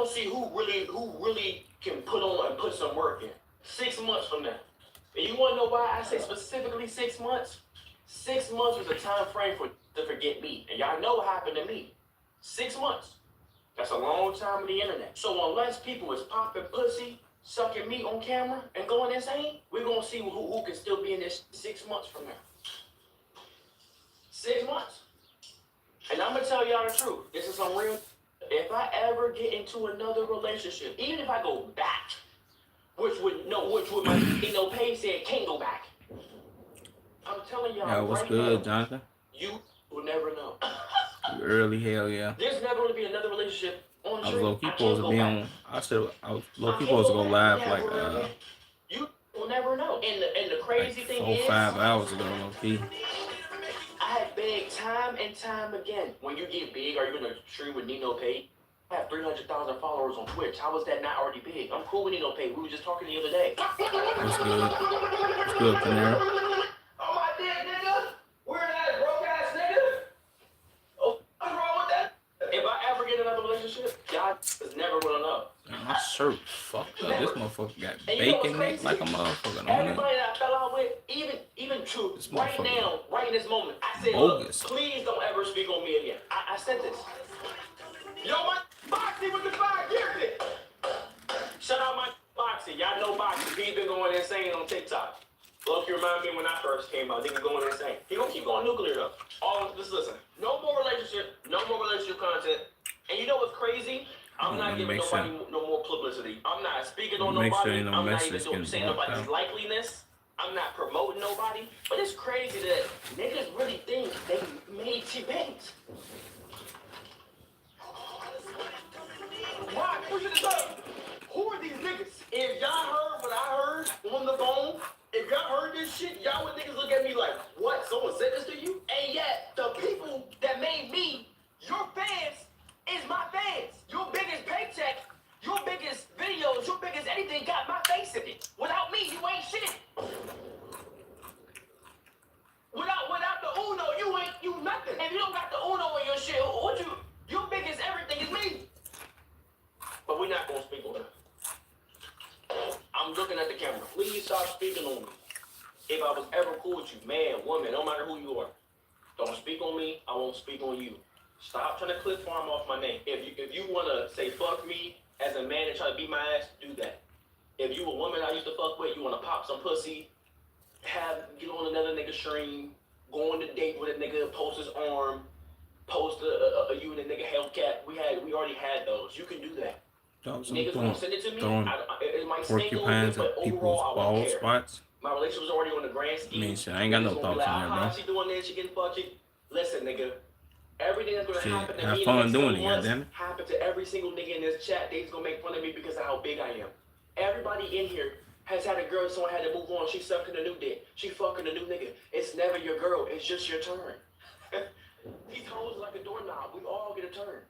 gonna see who really can put on and put some work in. 6 months from now. And you wanna know why I say specifically 6 months? 6 months was a time frame to forget me. And y'all know what happened to me. 6 months. That's a long time on the internet. So unless people is popping pussy, sucking meat on camera, and going insane, we're gonna see who can still be in this 6 months from now. 6 months. And I'm gonna tell y'all the truth. This is some real. If I ever get into another relationship, even if I go back, which my page said can't go back. I'm telling y'all. Yeah, what's right good, now, Jonathan? you will never know. Early, hell yeah. There's never gonna be another relationship on the I was street. low key supposed to be on. I was low key supposed to go live like You will never know. And the crazy like thing 4-5 is, hours ago, low key. I have begged time and time again. When you get big, are you gonna stream with Nino Pay? I have 300,000 followers on Twitch. How is that not already big? I'm cool with Nino Pay. We were just talking the other day. What's good? What's good, Panera? Oh my dead nigga! Weird ass broke ass nigga! Oh, what's wrong with that? If I ever get another relationship, y'all is never gonna know. Man, my shirt fucked up. This motherfucker got And you know bacon what's neck like a motherfucker on it. Everybody that I fell out with, even to This right motherfucker now, right in this moment, I said, bogus. look, please don't ever speak on me again. I said this. Yo, my Boxy with the 5 years. Shout out my Boxy. Y'all know Boxy. He's been going insane on TikTok. Look, you remind me when I first came out. Nigga going insane. He gonna keep going nuclear though. Just listen. No more relationship content. And you know what's crazy? I'm not giving nobody no more publicity. I'm not speaking on nobody. Sure you know I'm not message even saying nobody's likeliness. I'm not promoting nobody. But it's crazy that niggas really think they made T-Banks. Why? Who are these niggas? If y'all heard what I heard on the phone, if y'all heard this shit, y'all would niggas look at me like, what? Someone said this to you? And yet, the people that made me, your fans, is my fans. Your biggest paycheck, your biggest videos, your biggest anything got my face in it. Without me, you ain't shit. Without the Uno, you nothing. If you don't got the Uno in your shit, your biggest everything is me. But we're not gonna speak on it. I'm looking at the camera. Please stop speaking on me. If I was ever cool with you, man, woman, no matter who you are, don't speak on me. I won't speak on you. Stop trying to clip farm off my name. If you wanna say fuck me as a man and try to beat my ass, do that. If you a woman I used to fuck with, you wanna pop some pussy, get on another nigga stream, go on a date with a nigga, post his arm, post a you and a nigga Hellcat. We already had those. You can do that. Niggas gonna send it to me. It might stink a little bit, but overall, I won't care. Spots. My relationship was already on the grand scheme. I mean, shit, I ain't got no thoughts on that, bro. She doing this, she getting fucked. Listen, nigga. Everything that's gonna happen to have me fun doing it, goddammit. happen to every single nigga in this chat. They's gonna make fun of me because of how big I am. Everybody in here has had a girl, someone had to move on. She's sucking a new dick. She fucking a new nigga. It's never your girl. It's just your turn. These hoes like a doorknob. We all get a turn.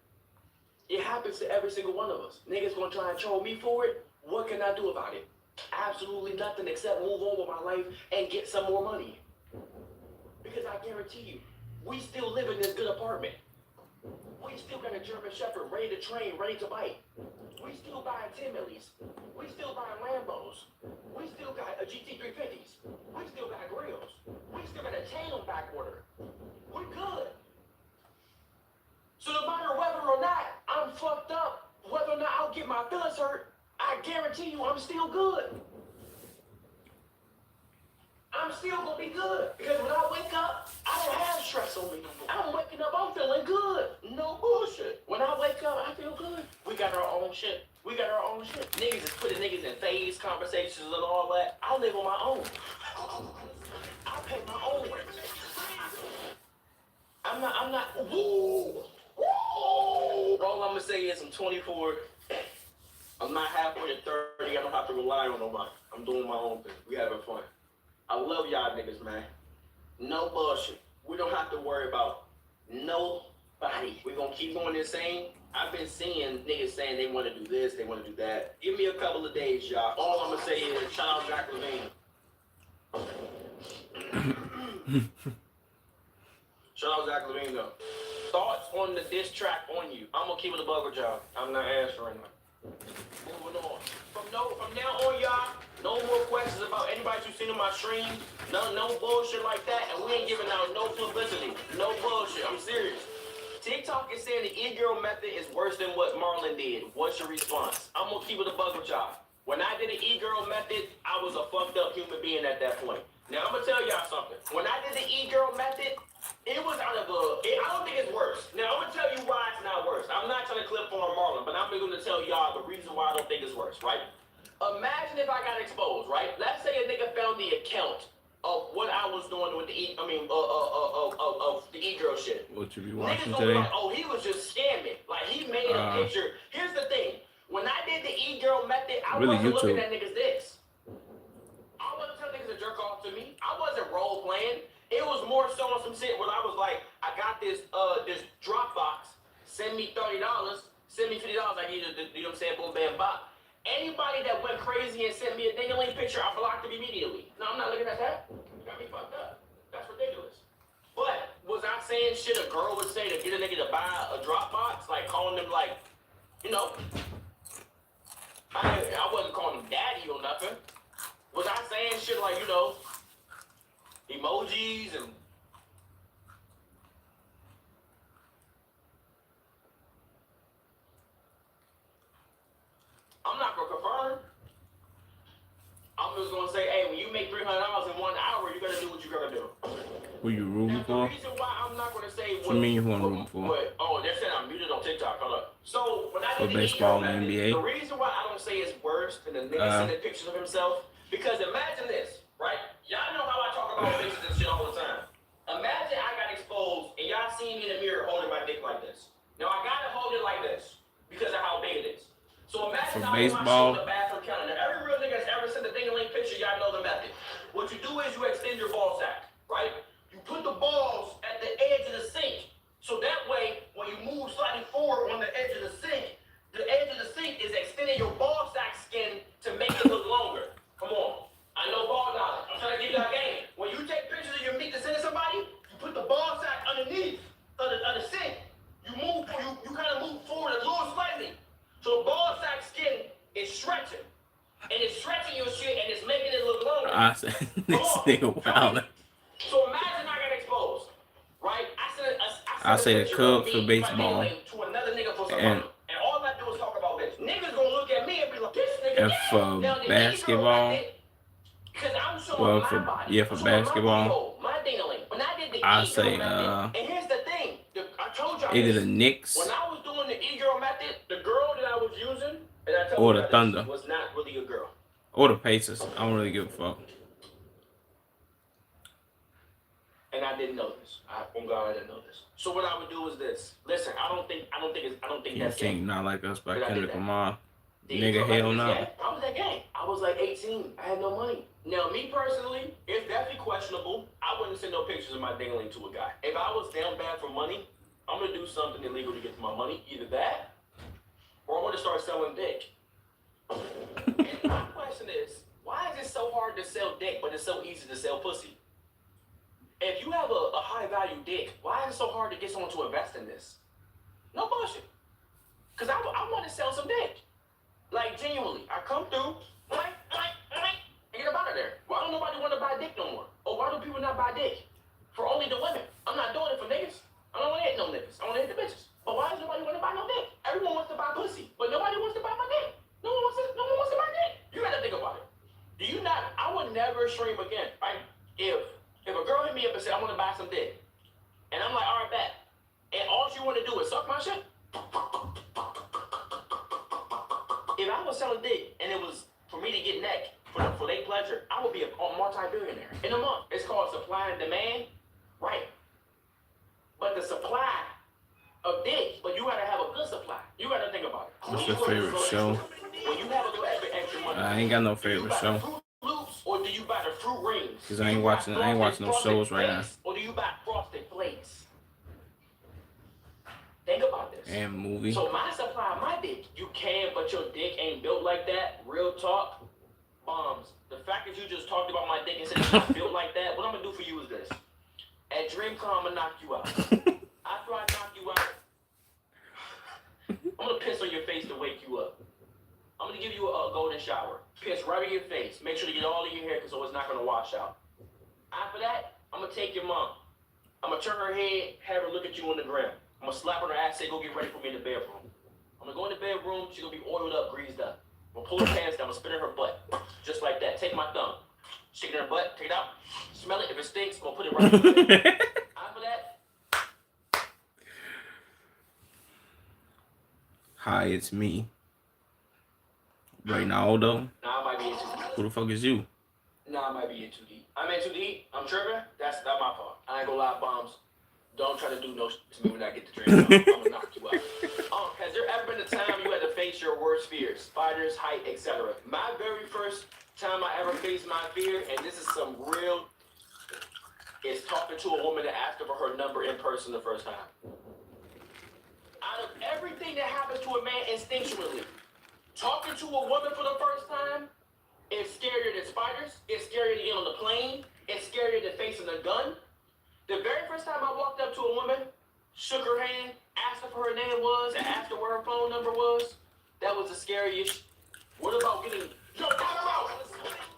It happens to every single one of us. Niggas gonna try and troll me for it. What can I do about it? Absolutely nothing except move on with my life and get some more money. Because I guarantee you, we still live in this good apartment. We still got a German Shepherd ready to train, ready to bite. We still buying 10 millies. We still buying Lambos. We still got a GT350s. We still got grills. We still got a chain on back order. We're good. So no matter whether or not I'm fucked up, whether or not I'll get my feelings hurt, I guarantee you I'm still good. I'm still gonna be good. Because when I wake up, I don't have stress on me no more. I'm waking up, I'm feeling good. No bullshit. When I wake up, I feel good. We got our own shit. Niggas is putting niggas in phase conversations and all that. I live on my own. I pay my own rent. I'm not, woo. All I'm gonna say is I'm 24. I'm not halfway to 30. I don't have to rely on nobody. I'm doing my own thing. We having fun. I love y'all niggas, man. No bullshit. We don't have to worry about nobody. We gonna keep going insane. I've been seeing niggas saying they want to do this, they want to do that. Give me a couple of days, y'all. All I'm gonna say is shout out Jack Levine. Shout out Zach Levine though. Thoughts on the diss track on you? I'm gonna keep it above with y'all. I'm not answering them. Moving on. From now on, y'all, no more questions about anybody you seen on my stream. No bullshit like that, and we ain't giving out no publicity. No bullshit. I'm serious. TikTok is saying the e-girl method is worse than what Marlon did. What's your response? I'm gonna keep it a bug with y'all. When I did the e-girl method, I was a fucked up human being at that point. Now I'm gonna tell y'all something. When I did the e-girl method, it was out of I don't think it's worse. Now I'm gonna tell you why it's not worse. I'm not trying to clip on Marlon, but I'm gonna tell y'all the reason why I don't think it's worse, right? Imagine if I got exposed, right? Let's say a nigga found the account of what I was doing with the of the e-girl shit. What you be Niggas watching gonna be today? like, oh, he was just scamming. Like he made a picture. Here's the thing. When I did the e-girl method, I Really, wasn't looking YouTube. at niggas' dicks. I wasn't telling niggas to jerk off to me. I wasn't role playing. It was more so on some shit where I was like, I got this Dropbox. Send me $30. Send me $50. I give you you know what I'm saying? Boom, bam, bop. Anybody that went crazy and sent me a ding-a-ling picture, I blocked them immediately. No, I'm not looking at that. You got me fucked up. That's ridiculous. But was I saying shit a girl would say to get a nigga to buy a Dropbox? Like calling them like, you know, I wasn't calling him daddy or nothing. Was I saying shit like, you know, emojis and... I'm not gonna confirm. I'm just gonna say, hey, when you make $300 in 1 hour, you gotta do what you gotta do. Who you rooting Now, for? the reason why I'm not gonna say What you mean you want to root for? Oh, they're saying I'm muted on TikTok. Hold up. So when I For did the baseball e-girl and method, NBA? the reason why I don't say it's worse than the nigga sending pictures of himself, because imagine this, right? Y'all know how I talk about bitches and shit all the time. Imagine I got exposed and y'all see me in the mirror holding my dick like this. Now I gotta hold it like this because of how big it is. So imagine For I hold my shit baseball? in the bathroom counter. Now every real nigga that's ever sent a ding-a-ling picture, y'all know the method. What you do is you extend your ball sack, right? You put the balls at the edge of the sink. So that way, when you move slightly forward on the edge of the sink is extending your ball sack skin to make it look longer. Come on. I know ball knowledge. I'm trying to give you a game. When you take pictures of your meat to send to somebody, you put the ball sack underneath of the sink. You kind of move forward a little slightly. So the ball sack skin is stretching. And it's stretching your shit and it's making it look longer. I said, this nigga wild. So imagine I got exposed, right? I say the Cubs for baseball. To another nigga for some And- money. And all I do is talk about bitch. Niggas gonna look at me and be like, this nigga. And for Now, the basketball, e-girl method, 'cause I'm showing well, my for body. yeah, for I'm showing my basketball, booty hole, my ding-a-ling. When I did the I e-girl say method, and here's the thing, I told y'all either this. the Knicks When I was doing the e-girl method, the girl that I was using, and I told Or you the that Thunder. she was not really a girl. or the Pacers. I don't really give a fuck. And I didn't know this. On God, I didn't know this. So what I would do is this. Listen, I don't think You that's think gay. Not Like Us by But I did Kendrick that. Lamar? The Nigga, e-girl hell method is no. gay. I was that gay. I was like 18. I had no money. Now, me personally, it's definitely questionable. I wouldn't send no pictures of my dingling to a guy. If I was down bad for money, I'm gonna do something illegal to get my money. Either that, or I'm gonna start selling dick. And my question is, why is it so hard to sell dick, but it's so easy to sell pussy? If you have a high value dick, why is it so hard to get someone to invest in this? No bullshit. Because I want to sell some dick. Like, genuinely. I come through, and get up out of there. Why don't nobody want to buy dick no more? Or why do people not buy dick? For only the women. I'm not doing it for niggas. I don't want to hit no niggas. I want to hit the bitches. But why does nobody want to buy no dick? Everyone wants to buy pussy, but nobody wants to buy my dick. No one wants to buy dick. You gotta think about it. Do you not? I would never stream again, right? If a girl hit me up and said, I want to buy some dick, and I'm like, all right, bet. And all she want to do is suck my shit. If I was selling dick and it was for me to get neck for their pleasure, I would be a multi-billionaire in a month. It's called supply and demand, right? But the supply of dick, but you gotta have a good supply. You gotta think about it. What's your favorite show? When you have a little extra money, I ain't got no do you favorite buy the show. Fruit Loops or do you buy the fruit rings? 'Cause I ain't Do you watching- buy I ain't watching no frosted shows right now. flakes, or do you buy frosted flakes? Think about this. And movie. So my supply of my dick, you can, but your dick ain't built like that. Real talk, bombs. The fact that you just talked about my dick and said it's not built like that, what I'm gonna do for you is this. At DreamCon, I'm gonna knock you out. After I knock you out, I'm gonna piss on your face to wake you up. I'm gonna give you a golden shower. Piss right in your face. Make sure to get all in your hair so it's not gonna wash out. After that, I'm gonna take your mom. I'm gonna turn her head, have her look at you on the ground. I'm gonna slap her on her ass, say, go get ready for me in the bedroom. I'm gonna go in the bedroom, she's gonna be oiled up, greased up. I'm gonna pull her pants down, I'm gonna spit in her butt. Just like that. Take my thumb. Stick it in her butt, take it out, smell it. If it stinks, I'm gonna put it right in her bed. After that. Hi, it's me. Right now, though. Nah, I might be in too deep. Who the fuck is you? Nah, I might be in too deep. I'm in too deep. I'm tripping. That's not my fault. I ain't gonna lie, Bombs. Don't try to do no shit to me when I get the drink. I'm gonna knock you out. Has there ever been a time you had to face your worst fears? Spiders, height, etc. My very first time I ever faced my fear, and this is some real, is talking to a woman and asking for her number in person the first time. Out of everything that happens to a man instinctually, talking to a woman for the first time is scarier than spiders. It's scarier to get on the plane. It's scarier than facing a gun. The very first time I walked up to a woman, shook her hand, asked her what her name was, and asked her where her phone number was, that was the scariest. What about getting... Yo, time out!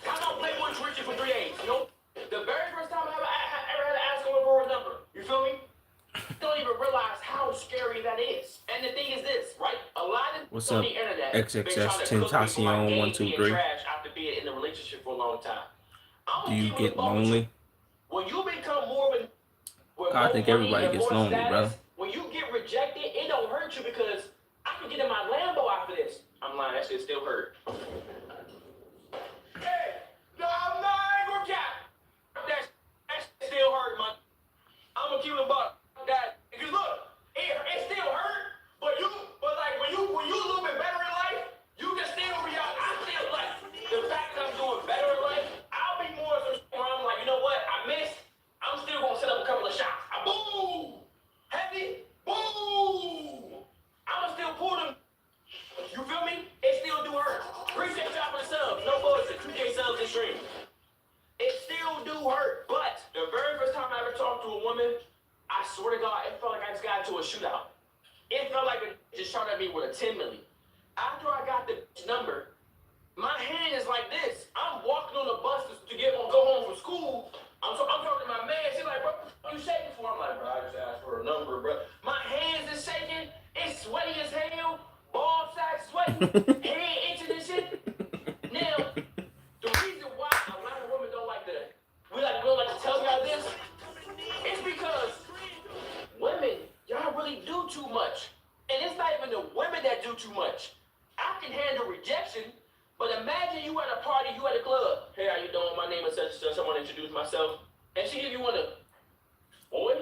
Time out, Playboy Richie for 3 days. Nope. The very first time I ever had to ask her for her number. You feel me? Don't even realize how scary that is. And the thing is this, right? A lot of What's on up? the internet XXX Tentacion 1 2 3. after being in a relationship for a long time. Do you get lonely? When you become more of I think everybody gets lonely, bro. When you get rejected, it don't hurt you because I can get in my Lambo after this. I'm lying, that shit still hurt. Hey, no, I'm not gonna cap. That shit still hurt, man. I'm gonna keep it about that. Because look, it still hurt, but like when you a little bit better in life, you can still be out. I still like the fact that I'm doing better in life. I'll be more where I'm like, you know what? I missed. I'm still gonna set up a couple of shots. Boom! Heavy. Boom! I'ma still pull them. You feel me? It still do hurt. Appreciate y'all for the subs. No bullshit. 2K subs this stream. It still do hurt. But the very first time I ever talked to a woman, I swear to God, it felt like I just got into a shootout. It felt like it just shot at me with a 10 milli. After I got the number, my hand is like this. I'm walking on the bus to go home from school. I'm talking to my man. She's like, bro, what you shaking for? I'm like, bro, I just asked for a number, bro. My hands is shaking. It's sweaty as hell. Ball sack sweating. Head itching and shit. Now, the reason why a lot of women don't like to, we don't like to tell y'all this, it's because women, y'all really do too much. And it's not even the women that do too much. I can handle rejection. But imagine you at a party, you at a club. Hey, how you doing? My name is such and such. I want to introduce myself. And she give you one of, boy,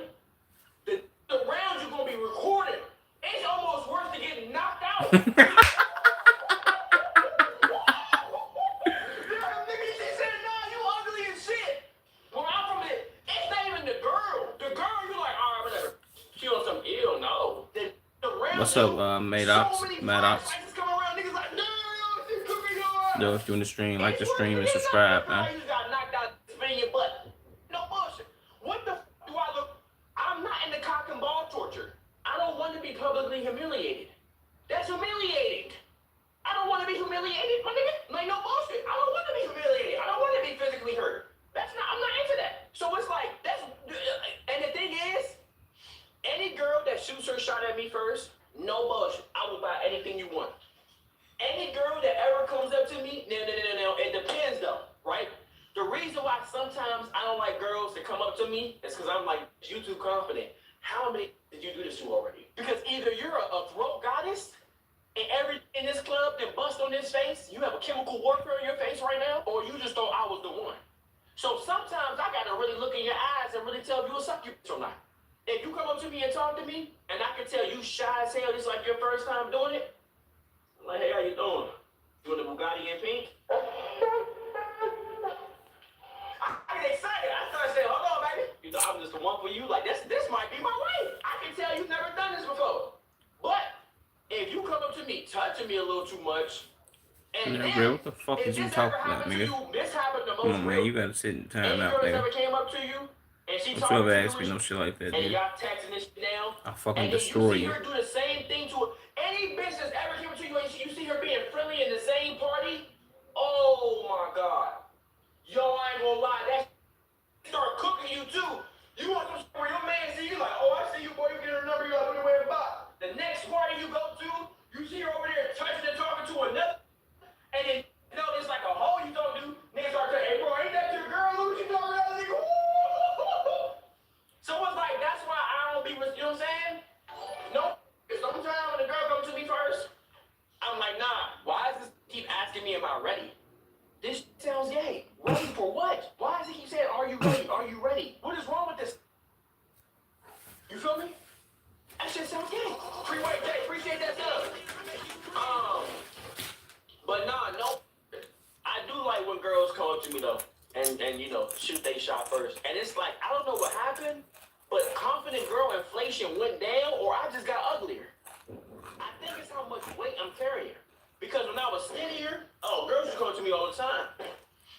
the rounds you're going to be recording. It's almost worse than getting knocked out. She said, nah, you ugly as shit. When I'm from it, it's not even the girl. The girl, you like, all right, whatever. She on some ill, no. The rounds. What's up, Maddox? Maddox. Yo, if you're in the stream, like the stream and subscribe, man. You got knocked out, spit in your butt. No bullshit. What the f do I look? I'm not into cock and ball torture. I don't want to be publicly humiliated. That's humiliating. I don't want to be humiliated, my nigga. Like, no bullshit. I don't want to be humiliated. I don't want to be physically hurt. I'm not into that. So it's like, and the thing is, any girl that shoots her shot at me first, no bullshit. I will buy anything you want. Any girl that ever comes up to me, no, it depends though, right? The reason why sometimes I don't like girls to come up to me is because I'm like, you too confident. How many did you do this to already? Because either you're a throat goddess and in this club then bust on this face, you have a chemical warfare in your face right now, or you just thought I was the one. So sometimes I gotta really look in your eyes and really tell if you a suck you or not. If you come up to me and talk to me, and I can tell you shy as hell, this is like your first time doing it, like, hey, how you doing? You want the Bugatti in pink? I get excited. I start saying, hold on, baby. You thought I'm just the one for you? Like, this might be my way. I can tell you've never done this before. But if you come up to me, touching me a little too much, and man, bro, what the fuck is you talking about, nigga? Come on, man, you gotta sit in time out, nigga. Came up to you, and she don't you ever ask me no shit like that, dude. I'll fucking destroy you. And you see her do the same thing to her. Any bitch that's ever came to you and you see her being friendly in the same me though, and you know, shoot they shot first. And it's like I don't know what happened, but confident girl inflation went down, or I just got uglier. I think it's how much weight I'm carrying. Because when I was skinnier, oh, girls just come to me all the time.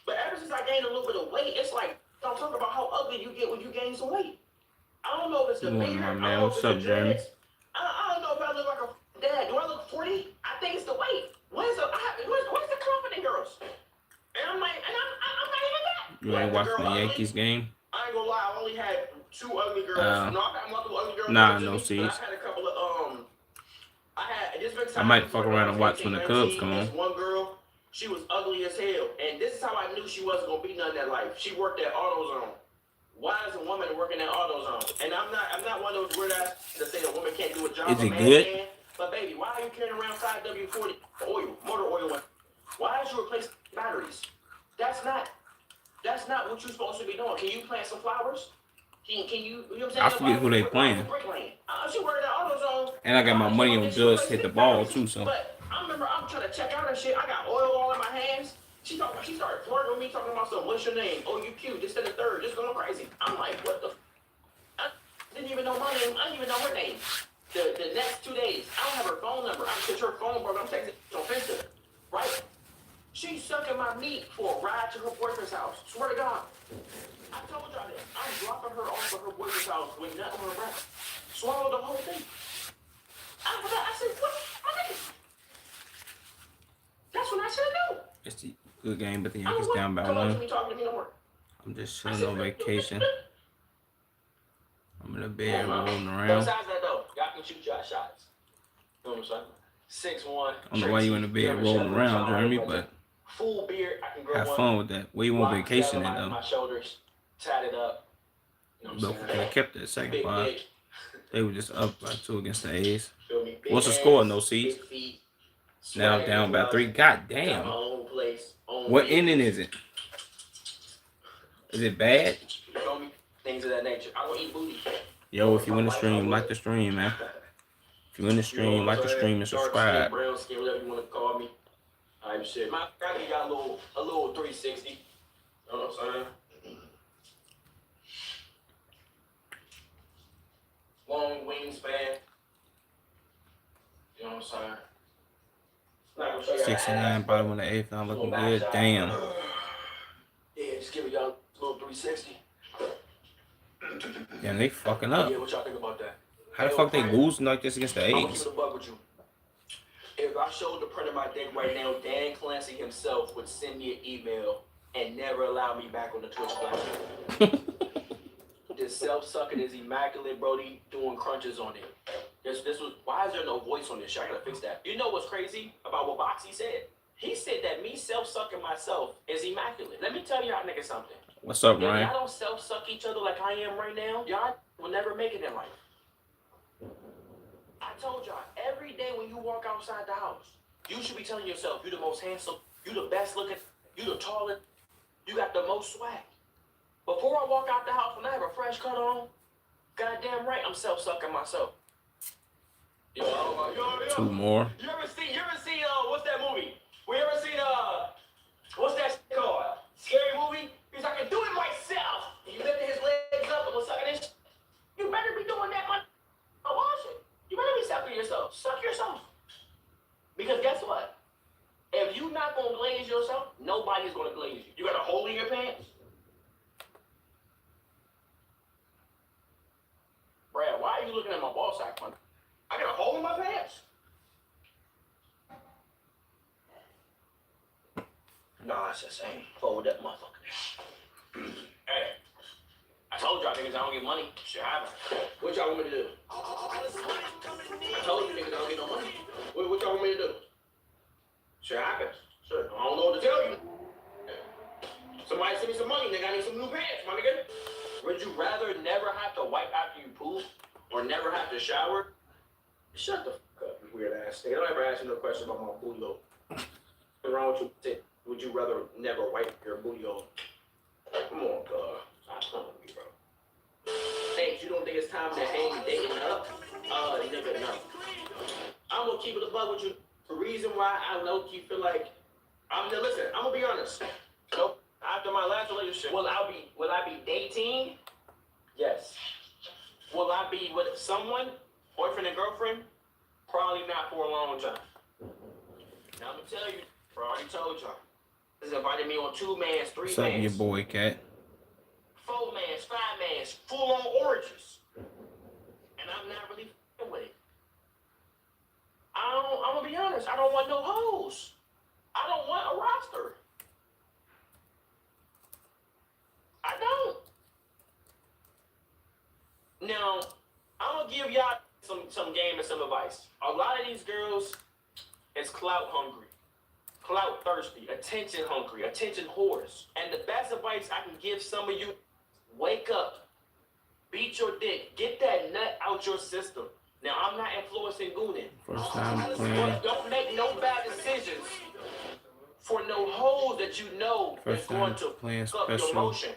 But ever since I gained a little bit of weight, it's like don't talk about how ugly you get when you gain some weight. I don't know if it's the beard. My I don't man, know what's if up, it's the Jeremy? dreads. I don't know if I look like a dad. Do I look 40? I think it's the weight. Where's the confident girls? And I'm like, and I'm not even that. You ain't watching the Yankees game? I ain't gonna lie, I only had 2 ugly girls. No, I got multiple ugly girls. Nah, no seeds. I had a couple of I might fuck around and watch when the Cubs come on. One girl, she was ugly as hell, and this is how I knew she wasn't gonna be none in that life. She worked at AutoZone. Why is a woman working at AutoZone? And I'm not one of those weird ass to say a woman can't do a job. Is it good? But baby, why are you carrying around 5W40 oil, motor oil? Why did you replace batteries? That's not what you're supposed to be doing. Can you plant some flowers? Can you know what I'm saying? I forget who they playing. She worked at AutoZone. And I got my money on just hit the ball too, so. But I remember I'm trying to check out and shit. I got oil all in my hands. She started flirting with me, talking about something. What's your name? Oh, you cute. Just said the third. Just going crazy. I'm like, what the? I didn't even know my name. I didn't even know her name. The next 2 days, I don't have her phone number. I'm just her phone number. I'm texting on Facebook. Right? She's sucking my meat for a ride to her boyfriend's house. Swear to God. I told y'all that. I'm dropping her off at her boyfriend's house with nothing on her breath. Swallowed the whole thing. I said, what? That's what I should have known. It's a good game, but the Yankees down by 1. I'm just chilling on vacation. I'm in the bed rolling around. Besides that though, y'all can shoot your shots. You know what I'm saying? 6'1". I don't know why you in the bed rolling around, Jeremy, but full beard, I can grow have fun with that. Where you on vacation at though? My shoulders tatted up. You know But could have kept that second 5. They were just up by 2 against the A's. What's the hands, score? No seeds. Now down by 3. God damn. What inning is it? Is it bad? Things of that nature. I don't eat booty. Yo, if you in the stream, like the stream, man. If you in the stream, like the stream and subscribe. Brown skin, whatever you want to call me. Type shit. My family got a little 360. You know what I'm saying? Long wingspan. You know what I'm saying? 69, bottom of the 8th. I'm looking good. Damn. Yeah, just give y'all a little 360. Damn, they fucking up. Yeah, what y'all think about that? How the fuck they losing like this against the I'm gonna A's? keep it a buck with you. If I showed the print of my dick right now, Dan Clancy himself would send me an email and never allow me back on the Twitch platform. This self-sucking is immaculate, Brody, doing crunches on it. Why is there no voice on this shit? I gotta fix that. You know what's crazy about what Boxy said? He said that me self-sucking myself is immaculate. Let me tell y'all niggas something. What's up, If Ryan? y'all don't self-suck each other like I am right now, y'all will never make it in life. I told y'all, every day when you walk outside the house, you should be telling yourself, you the most handsome, you the best looking, you the tallest, you got the most swag. Before I walk out the house, when I have a fresh cut on, goddamn right, I'm self-sucking myself. Yo. 2 more. You ever see, what's that movie? We ever seen, what's that shit called? Scary movie? He's like, I can do it myself. He lifted his legs up and was sucking his. You better be doing that much. Watch it. You better be sucking yourself. Suck yourself. Because guess what? If you not gonna glaze yourself, nobody's gonna glaze you. You got a hole in your pants? Brad, why are you looking at my ball sack, man? I got a hole in my pants. Nah, it's the same. Forward that motherfucker. Hey, I told y'all niggas I don't get money. Shit happens. What y'all want me to do? I told you niggas I don't get no money. What y'all want me to do? Shit happens. Sure. I don't know what to tell you. Somebody send me some money, nigga. I need some new pants, my nigga. Would you rather never have to wipe after you poop or never have to shower? Shut the fuck up, you weird ass nigga. Don't ever ask me no question about my booty hole. What's wrong with you? Would you rather never wipe your booty hole? Come on, God. Stop playing with me, bro. Hey, you don't think it's time to hang dating up? Nigga, no. I'm gonna keep it above with you. The reason why I low-key feel like listen, I'm gonna be honest. Nope. After my last relationship, will I be dating? Yes. Will I be with someone, boyfriend and girlfriend? Probably not for a long time. Now I'm gonna tell you, I already told y'all. This invited me on 2 mans, 3 What's up, mans, your boy, Cat? 4 mans, 5 mans, full on orgies. And I'm not really f***ing with it. I'm gonna be honest, I don't want no hoes. I don't want a roster. I don't. Now, I'm gonna give y'all some game and some advice. A lot of these girls is clout hungry, clout thirsty, attention hungry, attention whores. And the best advice I can give some of you: wake up, beat your dick, get that nut out your system. Now, I'm not influencing gooning. First time playing. Don't make no bad decisions for no hoes that you know is going to playing fuck your special. motion.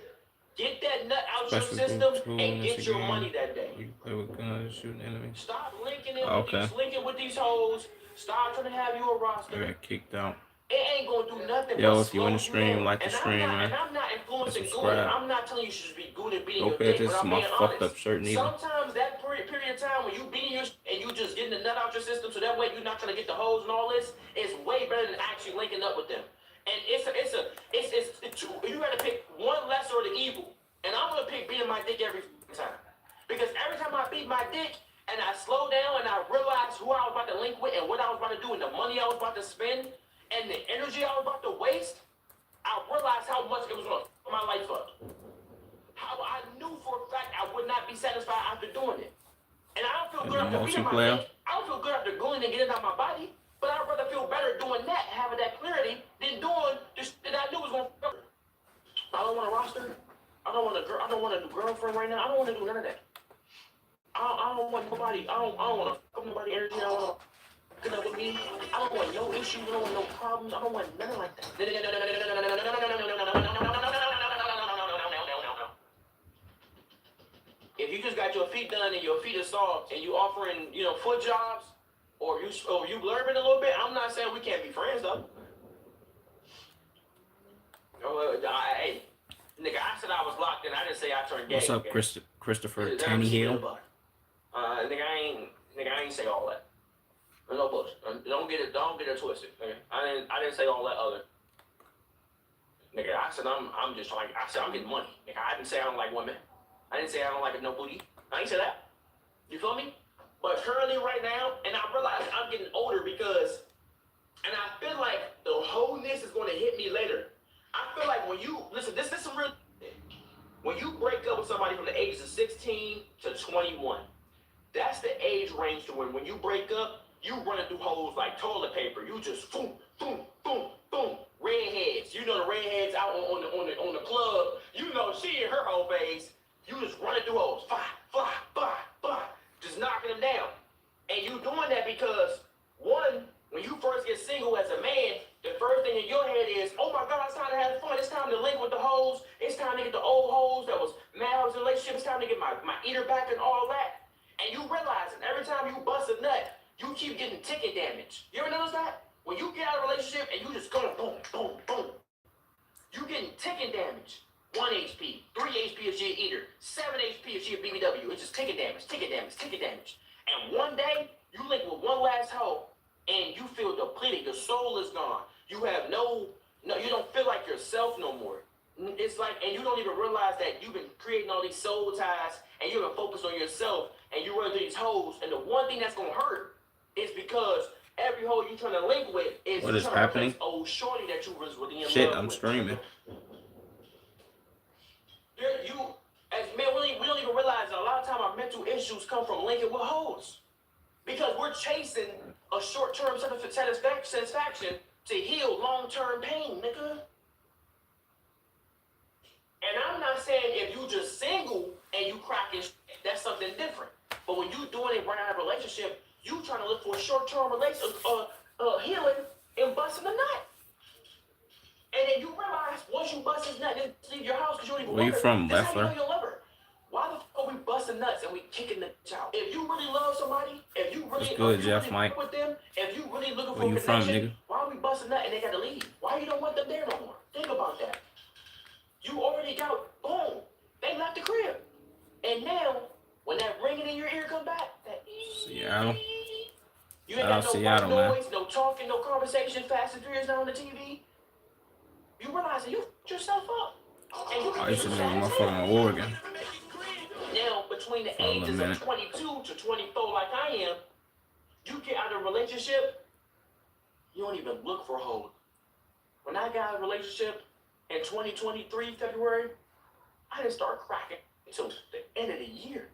Get that nut out your Special system group 2 and in get this your game. money that day. You can play with guns, shooting enemies. Stop linking in Okay. linking with these hoes. Stop trying to have you a I roster. got kicked out. It ain't gonna do nothing. Yo, but if you in the slow stream, down. like the And stream, man. And I'm not influencing And gooning. subscribe. I'm not telling you should be gooning, beating Go your pay dick, attention but to I'm my being fucked honest. up shirt neither. Sometimes that period of time when you beating your and you just getting the nut out your system, so that way you're not trying to get the hoes and all this, is way better than actually linking up with them. And it's two. You got to pick one lesser of the evil. And I'm gonna pick beating my dick every time, because every time I beat my dick and I slow down and I realize who I was about to link with and what I was about to do and the money I was about to spend and the energy I was about to waste, I realized how much it was gonna f my life up. How I knew for a fact I would not be satisfied after doing it. And I don't feel And good the after beating my multiplayer? dick. I don't feel good after going and getting out my body. But I'd rather feel better doing that, having that clarity, than doing the shit that I knew was gonna f. I don't want a roster. I don't want a girl. I don't want a new girlfriend right now. I don't want to do none of that. I don't want nobody. I don't want to fuck nobody energy. I don't want to get up with me. I don't want no issues. I don't want no problems. I don't want nothing like that. If you just got your feet done and your feet are soft and you offering, foot jobs, or you blurbing a little bit, I'm not saying we can't be friends though. Hey, nigga, I said I was locked in. I didn't say I turned gay. What's up, okay? Christopher Tannehill? Nigga, I ain't say all that. No bullshit. Don't get it twisted. Okay? I didn't say all that other. Nigga, I said I'm just trying. I said I'm getting money. Nigga, I didn't say I don't like women. I didn't say I don't like no booty. I ain't say that. You feel me? But currently, right now, and I realize I'm getting older because, and I feel like the wholeness is going to hit me later. I feel like when you listen, this is some real. When you break up with somebody from the ages of 16 to 21, that's the age range to when you break up, you running through holes like toilet paper. You just boom, boom, boom, boom. Redheads, the redheads out on the club. She in her whole phase. You just running through holes, fly, fly, fly, fly, just knocking them down. And you doing that because one, when you first get single as a man, the first thing in your head is, oh my God, it's time to have fun. It's time to link with the hoes. It's time to get the old hoes that was mad in a relationship. It's time to get my eater back and all that. And you realize that every time you bust a nut, you keep getting ticket damage. You ever notice that? When you get out of a relationship and you just going boom, boom, boom, you getting ticket damage. 1 HP, 3 HP if she an eater, 7 HP if she a BBW. It's just ticket damage, ticket damage, ticket damage. And one day, you link with one last hoe, and you feel depleted. Your soul is gone. You have you don't feel like yourself no more. It's like, and you don't even realize that you've been creating all these soul ties, and you're gonna focus on yourself, and you run through these hoes, and the one thing that's gonna hurt is because every hoe you trying to link with is what is trying happening? to replace old shorty that you was really in Shit, love I'm with. streaming. As men, we don't even realize that a lot of time our mental issues come from linking with hoes. Because we're chasing a short-term satisfaction to heal long-term pain, nigga. And I'm not saying if you just single and you cracking shit, that's something different. But when you doing it right out of a relationship, you trying to look for a short-term healing and busting a nut. And then you realize once you bust his nut, then leave your house because you don't even Where you from, That's how you Leffler? know you love her. Why the fuck are we busting nuts and we kicking the bitch out? If you really love somebody, if you really, What's good, if you Jeff, really Mike? work with them, if you really looking Where for you from, connection, nigga? why are we busting nut and they got to leave? Why you don't want them there no more? Think about that. You already got, boom, they left the crib. And now, when that ringing in your ear come back, that Seattle. You ain't got no Seattle, noise, man. No talking, no conversation, Fast and Furious now on the TV. You realize that you f***ed yourself up. And you I used to live in motherfucking Oregon. Now, between the ages of 22 to 24 like I am, you get out of a relationship, you don't even look for hoes. When I got out of a relationship in 2023, February, I didn't start cracking until the end of the year.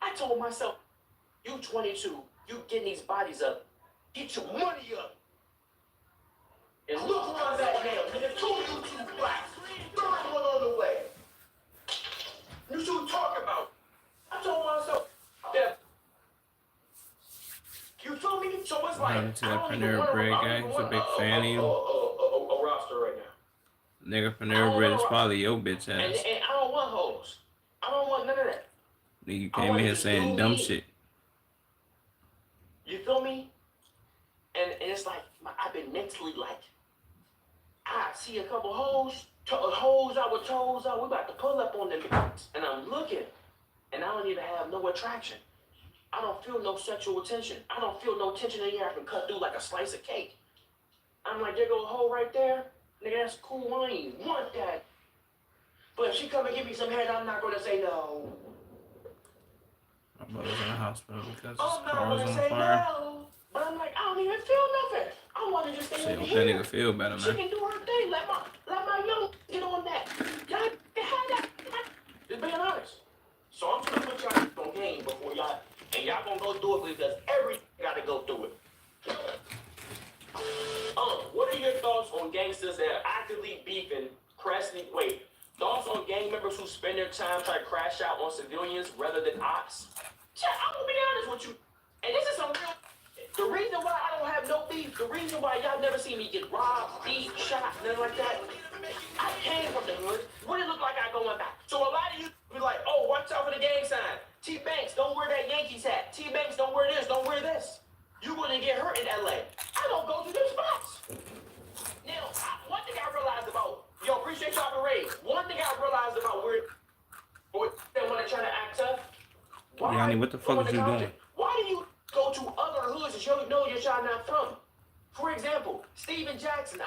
I told myself, you 22, you getting these bodies up, get your money up. And look where I'm at now, nigga. 2 YouTube blacks, third one on the way. You should talk about. I told myself that. You feel me? So it's like, to that Panera Bread guy, he's a big fan of you. A roster right now. Nigga, Panera Bread is probably your bitch ass. And I don't want hoes. I don't want none of that. Nigga, you came in here saying dumb shit. You feel me? And it's like, I've been mentally like, I see a couple hoes out with toes out, we about to pull up on them, and I'm looking, and I don't even have no attraction. I don't feel no sexual attention. I don't feel no tension in here I can cut through like a slice of cake. I'm like, there go a hoe right there. Nigga, that's cool. I ain't want that. But if she come and give me some head, I'm not gonna say no. My brother's in the hospital because his I'm not car was gonna on say fire. no. But I'm like, I don't even feel nothing. I want to just stay in Shit, here. that nigga feel better, man. She can do her thing. Let my young get on that. Y'all had that. Just being honest. So I'm trying to put y'all on game before y'all, and y'all gonna go through it because everything gotta go through it. What are your thoughts on gangsters that are actively beefing, thoughts on gang members who spend their time trying to crash out on civilians rather than ops? I'm gonna be honest with you, and this is some real. The reason why I don't have no beef, the reason why y'all never see me get robbed, beat, shot, nothing like that, I came from the hood. What it look like I going back? So a lot of you be like, oh, watch out for the gang sign. T Banks, don't wear that Yankees hat. T Banks, don't wear this, don't wear this. You gonna get hurt in LA. I don't go to them spots. Now, one thing I realized about, appreciate y'all for raise. One thing I realized about where they want to try to act tough. Yanni, what the fuck is you doing? Why do you go to other hoods that you know you're not from? For example, Steven Jackson,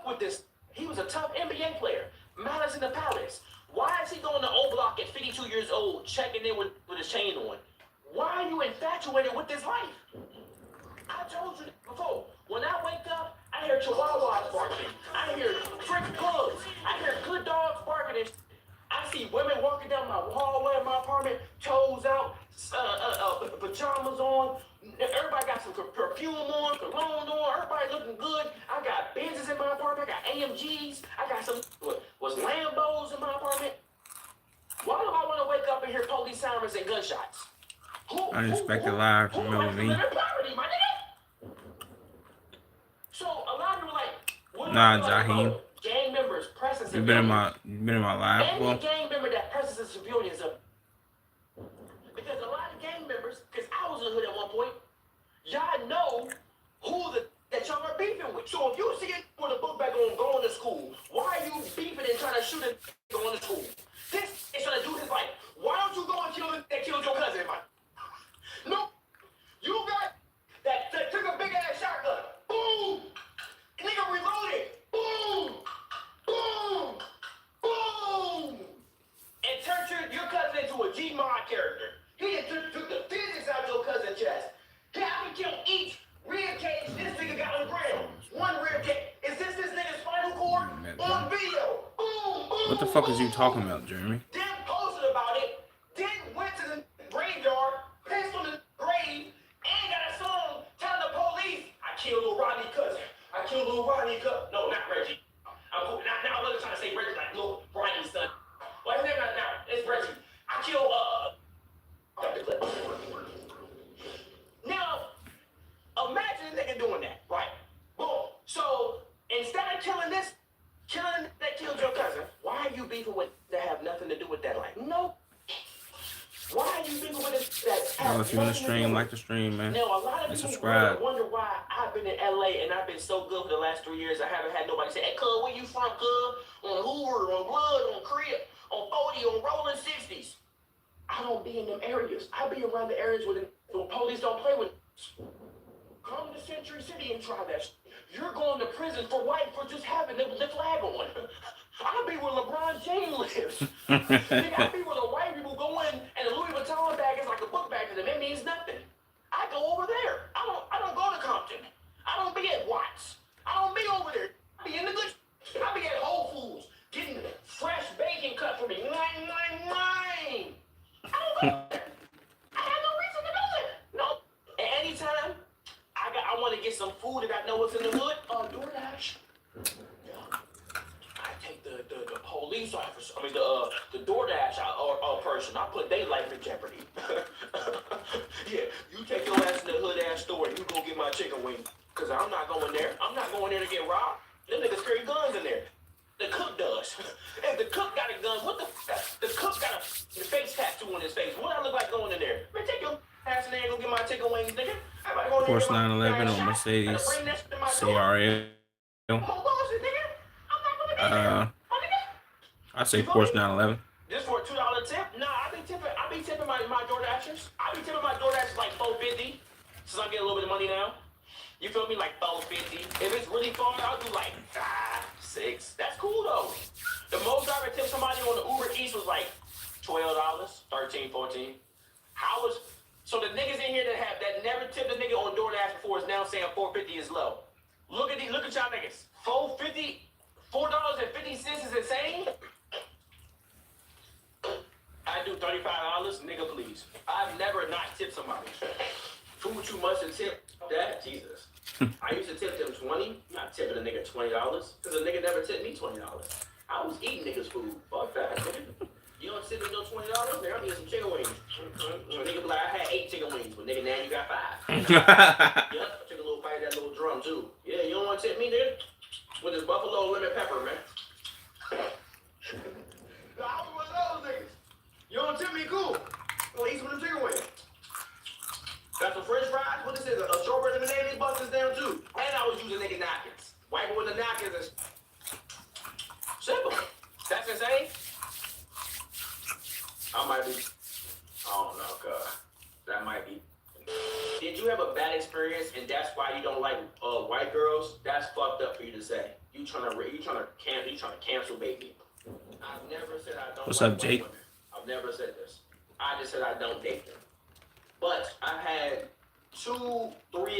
with this, he was a tough NBA player. Malice in the Palace. Why is he going to O Block at 52 years old, checking in with his chain on? Why are you infatuated with this life? I told you before, when I wake up, I hear chihuahuas barking. I hear trick pugs. I hear good dogs barking. I see women walking down my hallway in my apartment, toes out, pajamas on. Everybody got some perfume on, cologne on. Everybody looking good. I got Benzes in my apartment. I got AMGs. I got some was Lambos in my apartment. Why do I want to wake up and hear police sirens and gunshots? Unexpected live from Melvin. So a lot of people like, nah, Jaheim. Gang members pressing You been in my live, any bro? gang member that presses the civilians up. Because a lot of gang members, because I was in the hood at one point, y'all know who that y'all are beefing with. So if you see it with a book bag on going to school, why are you beefing and trying to shoot it going to school? This is trying to do this fight. Why don't you go and kill it that killed your cousin? No, you got that took a big ass shotgun. Boom! Nigga reloaded. Boom! Boom! Boom! And turned your cousin into a G-Mod character. He took the physics out of your cousin's chest. I can kill each rib cage this nigga got on the ground. One rib cage. Is this nigga's spinal cord? On video. Boom! Boom! What the fuck is you talking about, Jeremy? Then posted about it. Then went to the graveyard, pissed on the grave, and got a song telling the police, I killed little Rodney cousin. I killed little Rodney cousin. No, not Reggie. I'm cool. Now I'm trying to say Reggie like little Rodney's son. Well, it's not now. It's Reggie. I killed got the clip. Now, imagine a nigga doing that, right? Boom. So instead of killing that killed your cousin, why are you beefing with that have nothing to do with that life? No. Why are you beefing with this? Well, if you want to stream, like the stream, man. Now, a lot of and people subscribe. wonder why I've been in LA, and I've been so good for the last 3 years. I haven't had nobody say, "Hey, cuz, where you from, cuz? On Hoover, on Blood, on Crib, on 40, on Rolling 60s." I don't be in them areas. I be around the areas where the police don't play with. Come to Century City and try that. You're going to prison for just having the flag on. I be where LeBron James lives. Nigga, I be where the white people go in and the Louis Vuitton bag is like a book bag to them. It means nothing. I go over there. I don't go to Compton. I don't be at Watts. I don't be over there. I be in the good. I be at Whole Foods getting fresh bacon cut for me. Mine. I don't go there. I have no reason to go there. No. At any time, I want to get some food that I know what's in the hood. DoorDash. Yeah. I take the police officer. I mean the DoorDash person. I put their life in jeopardy. Yeah, you take your ass in the hood ass store and you go get my chicken wing. Cause I'm not going there. I'm not going there to get robbed. Them niggas carry guns in there. The cook does. If the cook got a gun, what the cook got a face tattoo on his face. What I look like going in there? Man, take your ass in there and go get my chicken wings, nigga. Porsche 911 or Mercedes CRL. I say Porsche 911. Just for a $2 tip? Nah, I be tipping my DoorDashers. I be tipping my DoorDashers like $4.50. Since I'm getting a little bit of money now. You feel me? Like $4.50. If it's really far, I'll do like $6. That's cool though. The most I ever tipped somebody on the Uber Eats was like $12, $13, $14. So the niggas in here that never tipped a nigga on DoorDash before is now saying $4.50 is low. Look at y'all niggas. $4.50 is insane. I do $35, nigga, please. I've never not tipped somebody. Too much to tip that, Jesus. I used to tip them $20. Not tipping a nigga $20 because a nigga never tipped me $20. I was eating niggas' food. Fuck that, nigga. You don't tip me no $20, nigga. I'm eating some chicken wings. Nigga be like, I had 8 chicken wings, but nigga, now you got 5. Yep, I took a little bite of that little drum too. Yeah, you don't want to tip me, nigga? With this buffalo lemon pepper, man. I was one of those niggas. You don't tip me, cool. I'll eat some of them chicken wings. Got some French fries. What this is? A strawberry lemonade. These busters down too. And I was using nigga napkins. Wiping with the napkins and simple. That's insane. I might be. I don't know, cuz. That might be. Did you have a bad experience and that's why you don't like white girls? That's fucked up for you to say. You trying to cancel baby. I've never said I don't. What's like up, Jake? women. I've never said this. I just said I don't date them. But I've had 2-3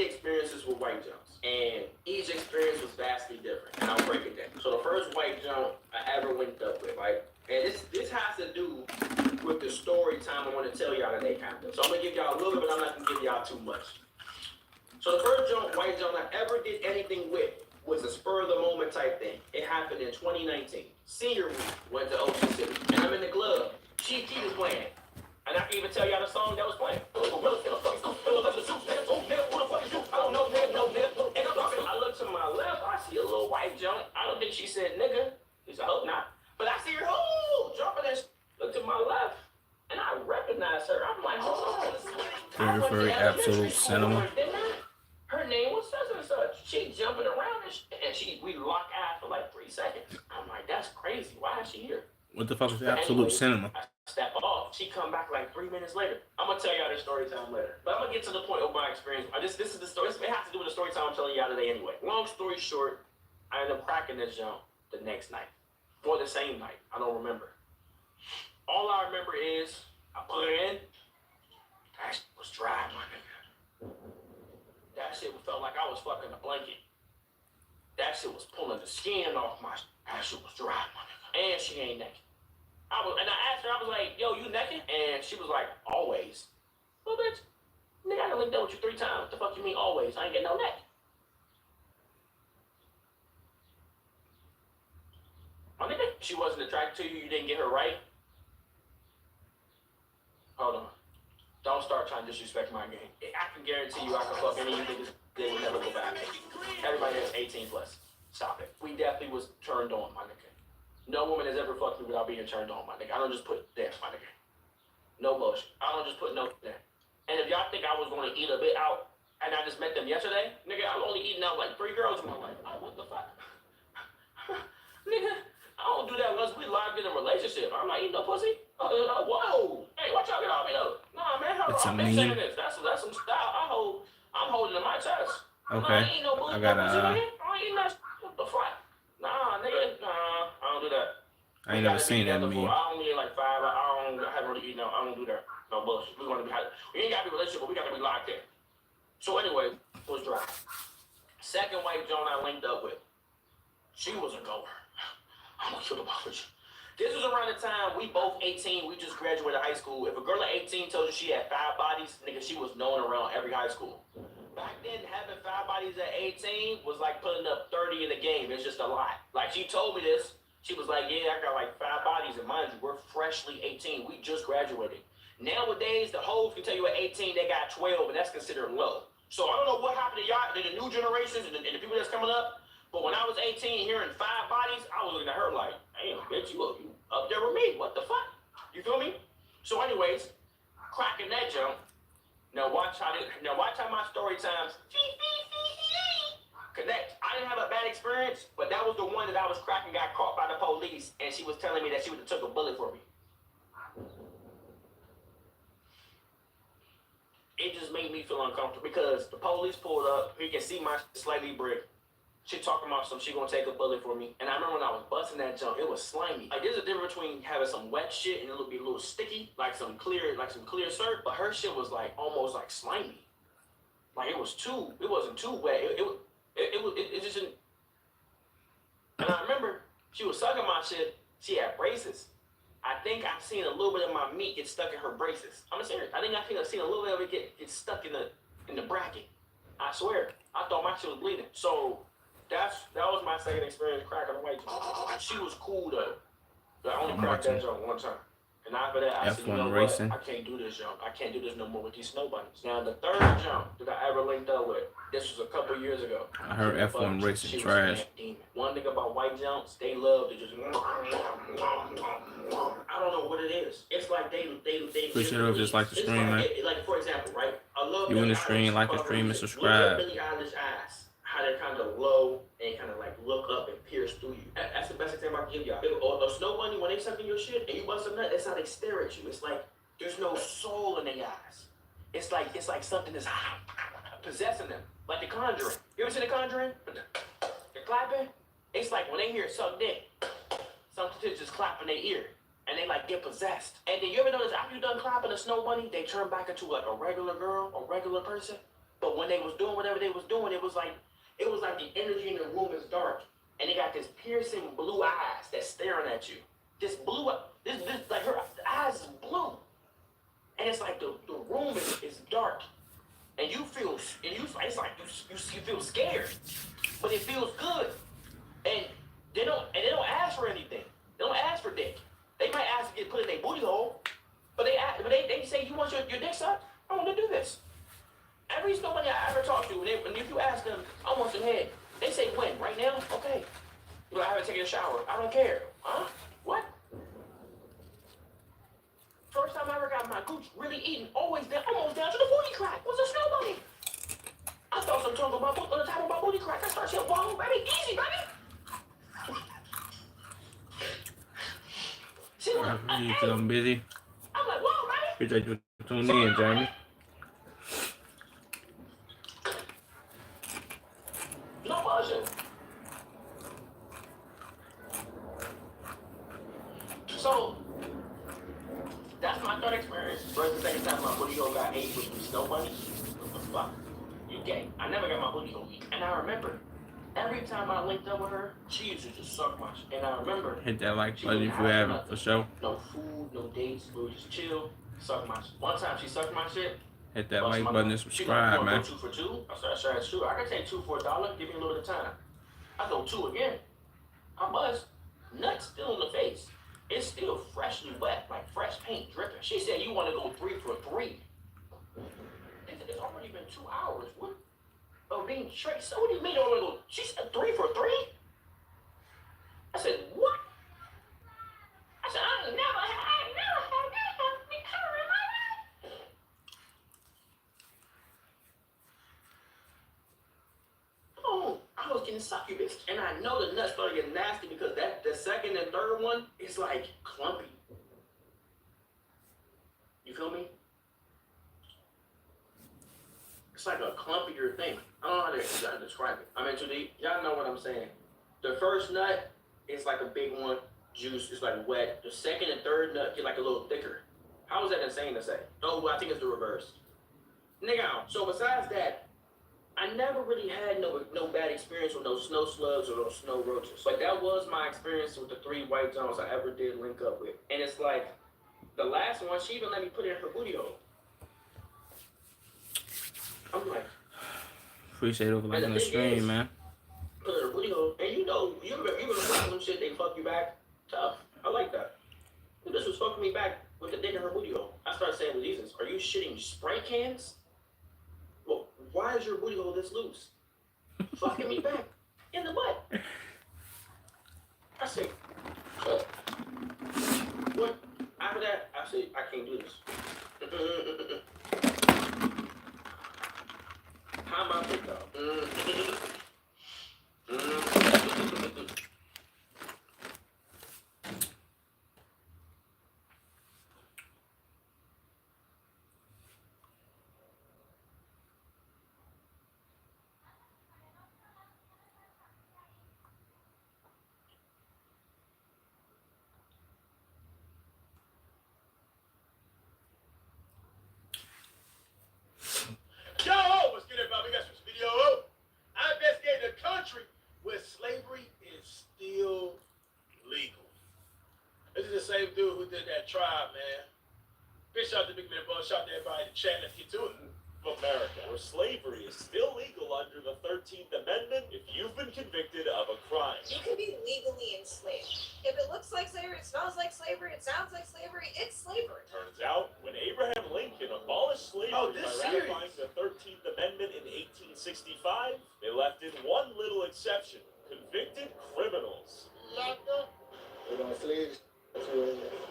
experiences with white jumps, and each experience was vastly different. And I'll break it down. So the first white jump I ever went up with, right? And this has to do with the story time I want to tell y'all today, kind of. So I'm gonna give y'all a little bit, but I'm not gonna give y'all too much. So the first white jump I ever did anything with was a spur of the moment type thing. It happened in 2019. Senior week, went to Ocean City, and I'm in the club. Chief Keef is playing. And I can even tell y'all the song that was playing. I look to my left, I see a little white jump. I don't think she said nigga. At least I hope not. But I see her jumping and look to my left. And I recognize her. I'm like, Very absolute cinema. Her name was such and such. She jumping around and we lock eyes for like 3 seconds. I'm like, that's crazy. Why is she here? What the fuck is absolute cinema? I step off. She come back like 3 minutes later. I'm gonna tell y'all this story time later. But I'm gonna get to the point of my experience. This is the story. It has to do with the story time I'm telling y'all today anyway. Long story short, I ended up cracking this jump the next night. Or the same night. I don't remember. All I remember is I put her in. That shit was dry, my nigga. That shit felt like I was fucking a blanket. That shit was pulling the skin off my. That shit was dry, my nigga. And she ain't naked. And I asked her, I was like, yo, you naked? And she was like, always. Well, bitch, nigga, I done linked up with you 3 times. What the fuck you mean always? I ain't getting no neck. My nigga, she wasn't attracted to you. You didn't get her right. Hold on. Don't start trying to disrespect my game. I can guarantee you I can fuck any of you niggas. They will never go back. Everybody that's 18 plus. Stop it. We definitely was turned on, my nigga. No woman has ever fucked me without being turned on, my nigga. I don't just put there, my nigga. No bullshit. I don't just put no there. And if y'all think I was going to eat a bit out, and I just met them yesterday. Nigga, I've only eaten out like 3 girls in my life. Oh, what the fuck? Nigga, I don't do that unless we locked in a relationship. I'm not eating no pussy. Whoa. Hey, watch out, get off me though. Nah, man, hold on. I've been saying this. That's some style I'm holding in my chest. Okay. Nah, I ain't no pussy, nigga. I ain't eating that. What the fuck? Nah, nigga. Nah, I don't do that. I ain't never seen that meme. I only eat like 5. I haven't really eaten. I don't do that. No bullshit. We want to be. We ain't got to be relationship, but we got to be locked in. So anyway, it was dry. Second white Joan I linked up with. She was a goer. I'm gonna kill the ball. This was around the time we both 18. We just graduated high school. If a girl at 18 told you she had 5 bodies, nigga, she was known around every high school. Back then, having 5 bodies at 18 was like putting up 30 in the game. It's just a lot. Like, she told me this. She was like, yeah, I got like 5 bodies, and mind you, we're freshly 18. We just graduated. Nowadays, the hoes can tell you at 18 they got 12, and that's considered low. So I don't know what happened to y'all, to the new generations and the people that's coming up, but when I was 18 hearing 5 bodies, I was looking at her like, damn, bitch, you up there with me. What the fuck? You feel me? So anyways, cracking that jump. Now watch how my story times connect. I didn't have a bad experience, but that was the one that I was cracking, got caught by the police, and she was telling me that she would have took a bullet for me. It just made me feel uncomfortable because the police pulled up. He can see my slightly brick. She talking about some, she gonna take a bullet for me. And I remember when I was busting that jump, it was slimy. Like, there's a difference between having some wet shit and it'll be a little sticky, like some clear syrup. But her shit was like almost like slimy. Like it wasn't too wet. It just didn't. And I remember she was sucking my shit. She had braces. I think I've seen a little bit of my meat get stuck in her braces. I'm serious. I think I've seen a little bit of it get stuck in the bracket. I swear. I thought my shit was bleeding. So that was my second experience cracking a white joint. She was cool though. I only cracked that joint one time. And after that, I said, you know racing. what? I can't do this jump. I can't do this no more with these snow bunnies. Now, the third jump that I ever linked up with, this was a couple years ago. I heard F1 racing trash. One thing about white jumps, they love to just. I don't know what it is. It's like they. Push it up just like the stream, man. Like, for example, right? I love you in the stream, like the stream, and subscribe. Billie Eilish eyes, how they're kind of low and kind of like look up and pierce through you. That's the best example I can give y'all. A snow bunny, when they suck in your shit and you bust a nut, that's how they stare at you. It's like there's no soul in their eyes. It's like something is possessing them. Like The Conjuring. You ever seen The Conjuring? The clapping? It's like when they hear suck dick, something just clap in their ear. And they like get possessed. And then you ever notice after you done clapping a snow bunny, they turn back into like a regular girl, a regular person? But when they was doing whatever they was doing, it was like the energy in the room is dark. And they got this piercing blue eyes that's staring at you. This blue, this like her eyes is blue. And it's like the room is dark. And you feel, it's like you feel scared. But it feels good. And they don't ask for anything. They don't ask for dick. They might ask to get put in their booty hole. But they say, you want your dick sucked? I want to do this. Every nobody I ever talked to, and if you ask them, I want some head, they say when? Right now? Okay. I haven't taken a shower. I don't care. Huh? What? First time I ever got my gooch really eaten, almost down to the booty crack. Was a snow bunny. I thought some tongue on the top of my booty crack. I started saying, whoa, baby, easy, baby. See, I'm busy. I'm like, whoa, baby. Appreciate you tuning in, Jamie. No bullshit. So, that's my third experience. First and second time my booty hole got ate with some snow bunnies. What the fuck? You gay. I never got my booty hole eaten. And I remember, every time I linked up with her, she used to just suck my shit. And I remember, hit that like button if you haven't, for sure. No food, no dates, we would just chill, suck my shit. One time she sucked my shit. Hit that like button and subscribe, man. 2 for 2. I started saying it's true. I can take 2 for $1. Give me a little bit of time. I go 2 again. I buzz. Nuts still in the face. It's still freshly wet, like fresh paint dripping. She said, you want to go 3 for 3. It's already been 2 hours. What? Oh, being straight. So what do you mean? She said 3 for 3? I said, what? I said, I never had that. fixed, and I know the nuts started getting nasty because the second and third one is like clumpy. You feel me? It's like a clumpier thing. I don't know how to describe it. I'm in too deep. Y'all know what I'm saying. The first nut is like a big one. Juice is like wet. The second and third nut get like a little thicker. How is that insane to say? Oh, I think it's the reverse. Nigga, so besides that, I never really had no bad experience with those snow slugs or those snow roaches. But that was my experience with the 3 white zones I ever did link up with. And it's like, the last one, she even let me put it in her booty hole. I'm like... Appreciate overlooking the stream, man. Put it in her booty hole. And you know them shit, they fuck you back. Tough. I like that. This was fucking me back with the dick in her booty hole. I started saying to Jesus, are you shitting spray cans? Well, why is your booty hole this loose? Fucking me back in the butt. I say, what? After that, I say, I can't do this. How am I picked up? Chat, let's get to it. America, where slavery is still legal under the 13th Amendment if you've been convicted of a crime. You can be legally enslaved. If it looks like slavery, it smells like slavery, it sounds like slavery, it's slavery. Turns out, when Abraham Lincoln abolished slavery by ratifying the 13th Amendment in 1865, they left in one little exception: convicted criminals. We're gonna slaves.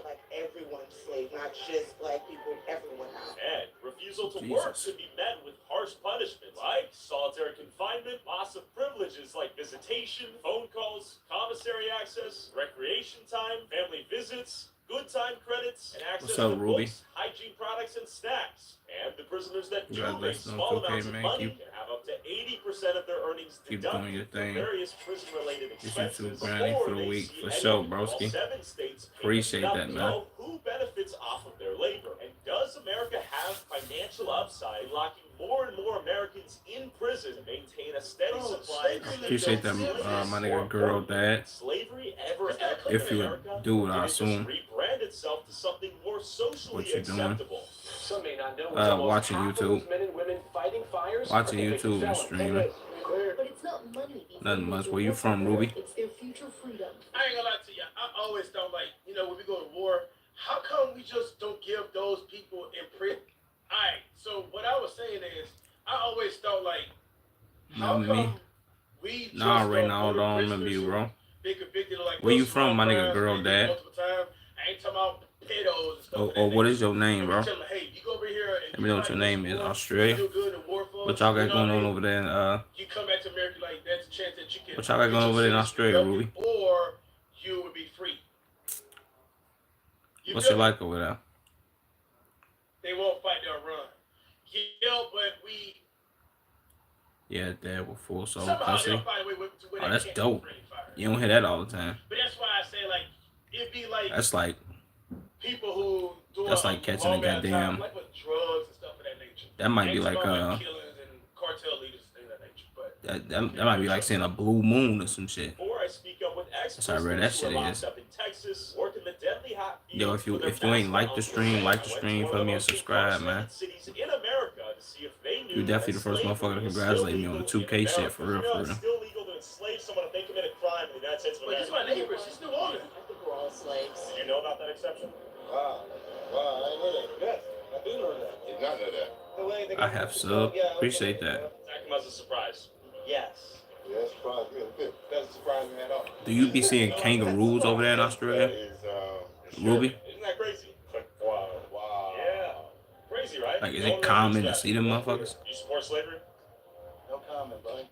Like everyone's slave, not just black people, everyone else. And refusal to work could be met with harsh punishments like solitary confinement, loss of privileges like visitation, phone calls, commissary access, recreation time, family visits, good time credits, and access to books, hygiene products, and snacks. And the prisoners that do make small amounts of money can have up to 80% of their earnings deducted for various prison-related expenses. For the week, for sure, broski. Appreciate that, man. Who benefits off of their labor? And does America have financial upside in locking more and more Americans in prison to maintain a steady supply? Appreciate that, my nigga girl dad. Slavery ever if you do it, I assume. Rebrand itself to something more socially what you doing? acceptable. Watching YouTube. Watching YouTube and streaming. But it's not money. Nothing much. Where you from, Ruby? It's their future freedom. I ain't gonna lie to you. I always thought, like, you know, when we go to war, how come we just don't give those people in prison? Alright, so what I was saying is, I always thought, like, how come we just right don't now, go to don't remember prisoners you, bro. Be convicted of, like, Where you from, my nigga girl dad? I ain't talking about pedos and stuff. Or what is your name, bro? Tell them, hey, you go over here and Let me know what your name is. Australia. What y'all got going on over there in you come back to America, like, that's a chance that you can. what y'all got going over there in Australia, Ruby? Or you would be free. What's it like over there? They won't fight, they'll run. Yeah, but we. Yeah, dad with full soul Somehow pussy. they'll find a way to Oh, that's dope. You don't hear that all the time. But that's why I say, like, it'd be like. That's like. People who do That's like catching a goddamn. like with drugs and stuff of that nature. That might be like killings and cartel leaders and things of that nature. But that might be like seeing a blue moon or some shit. Before I speak up with That's how rare that shit is. up in Texas, working the deadly hot Yo, if you ain't like the stream for me and subscribe, man. You definitely the first motherfucker to congratulate me on the 2K shit, for real, for real. It's still legal to enslave someone if they commit a crime in the United States of But America. she's my neighbor. She's still on it. I think we're all slaves. Do you know about that exception? Wow, I know that. Yes, I do know that. Did not know that. I have sub. Appreciate that. That came as a surprise. Yes. Yeah, that surprised me. Doesn't surprise me at all. Do you be seeing kangaroos over there in Australia? Ruby? Isn't that crazy? Wow. Yeah. Crazy, right? Like, is it common to see them motherfuckers? You support slavery? No comment, buddy.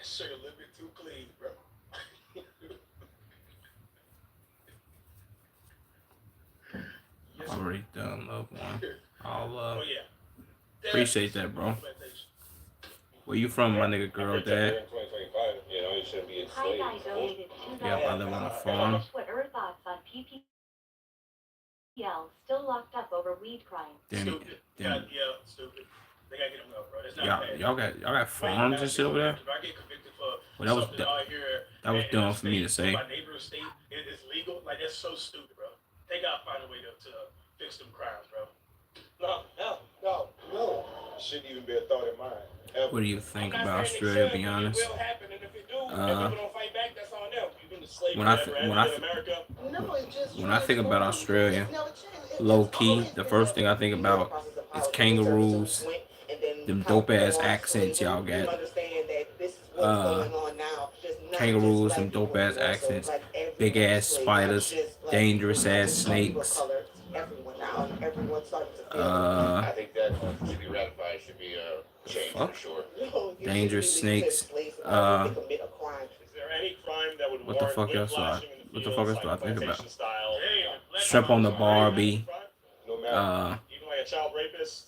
That shit a little bit too clean, bro. Yes, sir. Already done, loved one. I'll Oh yeah. appreciate that, bro. Where you from, my nigga, girl, dad? 2025, you know, you shouldn't be Hi enslaved. guys, donated $2. Yeah, I live on a farm. What are your thoughts on PPL still locked up over weed crime? Stupid. Damn. Yeah, stupid. They gotta get them out, bro. That's not bad. Y'all got farms and shit over there? If I get convicted for Well, that was something out here, that was in dumb a for me to state, say. my neighborhood state, it's legal. Like that's so stupid, bro. They gotta find a way to fix them crimes, bro. No. Shouldn't even be a thought in mind. Ever. What do you think I'm not about saying it Australia? should, Be but honest. It will happen, and if it do, if people don't fight back, that's on them. You've been a slave When I forever, th- and when I in th- America. No, it's just When I think about Australia, It's never changed. low key, the first thing I think about is kangaroos, them dope ass accents y'all got. Kangaroos, them dope ass accents, big ass spiders, dangerous ass snakes. I think that should be ratified. Should be changed Fuck? for sure. Dangerous snakes. Is there any crime that would What the warrant fuck else do I- whiplashing in the what the fields, fuck else do I like think about? plantation style? Shrimp on the Barbie. No matter. Even like a child rapist?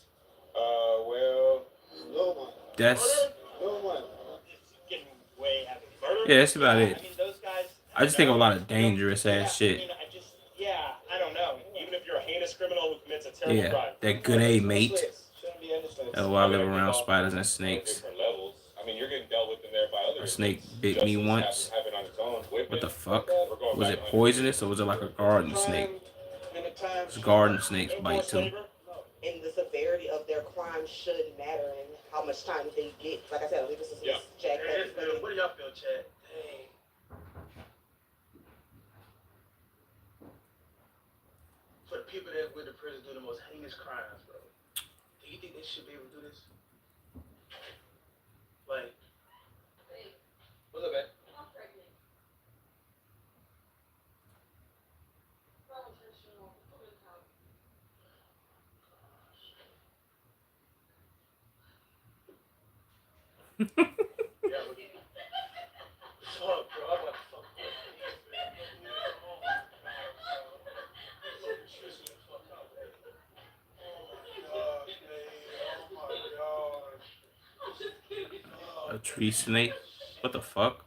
Well, no one. That's No one. It's getting way heavy. Murder? yeah, that's about it. I mean, those guys. I just think of a lot of dangerous ass I shit. mean, I don't know. Even if you're a heinous criminal who commits a terrible Yeah, crime. that good A mate. Shouldn't be innocent. That's why I live around spiders and snakes. Different levels. I mean, you're getting dealt with in there by A others. snake bit me once. Have it on its own. What the fuck? We're going Was back it on poisonous or was it like a garden snake? It's garden snakes bite too. And the severity of their crime should matter and how much time they get. Like I said, I believe this is Yeah. Jack. What do y'all feel, Chad? Dang. For the people that went to prison doing the most heinous crimes, bro. Do you think they should be able to do this? Like, what's up, man? Yeah, but- fuck, bro. I'm about to fuck. A tree snake? What the fuck?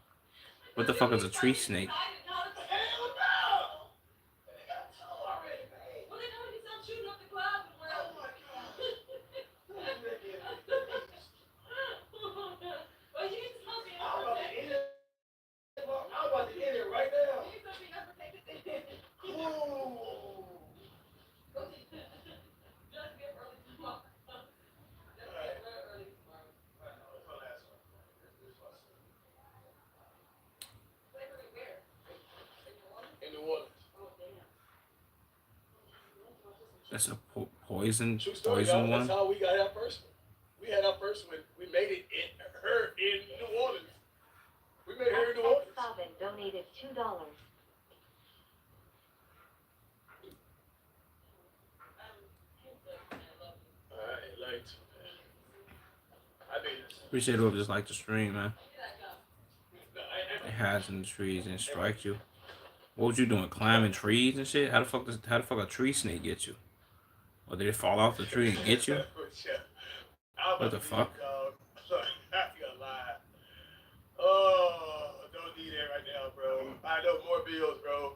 What the fuck is a tree snake? I'm about to end it right now. In New Orleans. That's a poison True story, y'all. one. That's how we got our first one. We had our first one. We made it in New Orleans. We made her in New Orleans. Robin donated $2. Alright, like, I mean, Appreciate whoever just like the stream, man. It hides in the trees and strikes you. What was you doing? Climbing trees and shit? How the fuck a tree snake get you? Or did it fall off the tree and get you? What the fuck? I feel lie. Oh, don't need that right now, bro. I know more bills, bro.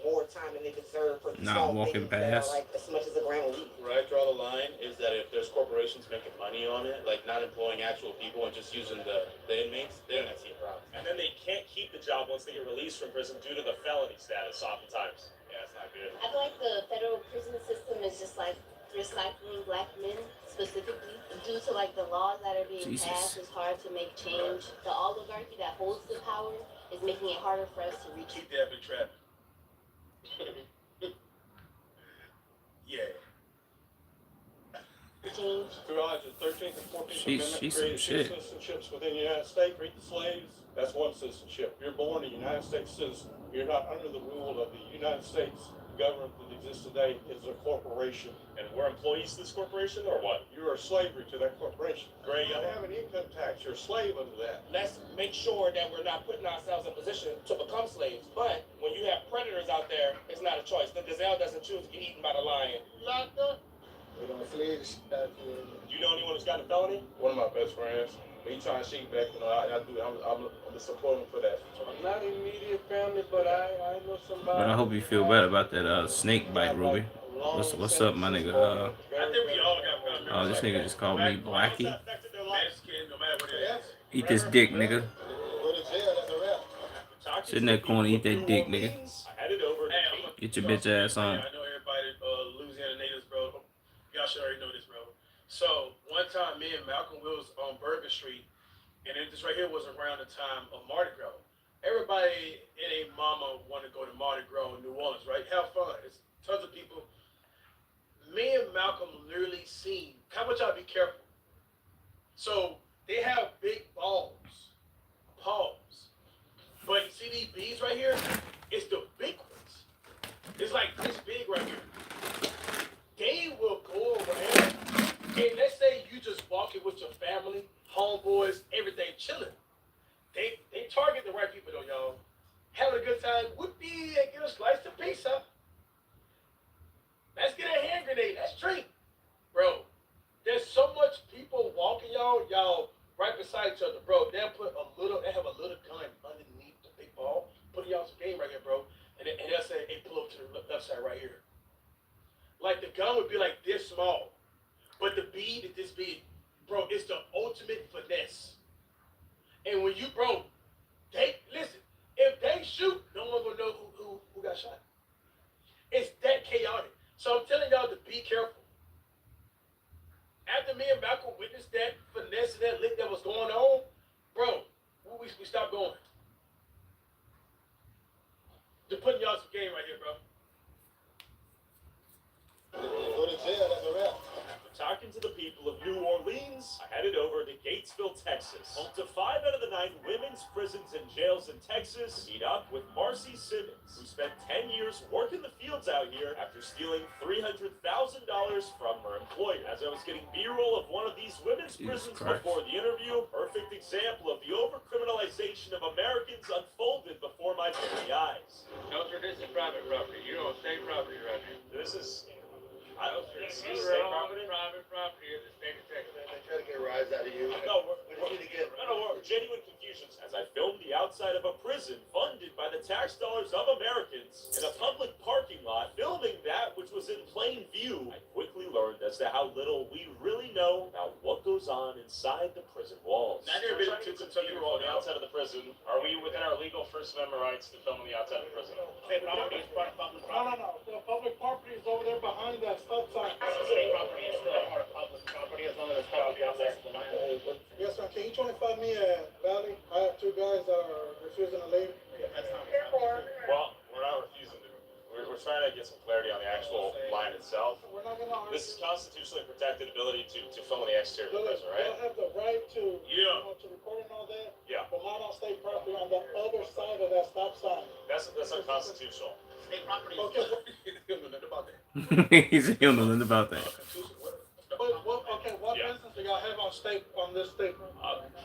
More time than they deserve for Not small walking things that are, past. like as much as a gram of weed. Where I draw the line is that if there's corporations making money on it, like not employing actual people and just using the inmates, then I see a problem. And then they can't keep the job once they get released from prison due to the felony status oftentimes. Yeah, it's not good. I feel like the federal prison system is just like recycling black men specifically due to like the laws that are being Jesus. passed. It's hard to make change. The oligarchy that holds the power is making it harder for us to reach. Keep that big trap. Yeah. change. Throughout the 13th and 14th She's Amendment, some created shit. two citizenships within the United States. Freed the slaves. That's one citizenship. You're born a United States citizen. You're not under the rule of the United States government that exists today is a corporation. And we're employees of this corporation, or what? You're a slavery to that corporation. Gray, You don't have an income tax. You're a slave under that. Let's make sure that we're not putting ourselves in position to become slaves. But when you have predators out there, it's not a choice. The gazelle doesn't choose to get eaten by the lion. Locked up. They don't slave out here. Do you know anyone who's got a felony? One of my best friends. He trying to shoot back. You know, I'm supporting for that. Not immediate family, but I know somebody. But I hope you feel better about that snake bite, Ruby. What's up, my nigga? I think we all got family. This nigga just called me Blackie. Mexican, no matter what it is. Eat this dick, nigga. Go to jail. That's a wrap. Sit in that corner, eat that dick, nigga. I headed over to Get your bitch ass on. I know everybody, Louisiana natives, bro. Y'all should already know this, bro. So one time, me and Malcolm Wills on Bourbon Street, and this right here was around the time of Mardi Gras. Everybody and a mama want to go to Mardi Gras in New Orleans, right? Have fun. It's tons of people. Me and Malcolm literally seen. How about y'all be careful? So they have big balls, palms, but you see these bees right here? It's the big ones. It's like this big right here. They will go around, and let's say you just walking with your family, homeboys, everything chilling. They target the right people though, y'all. Having a good time. Whoopee, and get a slice of pizza. Let's get a hand grenade. Let's drink. Bro, there's so much people walking, y'all right beside each other, bro. They have a little gun underneath the big ball. Put y'all some game right here, bro. And they'll say, hey, pull up to the left side right here. Like the gun would be like this small. But the bead is this big. Bro, it's the ultimate finesse. And when you, bro, listen, if they shoot, no one will know who got shot. It's that chaotic. So I'm telling y'all to be careful. After me and Malcolm witnessed that finesse, that lick that was going on, bro, we stopped going. They're putting y'all some game right here, bro. Go to jail. That's a wrap. talking to the people of New Orleans, I headed over to Gatesville, Texas. Home to 5 out of the 9 women's prisons and jails in Texas. Meet up with Marcy Simmons, who spent 10 years working the fields out here after stealing $300,000 from her employer. As I was getting B-roll of one of these women's prisons before the interview, perfect example of the overcriminalization of Americans unfolded before my very eyes. No, sir, this is private property. You're on state property right here. This is... I don't think this You is are state on property. private property in the state of Texas. They try to get a rise out of you. No, We're genuine confusions as I filmed the outside of a prison funded by the tax dollars of Americans in a public parking lot, filming that which was in plain view. I quickly learned as to how little we really know about what goes on inside the prison walls. Now they're We're been trying to to continue on the outside of the prison. Are we within our legal First Amendment rights to film on the outside of the prison? state property is part of public property. No. The public property is over there behind that stop sign. State property is still part of public property as long as it's property outside of the line. Yes, sir. Can you 25 me at Valley? I have 2 guys that are refusing to leave. That's not Well, we're not refusing to. We're trying to get some clarity on the actual line itself. We're not going to argue. This is constitutionally protected ability to film on the exterior of the prison, They'll right? have the right to, Yeah. to record and all that, Yeah, but not on state property on the other side of that stop sign. that's unconstitutional. State property is Okay, You don't know nothing about that. He said he don't know nothing about that. what Yeah. business do y'all have on this state?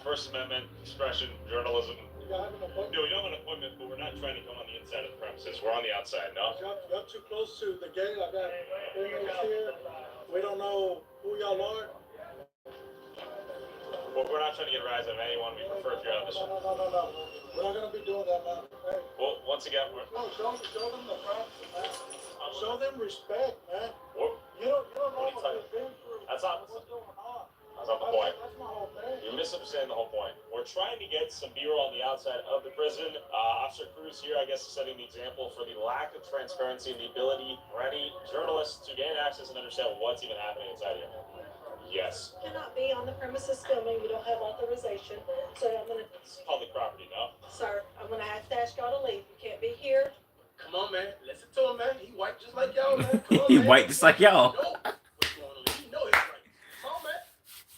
First Amendment, expression, journalism. Y'all have an appointment? No, we don't have an appointment, but we're not trying to come on the inside of the premises. We're on the outside, no? Y'all too close to the gate. I got inmates here. We don't know who y'all are. Well, we're not trying to get a rise out of anyone. We prefer if you're out of this. No. We're not gonna be doing that, man. Hey. Well, once again, we're... No, show them the privacy, man. Show them respect, man. we're You don't know What are you what talking- they've been through. That's not- What's going on. That's not the point. That's my whole thing. You're misunderstanding the whole point. We're trying to get some B-roll on the outside of the prison. Officer Cruz here, I guess, is setting the example for the lack of transparency and the ability for any journalists to gain access and understand what's even happening inside here. Yes. Cannot be on the premises filming, you don't have authorization, so I'm gonna, This is public property, no? sir, I'm gonna have to ask y'all to leave, you can't be here. Come on, man. Listen to him, man. He white just like y'all, man. Come on, He man. white just like y'all. He know what's going on. He know his right. Come on, man.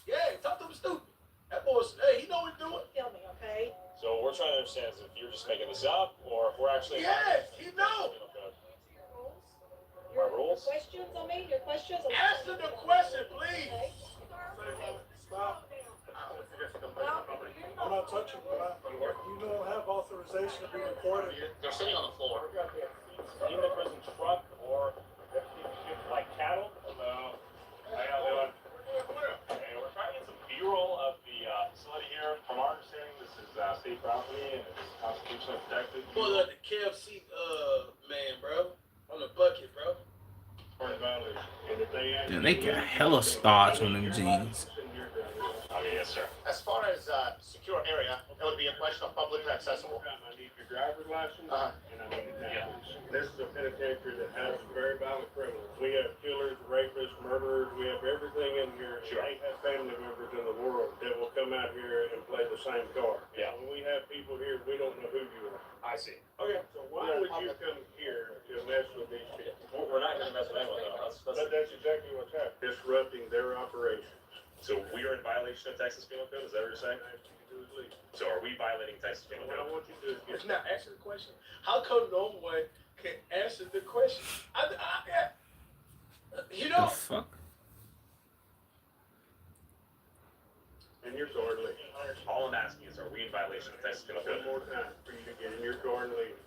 Yeah, talk to him stupid. That boy's, hey, he know what he's doing. Filming, okay? So what we're trying to understand is if you're just making this up or if we're actually... Yes, he know. rules. Questions, your questions? Answer the question, please. Okay. Stop. I'm not touching that. You don't have authorization to be recorded. They're sitting on the floor. In the prison truck or like cattle. Hello. How y'all doing? Hey, we're trying to get some B-roll of the facility here. From our understanding, this is state property and it's constitutionally protected. Pull up the KFC, man, bro. On the bucket, bro. Damn, they got hella spots on them jeans. Okay, yes, sir. As far as secure area, it would be a question of public accessible. I need your driver's license, Uh-huh. and I need your taxes. This is a penitentiary that has very violent criminals. We have killers, rapists, murderers, we have everything in here. Sure. They have family members in the world that will come out here and play the same card. Yeah. When we have people here, we don't know who you are. I see. Okay. So why would you come here to mess with these people? We're not going to mess with anyone, though. But that's exactly what's happening. Disrupting their operation. So we are in violation of Texas Penal Code? Is that what you're saying? So are we violating Texas Penal What I Code? want you to do is It's get not answer the question. How come no one can answer the question? You The know, fuck? in your car and leave. All I'm asking is, are we in violation of Texas Penal One Code? more time for you to get in your car and leave.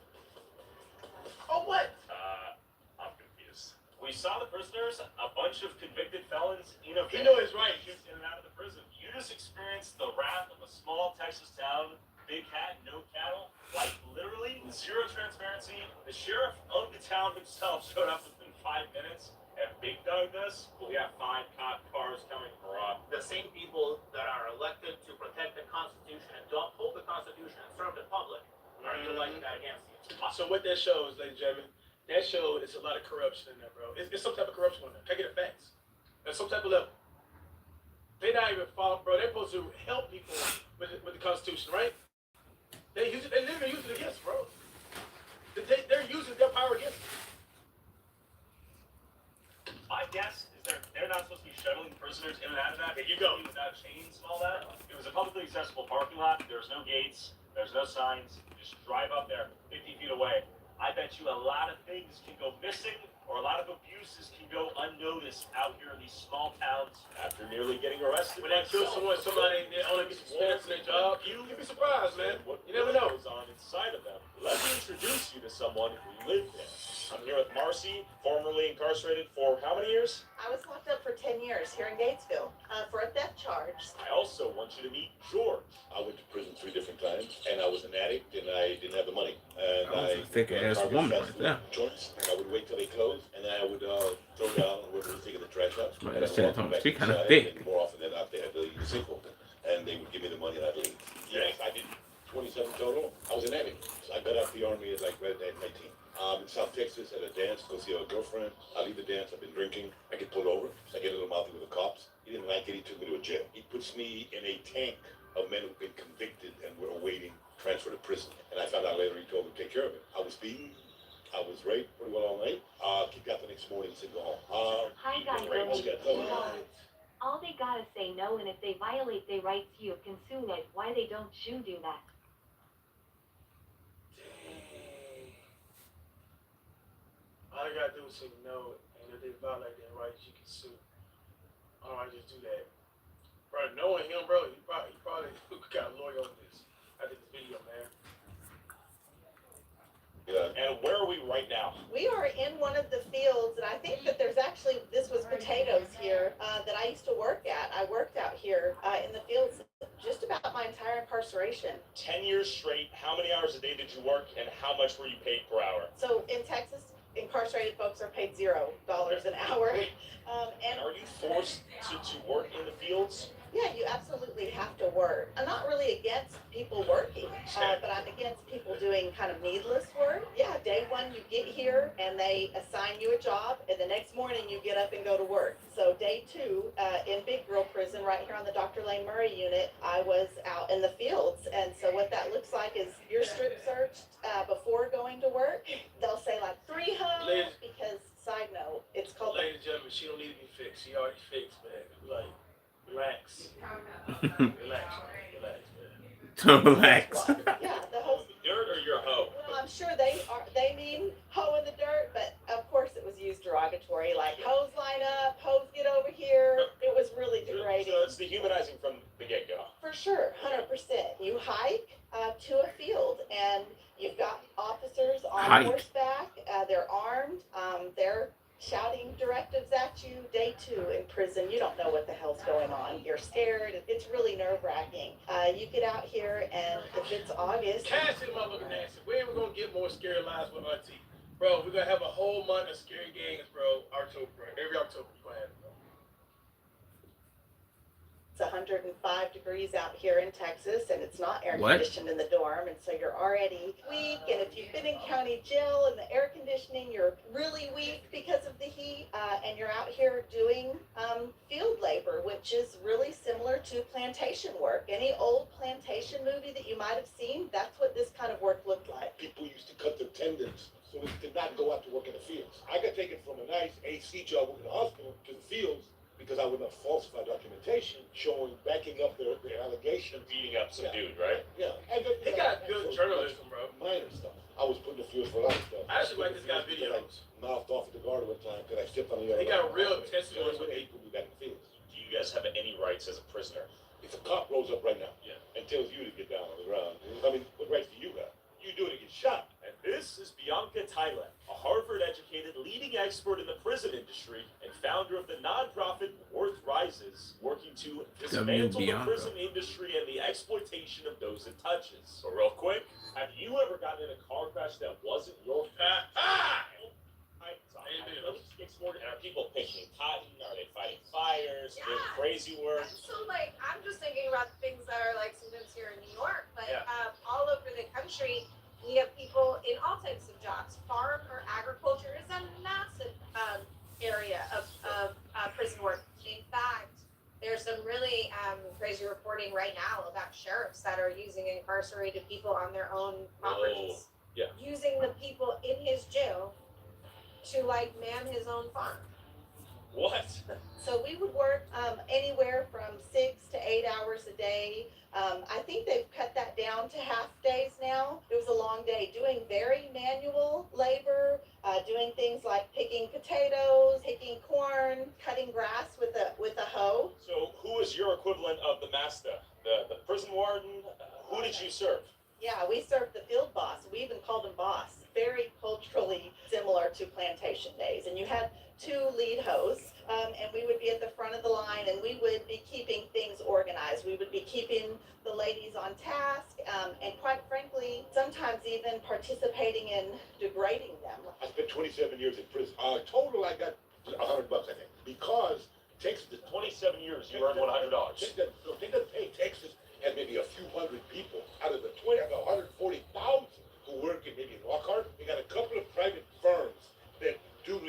oh what? I'm confused. We saw the prisoners, a bunch of convicted felons, You know it's right. in and out of the prison. You just experienced the wrath of a small Texas town, big hat, no cattle, like literally zero transparency. The sheriff of the town himself showed up within 5 minutes and big dogged us. We have 5 cop cars coming for us. The same people that are elected to protect the Constitution and to uphold the Constitution and serve the public are utilizing that against you. So what that shows, ladies and gentlemen, that shows it's a lot of corruption in there, bro. It's some type of corruption on there. Can I get the facts? There's some type of level. They're not even following, bro. They're supposed to help people with the Constitution, right? They literally use it against, bro. They're using their power against it. My guess is they're not supposed to be shuttling prisoners in and out of that. There you go. Without chains and all that. It was a publicly accessible parking lot. There's no gates. There's no signs. You just drive up there 50 feet away. I bet you a lot of things can go missing or a lot of abuses can go unnoticed out here in these small towns after nearly getting arrested. When they kill somebody, they only get suspended from their job. You'd be surprised, man. You never know. What goes on inside of them. Let me introduce you to someone who lived there. I'm here with Marcy, formerly incarcerated for how many years? I was locked up for 10 years here in Gatesville for a theft charge. I also want you to meet George. I went to prison 3 different times, and I was an addict, and I didn't have the money. And That was a thick-ass woman right there. Joints, and I would wait till they closed, and then I would throw down whoever was taking the trash out. Right, And I that's would it. walk back She kinda inside, thick. and more often than not, they had the sink open, and they would give me the money, and I'd leave. Yes, I did 27 total. I was an addict. So I got out the army at like right at 19. In South Texas at a dance, go see a girlfriend. I leave the dance, I've been drinking. I get pulled over, so I get a little mouthy with the cops. He didn't like it, he took me to a jail. He puts me in a tank of men who've been convicted and were awaiting transfer to prison. And I found out later he told me to take care of it. I was beaten, I was raped pretty well all night. Kicked out the next morning and said go home. Hi guys, raped, got $2. All they gotta say no, and if they violate their rights, you can sue it. Why they don't you do that? All you gotta do is say no, and if they violate their rights, you can sue. All right, just do that. Bro, knowing him, bro, he probably got a lawyer on this. I did this video, man. And where are we right now? We are in one of the fields, and I think that there's actually, this was potatoes here that I used to work at. I worked out here in the fields just about my entire incarceration. 10 years straight, how many hours a day did you work and how much were you paid per hour? So in Texas, incarcerated folks are paid $0 an hour. And are you forced to work in the fields? Yeah, you absolutely have to work. I'm not really against people working, but I'm against people doing kind of needless work. Yeah, day one you get here and they assign you a job, and the next morning you get up and go to work. So day 2 in Big Girl Prison, right here on the Dr. Lane Murray unit, I was out in the fields. And so what that looks like is you're strip searched before going to work. They'll say like 3 hugs Ladies- because, side note, it's called Ladies and gentlemen, she don't need to be fixed. She already fixed, man. Like, relax. Relax, man. Relax. yeah, the whole. Dirt or your hoe? Well, I'm sure they mean hoe in the dirt, but of course it was used derogatorily. derogatory, like hose line up, hose get over here. It was really degrading. So it's dehumanizing from the get-go. For sure, 100%. You hike to a field and you've got officers on Hike. horseback. They're armed. They're shouting directives at you. Day 2 in prison, you don't know what the hell's going on. You're scared. It's really nerve-wracking. You get out here and if it's August. Cassie, motherfucker, Nancy. We ain't gonna get more scary lives with Auntie. Bro, we're gonna have a whole month of scary games, bro. October, bro. Every October, we're gonna have it, bro. It's 105 degrees out here in Texas, and it's not air What? conditioned in the dorm, and so you're already weak. And if you've been in county jail and the air conditioning, you're really weak because of the heat. And you're out here doing field labor, which is really similar to plantation work. Any old plantation movie that you might have seen, that's what this kind of work looked like. People used to cut their tendons so they did not go out to work in the fields. I got taken from a nice AC job working in the hospital to the fields because I would not falsify documentation showing, backing up their allegations. Beating up some dude, right? Yeah. And He got good journalism, bro. Minor stuff. I was put in the fields for a lot of stuff. I actually like this guy's videos. Mouthed off at the guard one time because I stepped on the other. He got real testimony with They put me back in the fields. Do you guys have any rights as a prisoner? If a cop rolls up right now Yeah. and tells you to get down on the ground, I mean, what rights do you got? You do it to get shot. And this is Bianca Thailand, a Harvard-educated leading expert in the prison industry and founder of the nonprofit Worth Rises, working to dismantle the Bianca. prison industry and the exploitation of those it touches. So real quick, have you ever gotten in a car crash that wasn't your fault? Are people picking cotton? Are they fighting fires? Doing crazy work? So like, I'm just thinking about the things that are like sometimes here in New York, but Yeah. all over the country, we have people in all types of jobs. Farm or agriculture is a massive area of prison work. In fact, there's some really crazy reporting right now about sheriffs that are using incarcerated people on their own properties. Yeah. Using the people in his jail to like man his own farm. What? So we would work anywhere from 6 to 8 hours a day. I think they've cut that down to half days now. It was a long day doing very manual labor, doing things like picking potatoes, picking corn, cutting grass with a hoe. So who is your equivalent of the master? The prison warden? Who did you serve? Yeah, we served the field boss. We even called him boss. Very culturally similar to plantation days. And you had 2 lead hosts, and we would be at the front of the line, and we would be keeping things organized. We would be keeping the ladies on task, and quite frankly, sometimes even participating in degrading them. I spent 27 years in prison. Total, I got $100, I think, because Texas. 27 years, you earned $100. They doesn't pay. Texas has maybe a few hundred people out of the 140,000 who work in maybe in Lockhart. They got a couple of private firms that do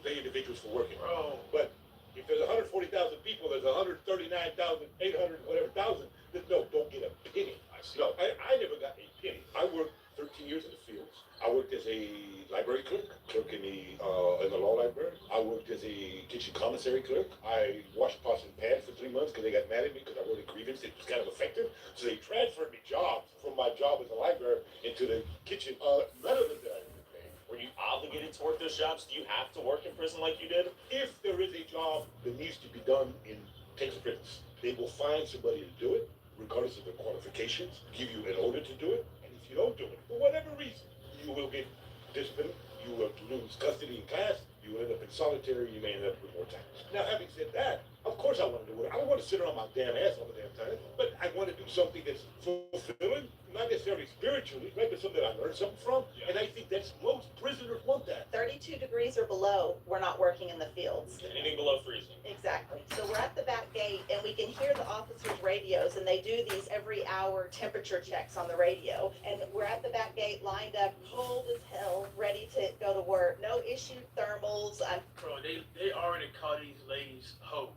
pay individuals for working. Bro. But if there's 140,000 people, there's 139,800 whatever thousand that don't get a penny. No, I never got a penny. I worked 13 years in the fields. I worked as a library clerk in the law library. I worked as a kitchen commissary clerk. I washed pots and pans for 3 months because they got mad at me because I wrote a grievance that was kind of effective. So they transferred me jobs from my job as a librarian into the kitchen. None of them that I didn't pay. Were you obligated to work those jobs? Do you have to work in prison like you did? If there is a job that needs to be done in Texas prisons, they will find somebody to do it, regardless of their qualifications, give you an order to do it, and if you don't do it, for whatever reason, you will get disciplined, you will lose custody in class, you will end up in solitary, you may end up with more time. Now, having said that, of course I want to do it. I don't want to sit around my damn ass all the damn time, but I want to do something that's fulfilling, not necessarily spiritually, right, but something that I learned something from, and I think that's most prisoners want that. 32 degrees or below, we're not working in the fields. Anything below freezing. Exactly. So we're at the back gate and we can hear the officers' radios, and they do these every hour temperature checks on the radio. And we're at the back gate lined up, cold as hell, ready to go to work. No issued thermals. Bro, they already call these ladies hoes.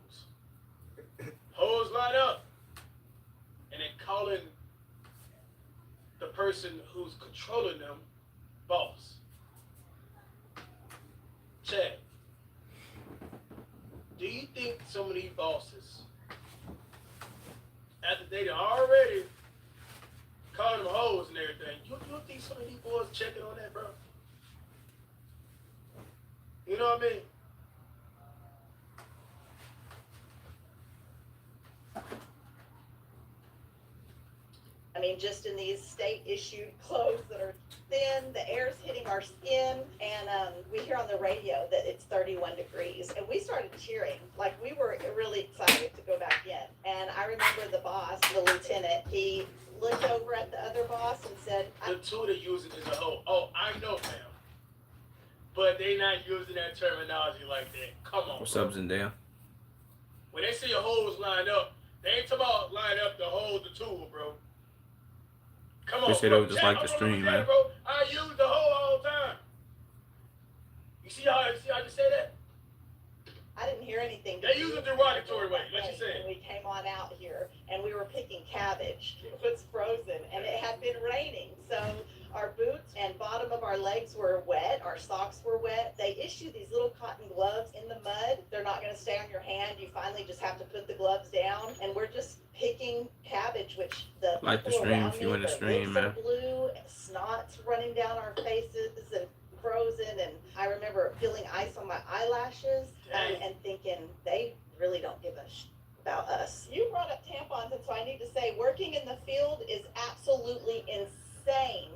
Hoes line up. And they calling the person who's controlling them boss. Chad, do you think some of these bosses, after they done already calling them hoes and everything, you don't think some of these boys checking on that, bro? You know what I mean? I mean, just in these state-issued clothes that are thin, the air's hitting our skin, and we hear on the radio that it's 31 degrees, and we started cheering. Like, we were really excited to go back in. And I remember the boss, the lieutenant, he looked over at the other boss and said, The two they're using is a hoe. Oh, I know, ma'am. But they not using that terminology like that. Come on. What's bro. up, Zendaya? When they see your hoes lined up, they ain't talking about line up to hold the tool, bro. Come on, Appreciate bro. it, just like the stream, man. Bro, I use the hoe all the time. You see how I just said that? I didn't hear anything. They use a derogatory way, like you And said. we came on out here and we were picking cabbage. It was frozen and it had been raining. So our boots and bottom of our legs were wet. Our socks were wet. They issue these little cotton gloves in the mud. They're not going to stay on your hand. You finally just have to put the gloves down. And we're just picking cabbage, which the Like the people stream around if you me, in the their stream, lips are man. blue, snot's running down our faces and frozen. And I remember feeling ice on my eyelashes and thinking they really don't give a about us. You brought up tampons, and so I need to say working in the field is absolutely insane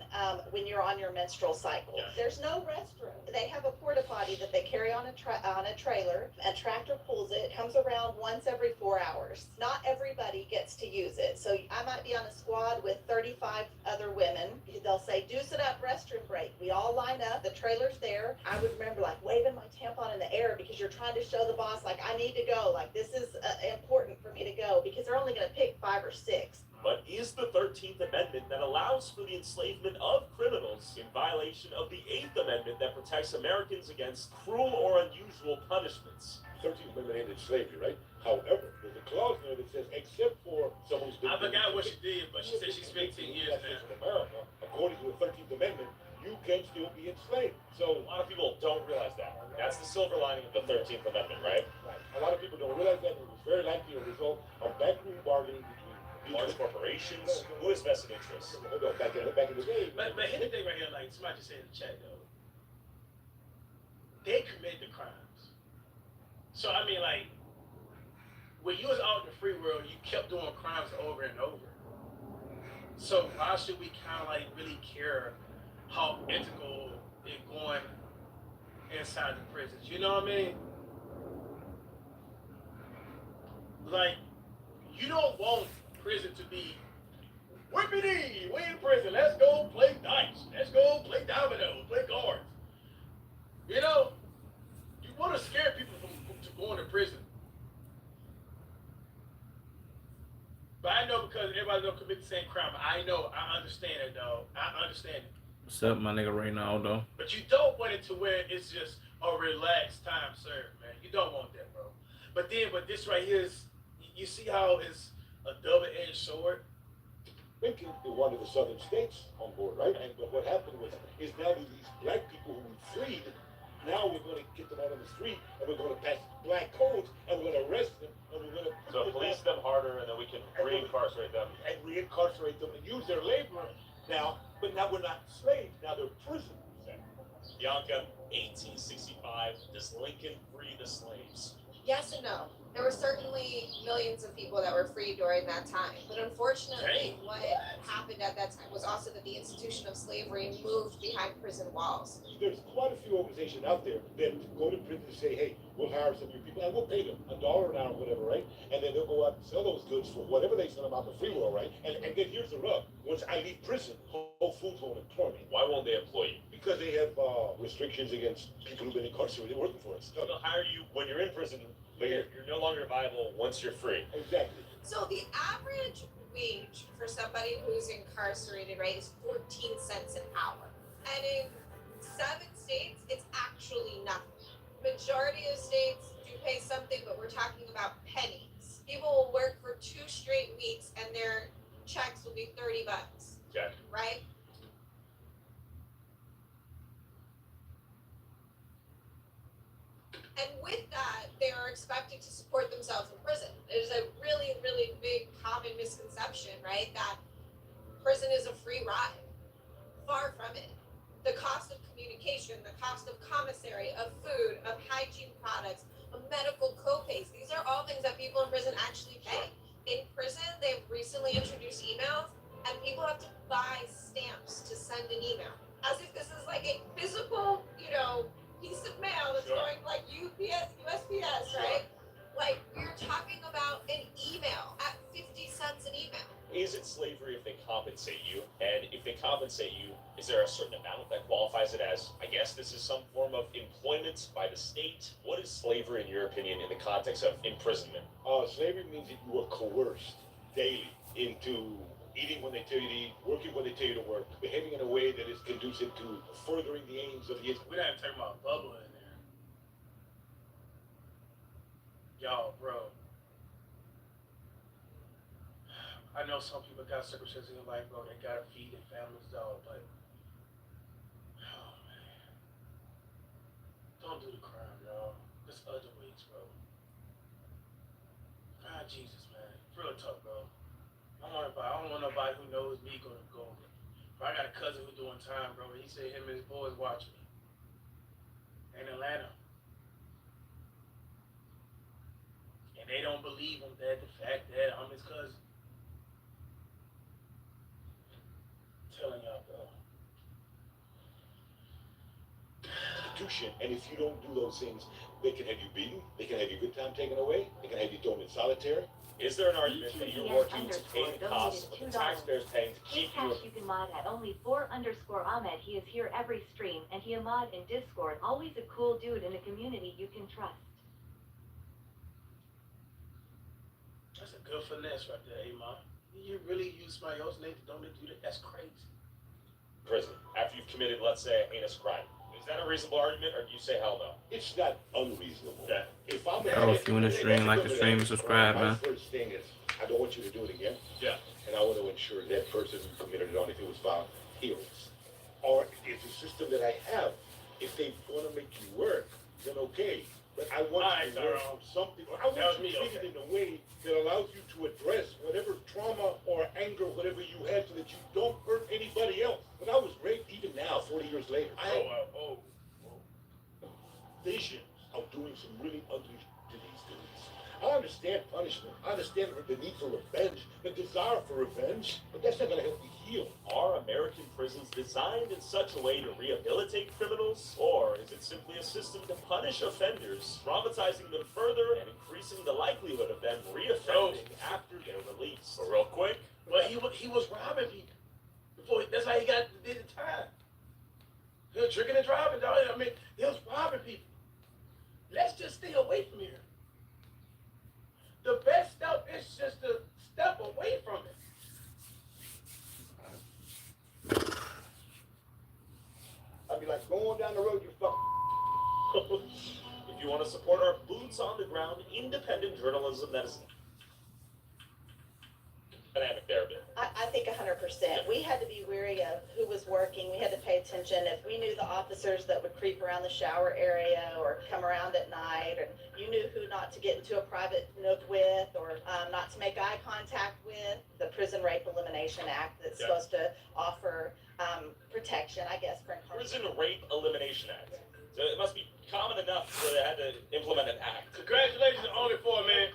when you're on your menstrual cycle. There's no restroom. They have a porta potty that they carry on a trailer. A tractor pulls it. It comes around once every 4 hours. Not everybody gets to use it. So I might be on a squad with 35 other women. They'll say, "Deuce it up, restroom break." We all line up. The trailer's there. I would remember like waving my tampon in the air because you're trying to show the boss like I need to go. Like this is important for me to go because they're only going to pick 5 or 6. But is the 13th Amendment that allows for the enslavement of criminals in violation of the 8th Amendment that protects Americans against cruel or unusual punishments? 13th Amendment ended slavery, right? However, there's a clause there that says, except for someone who's been... I forgot what she did, but she said she's 15 years now. In America, according to the 13th Amendment, you can still be enslaved. So A lot of people don't realize that. That's the silver lining of the 13th Amendment, right? a lot of people don't realize that it was very likely a result of backroom bargaining between Large corporations, who has vested interests? back in the day. But here's the thing right here, like somebody just said in the chat though. They commit the crimes. So I mean like when you was out in the free world, you kept doing crimes over and over. So why should we kinda like really care how ethical it's going inside the prisons? You know what I mean? Like, you don't want prison to be whippity, we in prison, let's go play dice, let's go play dominoes, play cards. You know, you want to scare people from going to prison. But I know because everybody don't commit the same crime. I know, I understand it, dog. I understand it. What's up, my nigga Reynaldo? But you don't want it to where it's just a relaxed time served, man. You don't want that, bro. But this right here is, you see how it's a double-edged sword? Lincoln wanted the southern states on board, right? And but what happened was, is now these black people who we freed, now we're going to get them out on the street, and we're going to pass black codes, and we're going to arrest them, and we're going to So police them harder, and then we can reincarcerate them. and reincarcerate them and use their labor now. But now we're not slaves. Now they're prisoners. Bianca, 1865, does Lincoln free the slaves? Yes and no. There were certainly millions of people that were free during that time. But unfortunately, what happened at that time was also that the institution of slavery moved behind prison walls. There's quite a few organizations out there that go to prison and say, hey, we'll hire some of your people and we'll pay them $1 an hour or whatever, right? And then they'll go out and sell those goods for whatever they sell them out in the free world, right? And then here's the rub. Once I leave prison, Whole Foods won't employ me. Why won't they employ you? Because they have restrictions against people who've been incarcerated working for us. They'll hire you when you're in prison, but you're no longer viable once you're free. Exactly. So the average wage for somebody who's incarcerated, right, is 14 cents an hour. And in 7 states, it's actually nothing. Majority of states do pay something, but we're talking about pennies. People will work for 2 straight weeks and their checks will be $30, Okay. right? And with that, they are expected to support themselves in prison. There's a really, really big common misconception, right? That prison is a free ride. Far from it. The cost of communication, the cost of commissary, of food, of hygiene products, of medical co-pays. These are all things that people in prison actually pay. In prison, they've recently introduced emails, and people compensate you? And if they compensate you, is there a certain amount that qualifies it as, I guess this is some form of employment by the state? What is slavery, in your opinion, in the context of imprisonment? Slavery means that you were coerced daily into eating when they tell you to eat, working when they tell you to work, behaving in a way that is conducive to furthering the aims of the. We're not talking about bubble in there. Y'all, bro. I know some people got circumstances in life, bro, they gotta feed their families, dog, but oh man. Don't do the crime, y'all. There's other ways, bro. God Jesus, man. It's real tough, bro. I don't want nobody who knows me gonna go. But I got a cousin who's doing time, bro, and he said him and his boys watch me. In Atlanta. And they don't believe him that the fact that I'm his cousin. Telling y'all, bro. Institution, and if you don't do those things, they can have you beaten, they can have your good time taken away, they can have you thrown in solitary. Is there an argument that you're working to pay the cost of the taxpayers paying to Hey keep you? Cash, you can mod at only 4_Ahmed. He is here every stream, and he a mod in Discord. Always a cool dude in the community you can trust. That's a good finesse right there, Amon. You really use somebody else's name to don't do that? That's crazy. Prison after you've committed, let's say, a heinous crime. Is that a reasonable argument, or do you say hell no? It's not unreasonable. Okay. If I'm If you want to stream, like the stream and subscribe, my man. first thing is, I don't want you to do it again. Yeah. And I want to ensure that person who committed it on, if it was found, heals. Or if it's a system that I have, if they want to make you work, then okay. But I want you to work on something, or I want you to treat it in a way that allows you to address whatever trauma or anger, whatever you had, so that you don't hurt anybody else. When I was raped, even now, 40 years later, I have visions of doing some really ugly to these dudes. I understand punishment. I understand the need for revenge, the desire for revenge, but that's not going to help you heal. Are American prisons designed in such a way to rehabilitate criminals, or is it simply a system to punish offenders, traumatizing them further and increasing the likelihood of them reoffending after they're released? Real quick, But he was robbing people. That's how he did the time. He was drinking and driving, dog. I mean, he was robbing people. Let's just stay away from here. The best step is just to step away from it. I'd be like, going down the road, you fuck. if you want to support our boots on the ground, independent journalism that is dynamic there a bit. I think 100%. We had to be wary of who was working. We had to pay attention. If we knew the officers that would creep around the shower area or come around at night, or you knew who not to get into a private nook with, or not to make eye contact with, the Prison Rape Elimination Act that's supposed to offer protection, I guess, for Prison Rape Elimination Act. So it must be common enough that they had to implement an act. Congratulations on it for man.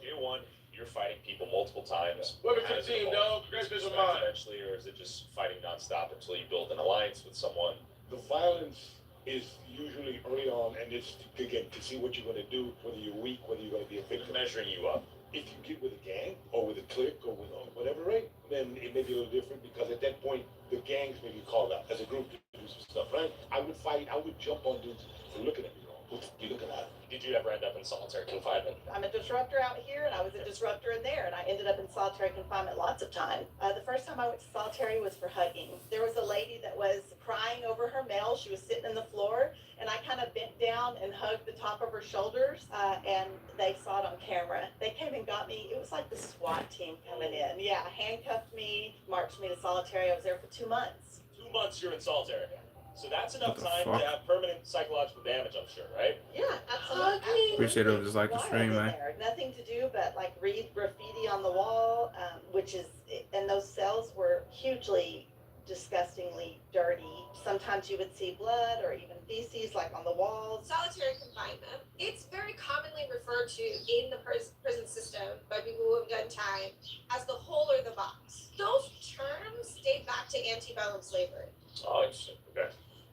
Day one, you're fighting people multiple times. Welcome How to the does it team, evolve? dog. Congratulations Does it on start mine. eventually, or is it just fighting nonstop until you build an alliance with someone? The violence is usually early on, and it's, again, to see what you're going to do, whether you're weak, whether you're going to be a victim. Measuring you up. If you get with a gang, or with a clique, or with whatever, right, then it may be a little different, because at that point, the gangs may be called out as a group to do some stuff, right? I would fight, I would jump on dudes for looking at me wrong. What you looking at? Did you ever end up in solitary confinement? I'm a disruptor out here, and I was a disruptor in there, and I ended up in solitary confinement lots of times. The first time I went to solitary was for hugging. There was a lady that was crying over her mail. She was sitting on the floor, and I kind of bent down and hugged the top of her shoulders, and they saw it on camera. They came and got me. It was like the SWAT team coming in. Yeah, handcuffed me, marched me to solitary. I was there for 2 months. 2 months you're in solitary. So that's enough What the time fuck? to have permanent psychological damage, I'm sure, right? Yeah, absolutely. Appreciate it. Just like the Wild stream, in man. there. Nothing to do but like read graffiti on the wall, which is, and those cells were hugely disgustingly dirty. Sometimes you would see blood or even feces like on the walls. Solitary confinement, it's very commonly referred to in the prison system by people who have done time as the hole or the box. Those terms date back to antebellum slavery. Oh, interesting. Okay.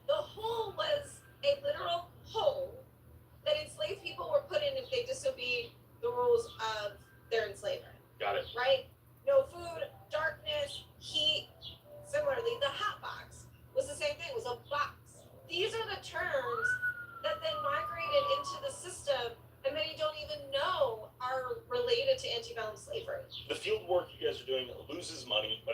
The hole was a literal hole that enslaved people were put in if they disobeyed the rules of their enslavement, Got it. right? No food, darkness, heat.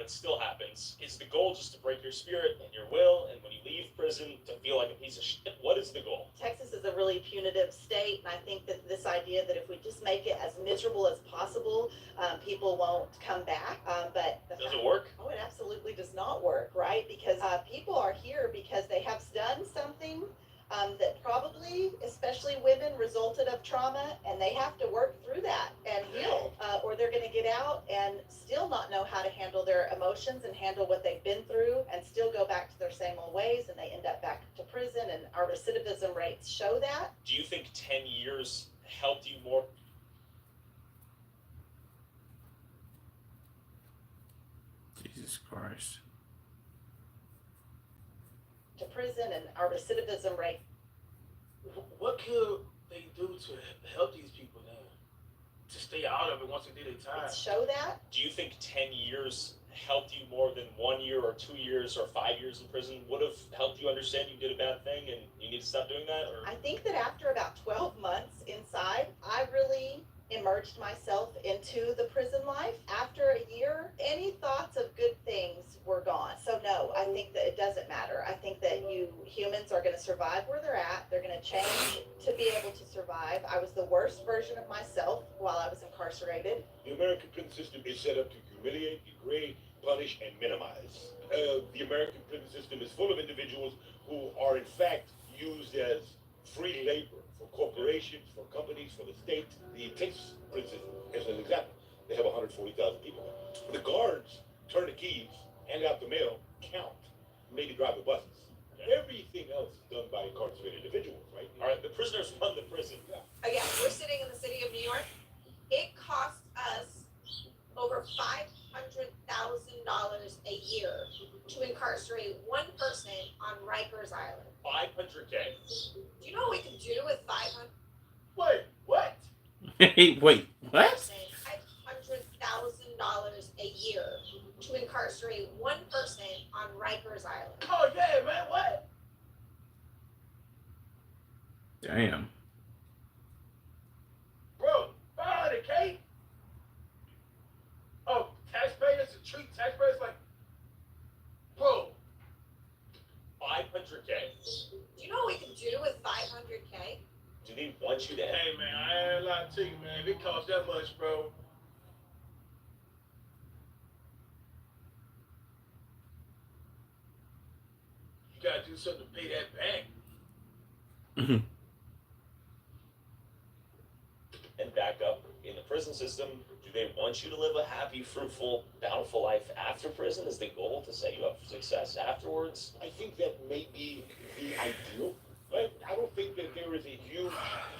it still happens. Is the goal just to break your spirit and your will, and when you leave prison to feel like a piece of shit? What is the goal? Texas is a really punitive state, and I think that this idea that if we just make it as miserable as possible, people won't come back. But Does it work? Oh, it absolutely does not work, right? Because people are here because they have done something that probably, especially women, resulted of trauma, and they have to work through that and heal, or they're going to get out and still not know how to handle their emotions and handle what they've been through, and still go back to their same old ways, and they end up back to prison. And our recidivism rates show that. Do you think 10 years helped you more? Jesus Christ. To prison, and our recidivism rate. What could they do to help these people now to stay out of it once they do their time? Show that. Do you think 10 years helped you more than 1 year or 2 years or 5 years in prison would have helped you understand you did a bad thing and you need to stop doing that? Or I think that after about 12 months inside, I really immersed myself into the prison life. After a year, any thoughts of good things were gone. So no, I think that it doesn't matter. I think that humans are going to survive where they're at. They're going to change to be able to survive. I was the worst version of myself while I was incarcerated. The American prison system is set up to humiliate, degrade, punish, and minimize. The American prison system is full of individuals who are in fact used as free labor for corporations, for companies, for the state. The Texas prison is an example. They have 140,000 people. The guards turn the keys, hand out the mail, count, maybe drive the buses. Everything else is done by incarcerated individuals, right? all right, the prisoners run the prison. Again, we're sitting in the city of New York. It costs us over $500,000 a year to incarcerate one person on Rikers Island. $500K. Do you know what we can do with 500? Wait, what? Wait, what? $500,000 a year to incarcerate one person on Rikers Island. Oh yeah, man, what? Damn. Bro, 500K? Oh, taxpayers to treat taxpayers like, bro. 500K. Do you know what we can do with 500K? Do they want you to Hey man, I ain't lying to you, man. If it costs that much, bro. You gotta do something to pay that back. and back up in the prison system? Do they want you to live a happy, fruitful, bountiful life after prison? Is the goal to set you up for success afterwards? I think that may be the ideal, but I don't think that there is a huge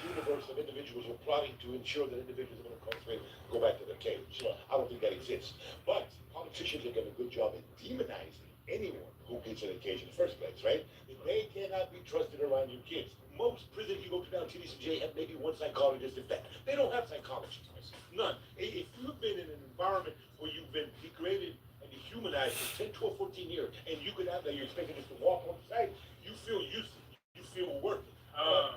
universe of individuals who are plotting to ensure that individuals are going to incarcerate go back to their cage. I don't think that exists. But politicians have done a good job at demonizing anyone who gets in a cage in the first place, right? They cannot be trusted around your kids. Most prisons you go to now, TDCJ, have maybe one psychologist, if that. They don't have psychologists. None. If you've been in an environment where you've been degraded and dehumanized for 10, 12, 14 years, and you could out there, you're expected just to walk on the side, you feel useless. You feel worthless.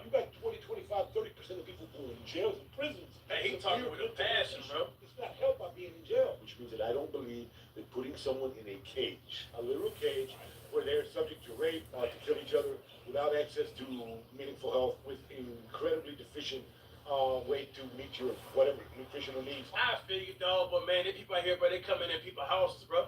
You got 20, 25, 30% of people who are in jails and prisons. Hey, he talking with a passion, bro. It's not helped by being in jail, which means that I don't believe that putting someone in a cage, a literal cage, where they're subject to rape, to kill each other, without access to meaningful health, with incredibly deficient way to meet your whatever nutritional needs. I figured, dog, but man, the people out here, bro, they coming in people's houses, bro.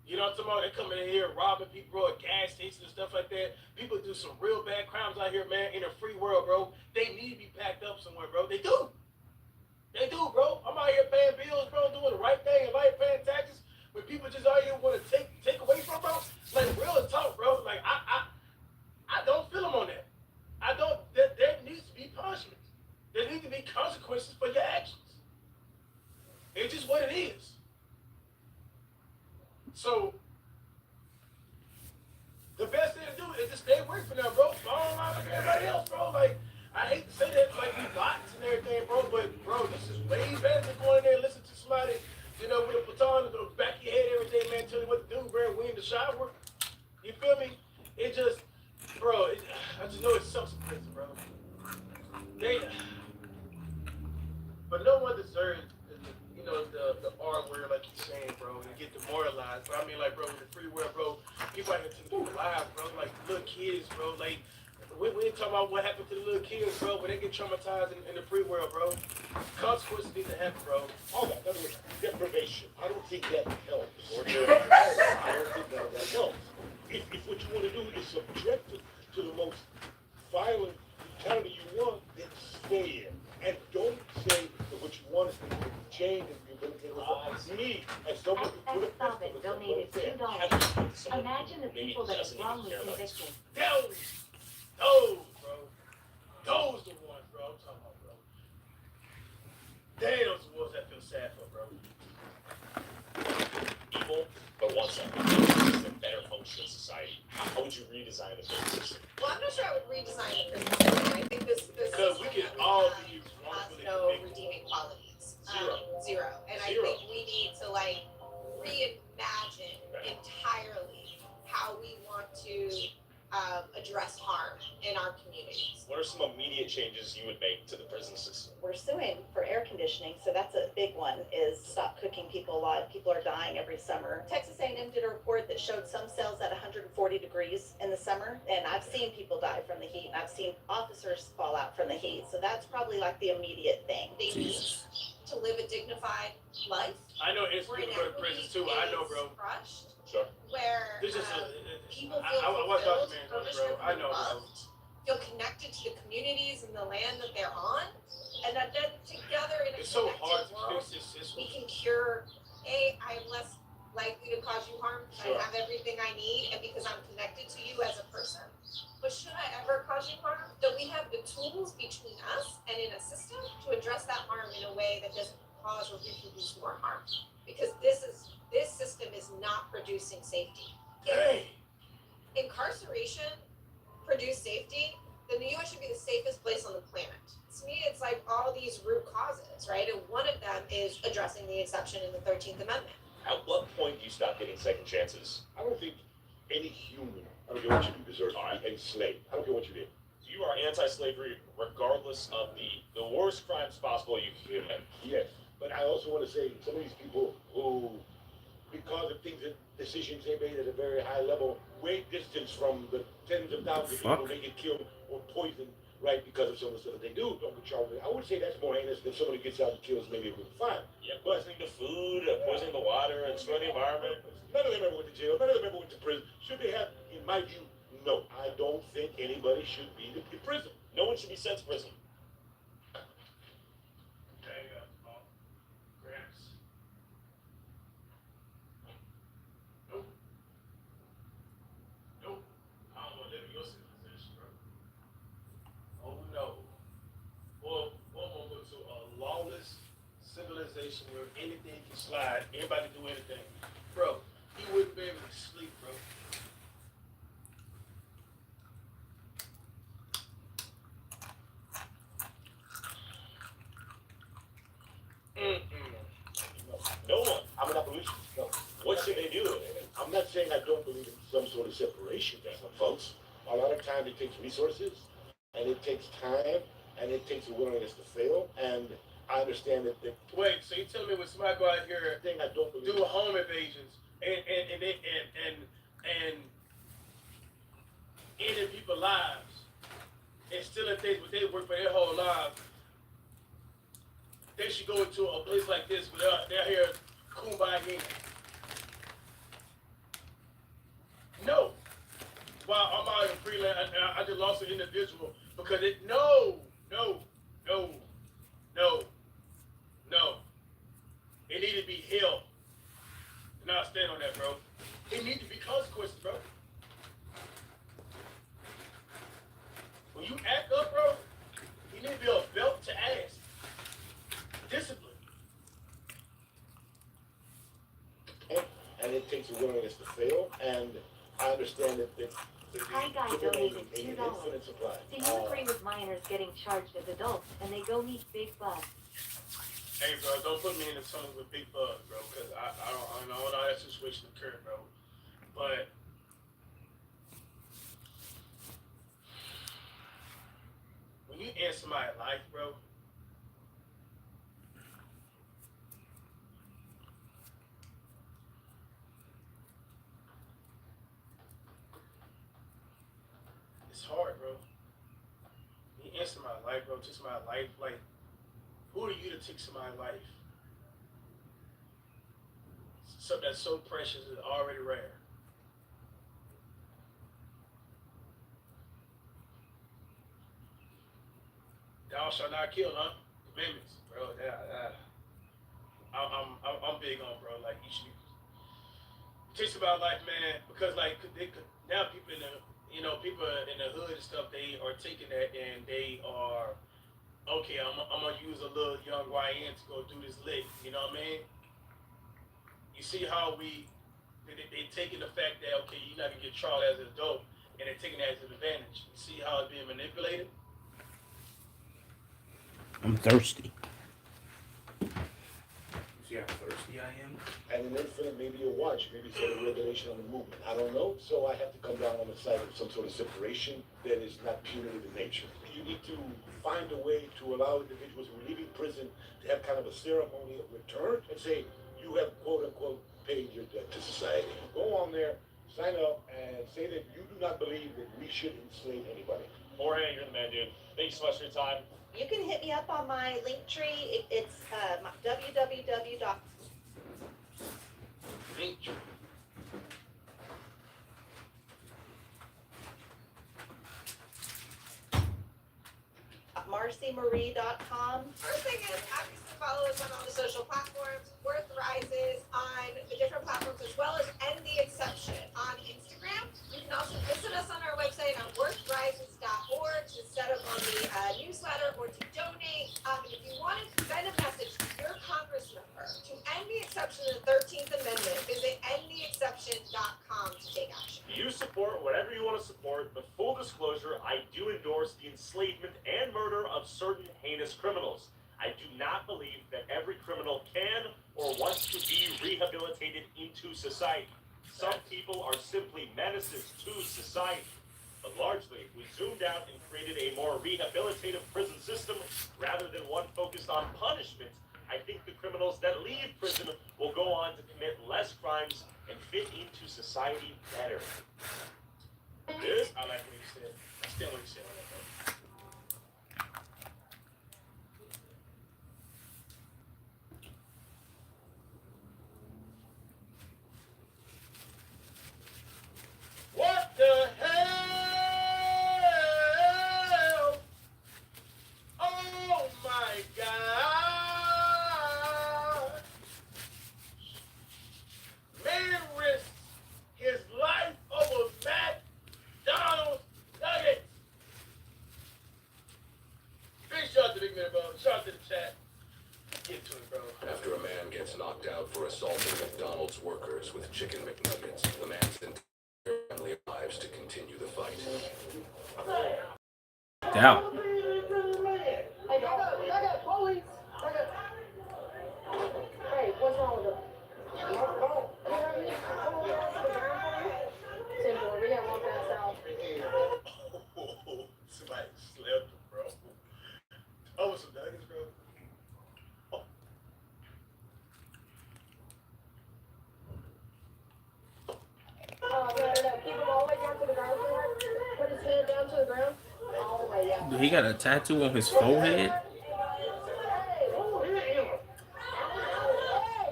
You know what I'm talking about? They coming in here robbing people, bro, at gas stations and stuff like that. People do some real bad crimes out here, man, in a free world, bro. They need to be packed up somewhere, bro. They do. They do, bro. I'm out here paying bills, bro, doing the right thing, and like paying taxes. When people just out here want to take away from, bro, like real talk, bro. Like I don't feel them on that. I don't. There needs to be punishment. There need to be consequences for your actions. It's just what it is. So the best thing to do is just stay away from them, bro. Follow along like everybody else, bro. Like I hate to say that, like we bots and everything, bro. But bro, this is way better than going in there and listening to somebody, you know, with a baton in the back of your head every day, man, tell you what to do, bro. We in the shower. You feel me? It just, bro. I just know it sucks in prison, bro. But no one deserves, you know, the R word like you're saying, bro. bro, and get demoralized. But I mean, like, bro, in the free world, bro, people out here taking people alive, bro. Like, little kids, bro. Like, we ain't talking about what happened to the little kids, bro, but they get traumatized in the free world, bro. Consequences need to happen, bro. All that, in other words, deprivation. I don't think that helps. I don't think that helps. If what you want to do is subject them to the most violent brutality you want, then stay in. And don't say that what you want is to change and you're going to get results. Me, as someone who put a Stop it donated $2. Imagine the people that are wrongly convicted. Those, bro. Those the ones, bro. I'm talking about, bro. They those the ones that feel sad for, bro. Evil, but wants a better functioning society. How would you redesign the prison system? Well, I'm not sure I would redesign the prison system. I think this Because we can all be wrongfully has no convicted. redeeming qualities. Zero. Zero. And I Zero. think we need to like reimagine entirely how we want to address harm in our communities. What are some immediate changes you would make to the prison system? We're suing for air conditioning, so that's a big one, is stop cooking people alive. People are dying every summer. Texas A&M did a report that showed some cells at 140 degrees in the summer, and I've seen people die from the heat, and I've seen officers fall out from the heat, so that's probably like the immediate thing. They need to live a dignified life. I know it's Where people go to prisons too. I know, bro. Crushed, Sure. where This is people I feel watch fulfilled, documentaries on it, bro. I know, bro. feel connected to the communities and the land that they're on, and that then together in a It's so connected hard to world, fix this system. we can cure. I'm less likely to cause you harm. Sure. I have everything I need, and because I'm connected to you as a person. But should I ever cause you harm, that we have the tools between us and in a system to address that harm in a way that doesn't cause or reproduce more harm. Because this system is not producing safety. Dang. Incarceration produce safety, then the US should be the safest place on the planet. To me, it's like all these root causes, right? And one of them is addressing the exception in the 13th Amendment. At what point do you stop getting second chances? I don't think any human, I don't care what you do, deserves to be enslaved. I don't care what you did. You are anti-slavery regardless of the worst crimes possible you can commit. Yes, but I also want to say some of these people who, because of things and decisions they made at a very high level, way distance from the tens of thousands of people they get killed or poisoned, right, because of some of the stuff that they do, don't get charged with. I would say that's more heinous than somebody gets out and kills maybe with a fine. Yeah, poisoning the food, poisoning the water, and destroying the environment. None of them ever went to jail. None of them ever went to prison. Should they have? In my view, no. I don't think anybody should be in prison. No one should be sent to prison. Grants. Nope. Nope. I don't want to live in your civilization, bro. Oh no. Well, one more go to a lawless civilization where anything can slide, anybody can do anything. Bro, he wouldn't be able to sleep, bro. No one. I'm an abolitionist. No. What should they do? I'm not saying I don't believe in some sort of separation, folks. A lot of times it takes resources, and it takes time, and it takes a willingness to fail. And I understand that. Wait, so you telling me when somebody go out here thing I don't believe do home invasions and ending people's lives and stealing things what they work for their whole lives, they should go into a place like this where they're here kumbaya. No. While I'm out in freelance, I just lost an individual because it no. It need to be hell. And I stand on that, bro. It need to be consequences, bro. When you act up, bro, you need to be a belt to ass. Discipline. And it takes a willingness to fail. And I understand that Hi guy donated $2. infinite supply. Do you agree with minors getting charged as adults and they go meet big bugs? Hey, bro, don't put me in the tunnel with big bugs, bro, because I don't know how that situation occurred, bro. But when you end somebody's life, bro, take somebody's life, bro. Take somebody's life. Like, who are you to take somebody's life? Something that's so precious is already rare. Thou shalt not kill, huh? Commandments, bro. I'm big on, bro. Like, you should take somebody's life, man, because like now people in the people in the hood and stuff, they are taking that and they are okay. I'm gonna use a little young YN to go do this lick. You know what I mean? You see how they taking the fact that okay, you're not gonna get trial as an adult, and they're taking that as an advantage. You see how it's being manipulated? I'm thirsty. See how thirsty I am? And an infinite, maybe a watch, maybe sort of regulation on the movement. I don't know. So I have to come down on the side of some sort of separation that is not punitive in nature. You need to find a way to allow individuals who are leaving prison to have kind of a ceremony of return and say, you have quote unquote paid your debt to society. Go on there, sign up, and say that you do not believe that we should enslave anybody. Jorge, you're the man, dude. Thank you so much for your time. You can hit me up on my link tree. It's www. Link. MarcyMarie.com. First thing is, obviously follow us on all the social platforms. Worth Rises on the different platforms, as well as End the Exception on Instagram. You can also visit us on our website on worthrises.org to set up on the newsletter or to donate. If you want to send a message to your Congress member to end the exception of the 13th Amendment, visit endtheexception.com to take action. You support whatever you want to support, but full disclosure, I do endorse the enslavement and murder of certain heinous criminals. I do not believe that every criminal can or wants to be rehabilitated into society. Some people are simply menaces to society. But largely, if we zoomed out and created a more rehabilitative prison system rather than one focused on punishment, I think the criminals that leave prison will go on to commit less crimes and fit into society better. This, I like what he said. I stand what he said on that, bro. What the hell? Oh my God! Man risks his life over McDonald's nuggets. Big shout to Big Man, bro. Shout to the chat. Get to it, bro. After a man gets knocked out for assaulting McDonald's workers with chicken McNuggets, the man's entire family arrives to continue the fight. Down. I got police. Hey, what's wrong with them? Simple, we got one pass out. Somebody slept, bro. Oh, with some nuggets, bro. No, keep him all the way down to the ground. Put his head down to the ground. All the way down. Dude, he got a tattoo on his forehead? Hey,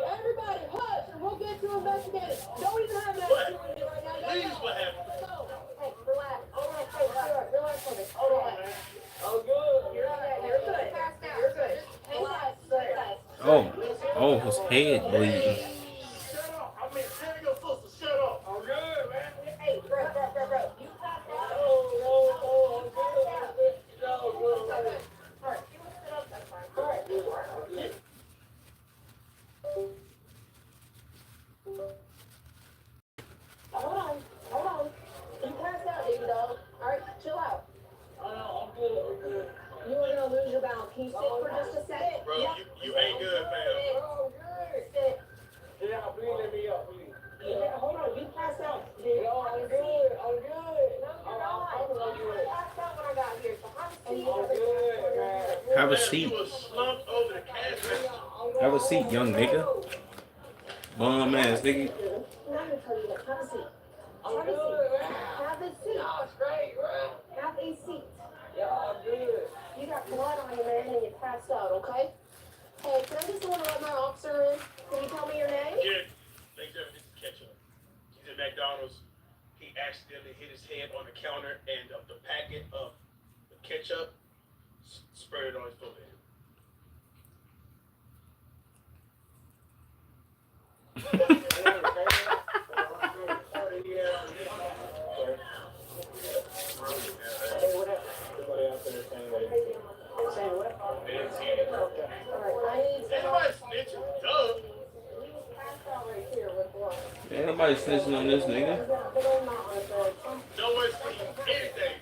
everybody, hush, and we'll get to investigating. Don't even have that What? shit with you right now. Please, what happened? Let's go. Hey, relax. Hey, relax for me. Hold on. Oh, good. You're good. You're good. You're good. Relax. Oh, his head bleeding. Shut up. I mean, tell your sister, shut up. I'm good, man. Hey, bro. You pass out. I'm good. All right. You want to sit up? That's fine. All right. Hold on. You passed out, David dog. All right, chill out. I'm good. You are gonna lose your balance. Can you sit for just a second? Bro, you ain't good, fam. Oh, good. Sit. Yeah, please let me up, please. Yeah, hold on. You passed out. Dude. No, I'm good. No, you're not. You passed out when I got here. So have a seat. Have a Man, seat. you was slumped over the cash register. Have a seat, young nigga. Bum ass nigga. I'm not gonna tell you that. Have a seat. Have a seat. Have a seat. Straight, bro. Have a seat. Yeah, I'm good. you got blood on you, man, and you passed out, okay? Hey, can I just want to let my officer in? Can you tell me your name? Yeah, thanks for this ketchup. He's at McDonald's. He accidentally hit his head on the counter, and the packet of the ketchup sprayed it on his forehead. Anybody snitching? Duh. Ain't nobody snitching on this nigga. No one's seen anything.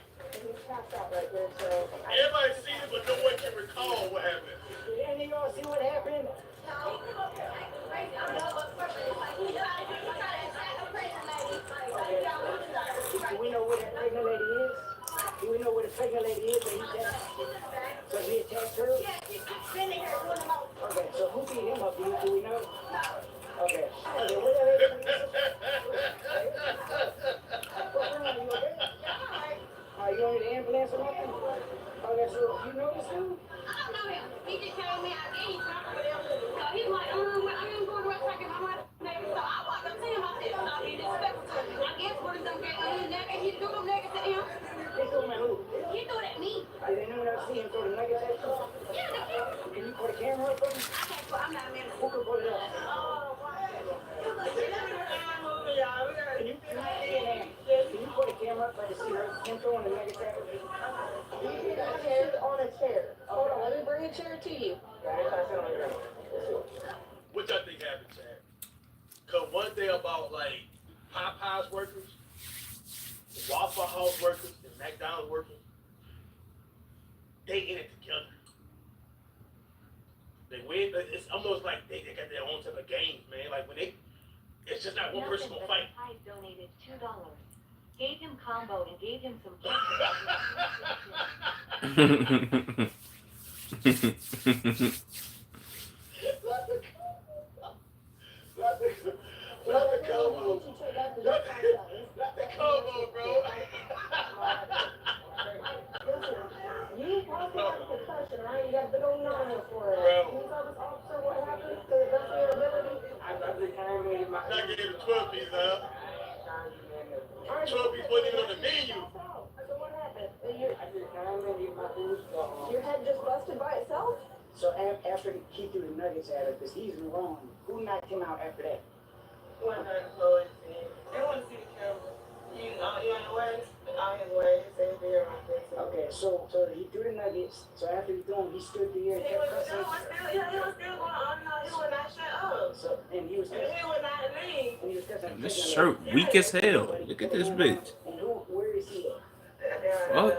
Everybody seen it, but no one can recall what happened. Did any of y'all see what happened? Do we know where that pregnant lady is? Do we know where the pregnant lady is that he attacked? So he attacked her? Okay, so who beat him up? Do we know? Okay. Okay, whatever. You don't need an ambulance or nothing? Okay, so you know this dude? I don't know him. He just came in. I gave him something for them. So he was like, I'm going to work second. I'm like, so I walked up to him. I said, stop being disrespectful. I guess what is them getting on his neck, and he threw them nuggets at him. They threw him at who? He threw it at me. Did anyone else see him throw the nuggets at you? Yeah, the camera. Can you put a camera up on him? I can't put, I'm not a man. Who can put it up? Can you put a camera up so I can see him throwing the nuggets at you? You got a chair on a chair. Hold on, let me bring a chair to you. What y'all think happened, Chad? Cause one thing about like Popeyes workers, Waffle House workers, and McDonald's workers, they in it together. They win. It's almost like they got their own type of games, man. Like when it's just not one person gonna fight. I donated $2. Gave him combo and gave him some Not the combo. Not the combo, bro. Listen, you probably have a concussion, right? You got big old nine for it. Bro. Can you tell this officer what happened to the best of your ability? I gave him 12 pieces, huh? 12 pieces wasn't even on the menu. So what happened? Your head just busted by itself? So after he threw the nuggets at her, because he's in the wrong, who knocked him out after that? They want to see the camera. You on your way? On his way. Say there. Okay, so he threw the nuggets. So after he threw them, he stood there and He kept was cussing. still going on. No, he would not shut up. So, and he was And he would not leave. and he was cussing. This shirt weak as hell. Look at this bitch. And where is he at? Fuck.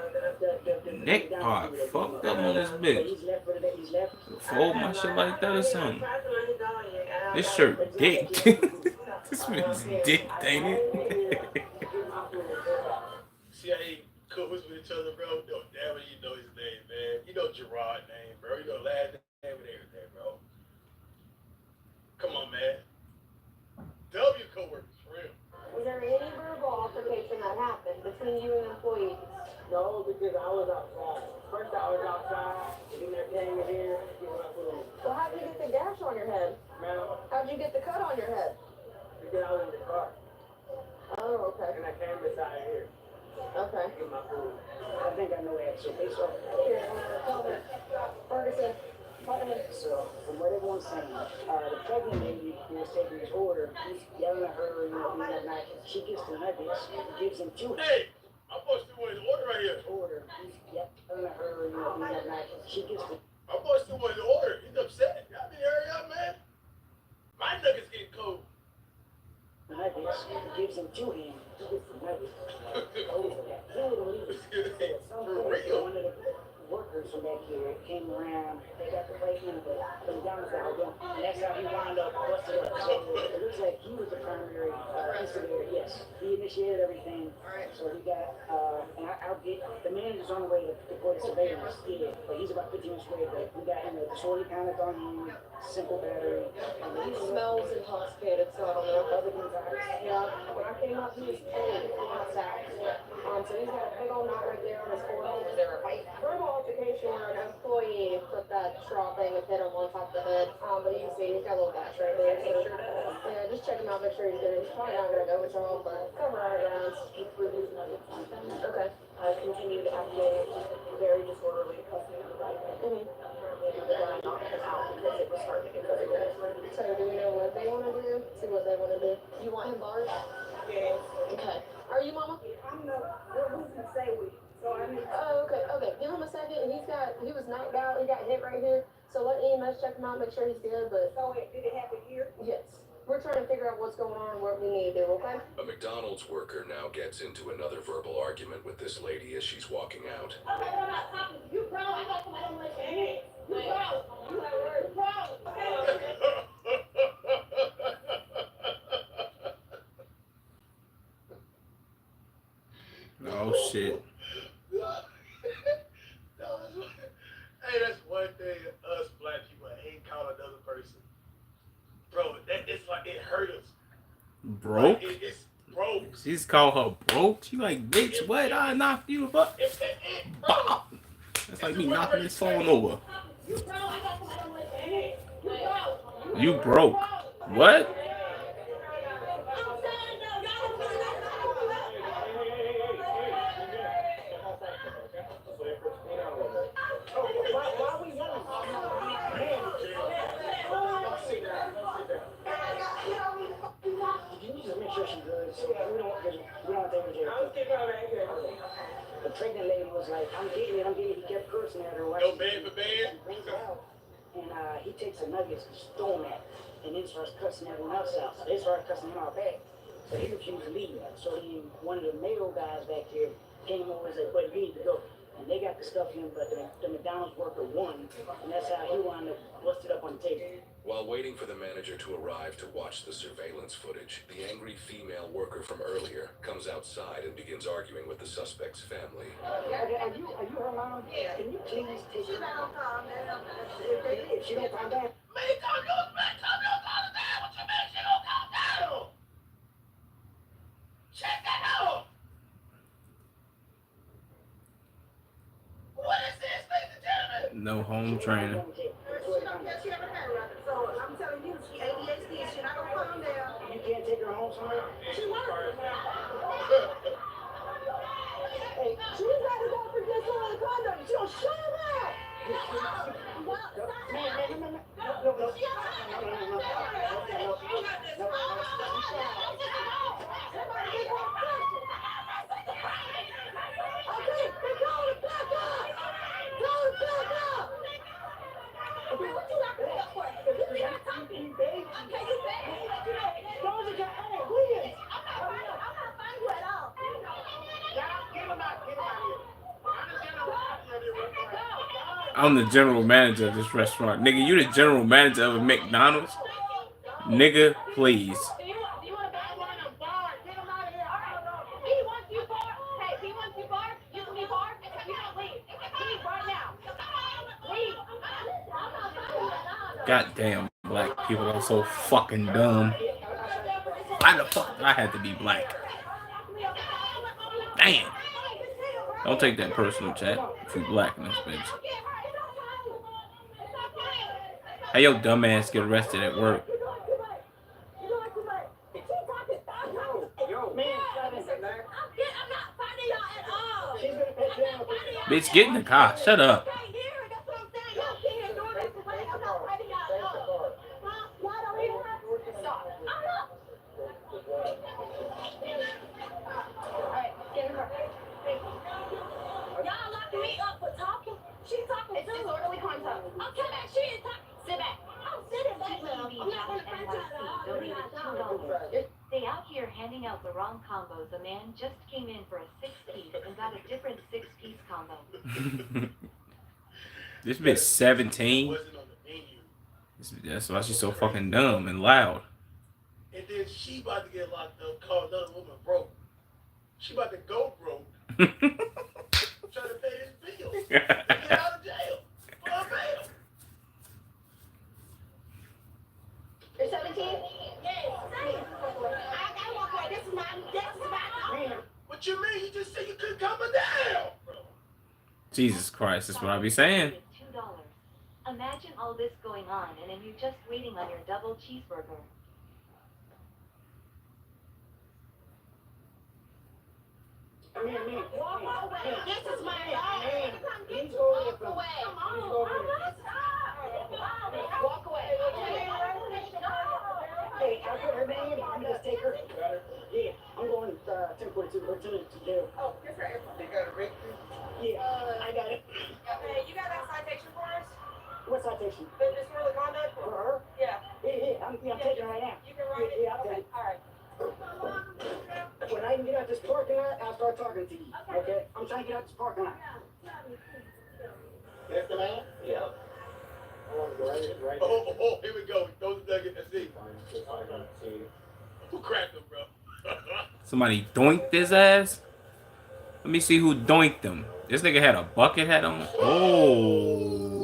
Neck part fucked up on this bitch. He's left for the day. He's left. Fold my shit like that or something. This shirt dick. This bitch dick, ain't it? See how he covers with each other, bro? No, damn it, you know his name, man. You know Gerard's name, bro. You know last name and everything, bro. Come on, man. W coworkers, for real. Was there any verbal altercation that happened between you and employees? No, because I was outside. First I was outside, and then they came in here to get my food. Well, how'd you get the gash on your head? Ma'am, How'd you get the cut on your head? because I was in the car, Oh, okay. and I came inside here Okay. to get my food. I think I know that. So they saw. Here, tell me. Ferguson, talk to me. So from what everyone's saying, the pregnant lady who was taking his order, he's yelling at her, she gets the nuggets, gives him two. Hey, I'm supposed to do his order right here. Order, he's yelling at her, she gets the I'm supposed to do his order. He's upset. Y'all need to hurry up, man. My nuggets getting cold. nuggets, gives him two hands, he gets the nuggets. Over that. He wouldn't leave. So at some point, one of the workers from back here came around, they got the plate in, but from down south, and that's how he wound up busted up. So it looks like he was the primary instigator, yeah. Yes, he initiated everything. Alright. So we got, and I'll get, the manager's on the way to deploy the surveillance, yeah, but he's about 15 minutes away, but we got him a disorderly conduct on him, simple battery. He smells intoxicated, so I don't know. Other than that, Yeah, when I came up, he was totally passed out. So he's got a big old knot right there on his forehead. Was there a fight? Verbal altercation where an employee put that straw thing and hit him on top of the head. But you can see he's got a little gash right there. So, yeah, just check him out, make sure he's good. He's probably not gonna go with y'all, but cover our grounds. Okay. continued acting very disorderly, cussing everybody. The guy knocked him out because it was starting to get very bad. So do we know what they wanna do? See what they wanna do. You want him barred? Yes. Okay. Are you, Mama? I'm who's gonna say we? So I mean. Oh, okay, okay. Give him a second. He was knocked out. He got hit right here. So let EMS check him out, make sure he's good. But So did it happen here? yes, we're trying to figure out what's going on and what we need to do. Okay? A McDonald's worker now gets into another verbal argument with this lady as she's walking out. Okay, I'm not talking to you, bro. I got somebody on my hands. You bro. You have a word, bro. Oh shit. Hey, that's one thing us black people hate calling another person. Bro, it's like it hurt us. Broke? Like, it's broke. She's called her broke. She like, bitch, what? I knocked you, but bop. That's like me knocking this phone over. You bro. I got somebody on my hands. You bro. You broke. What? The pregnant lady was like, I'm getting it. He kept cursing at her. No bed for bed. And he takes the nuggets and storm at her, and then starts cussing everyone else out. So they started cussing him out back. So he refused to leave. So then one of the male guys back here came over and said, "But you need to go." And they got the stuff in, but the McDonald's worker won, and that's how he wound up busted up on the table. While waiting for the manager to arrive to watch the surveillance footage, the angry female worker from earlier comes outside and begins arguing with the suspect's family. Are you her mom? Yeah. Can you please take her out? If she don't calm down. Man, calm down. What you mean she don't calm down? Check that out. What is this, ladies and gentlemen? No home training. So I'm telling you, she ADHD, she not gonna calm down. You can't take her home somewhere? She works. Hey, she's got to go for this one in the condo. She don't shut her mouth. I'm the general manager of this restaurant. Nigga, you the general manager of a McDonald's? Nigga, please. God damn, black people are so fucking dumb. Why the fuck did I have to be black? Damn. Don't take that personal, chat. If you black in this bitch. How your dumb ass get arrested at work? Bitch, get in the car. Shut up. They out here handing out the wrong combos. A man just came in for a 6-piece and got a different 6-piece combo. This bitch 17. That's why she's so fucking dumb and loud. and then she about to get locked up, call another woman broke. She about to go broke, trying to pay his bill, to get out of jail for her bail. You're 17? Yes. I walk away. This is my man. What you mean? You just said you couldn't calm her down. Jesus Christ, that's what I be saying. $2. Imagine all this going on and then you just waiting on your double cheeseburger. Man. Walk away. This is my dog. Please go Walk away. Walk away. Hey, I put her name. You just take her. Yeah, I'm going to 1042 or to jail. Oh, here's her airphone. They got a victory? Yeah, I got it. Hey, you got that citation for us? What citation? The disorderly conduct? For her? Yeah. Yeah, I'm taking her right now. You can write it? Yeah, I'll take Okay, it. all right. When I can get out this parking lot, I'll start talking to you. Okay? I'm trying to get out this parking lot. That's the man? Yeah. Oh, here we go. Throw the nugget. Let's see. Who cracked him, bro? Somebody doinked his ass? Let me see who doinked him. This nigga had a bucket hat on. Oh.